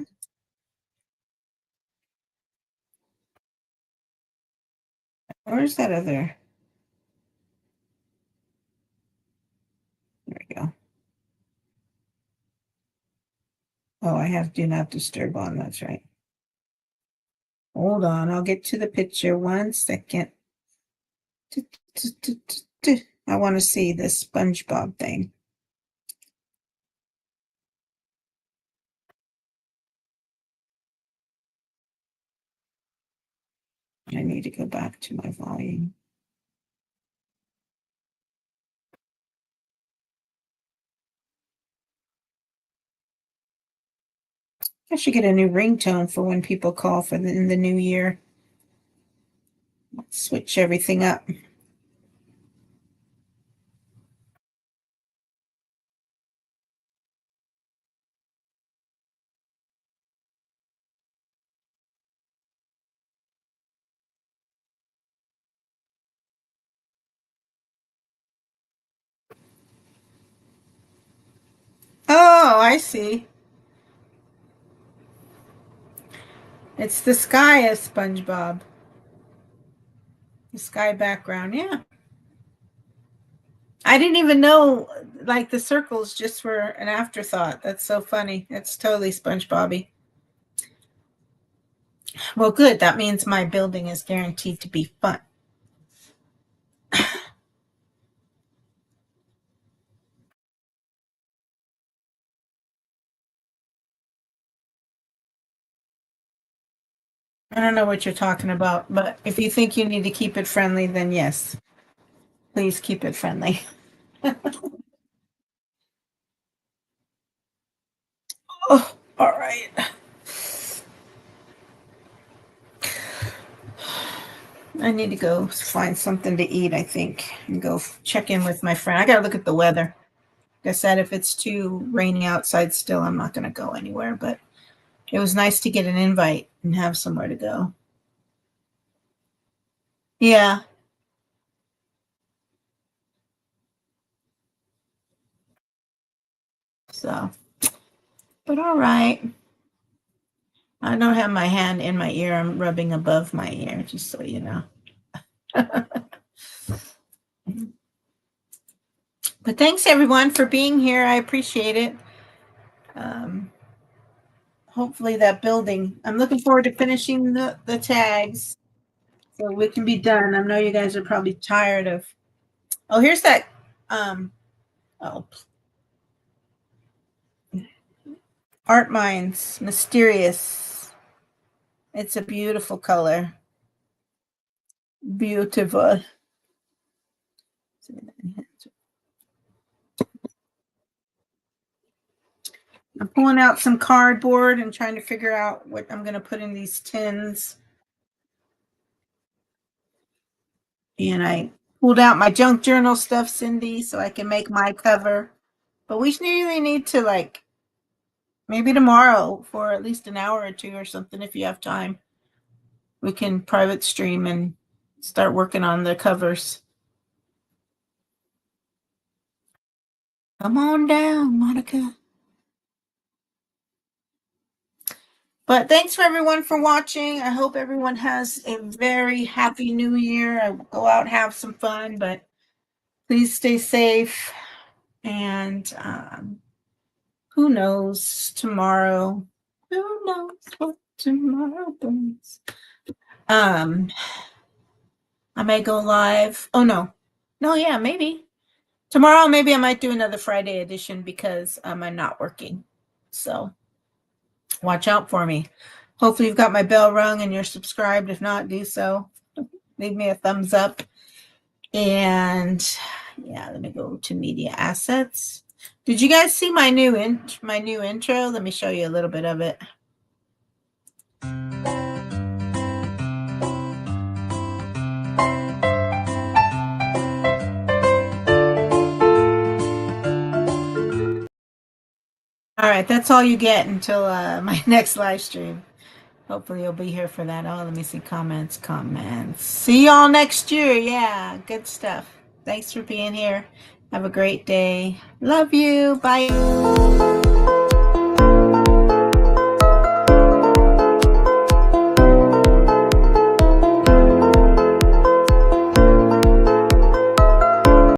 Where's that other? There we go. Oh, I have do not disturb on. That's right. Hold on. I'll get to the picture. 1 second. I want to see this SpongeBob thing. I need to go back to my volume. I should get a new ringtone for when people call in the new year. Let's switch everything up. Oh, I see. It's the sky as SpongeBob. The sky background, yeah. I didn't even know, like, the circles just were an afterthought. That's so funny. It's totally SpongeBobby. Well, good. That means my building is guaranteed to be fun. I don't know what you're talking about, but if you think you need to keep it friendly, then yes, please keep it friendly. Oh, all right. I need to go find something to eat, I think, and go check in with my friend. I got to look at the weather. Like I said, if it's too rainy outside still, I'm not going to go anywhere, but it was nice to get an invite and have somewhere to go. Yeah. So, but all right. I don't have my hand in my ear. I'm rubbing above my ear, just so you know. But thanks everyone for being here. I appreciate it. Hopefully that building. I'm looking forward to finishing the tags. So we can be done. I know you guys are probably tired of. Oh, here's that. Oh, Art Minds, Mysterious. It's a beautiful color. Beautiful. I'm pulling out some cardboard and trying to figure out what I'm going to put in these tins. And I pulled out my junk journal stuff, Cindy, so I can make my cover. But we really need to, like, maybe tomorrow for at least an hour or two or something, if you have time. We can private stream and start working on the covers. Come on down, Monica. But thanks for everyone for watching. I hope everyone has a very happy new year. I will go out and have some fun, but please stay safe. And who knows tomorrow? Who knows what tomorrow brings? I may go live. Oh no. No, yeah, maybe. Tomorrow, maybe I might do another Friday edition because I'm not working. So watch out for me. Hopefully you've got my bell rung and you're subscribed. If not, do so. Leave me a thumbs up. And yeah, let me go to media assets. Did you guys see my new intro? Let me show you a little bit of it. All right, that's all you get until my next live stream. Hopefully you'll be here for that. Oh, let me see comments. See y'all next year. Yeah, good stuff. Thanks for being here. Have a great day. Love you. Bye.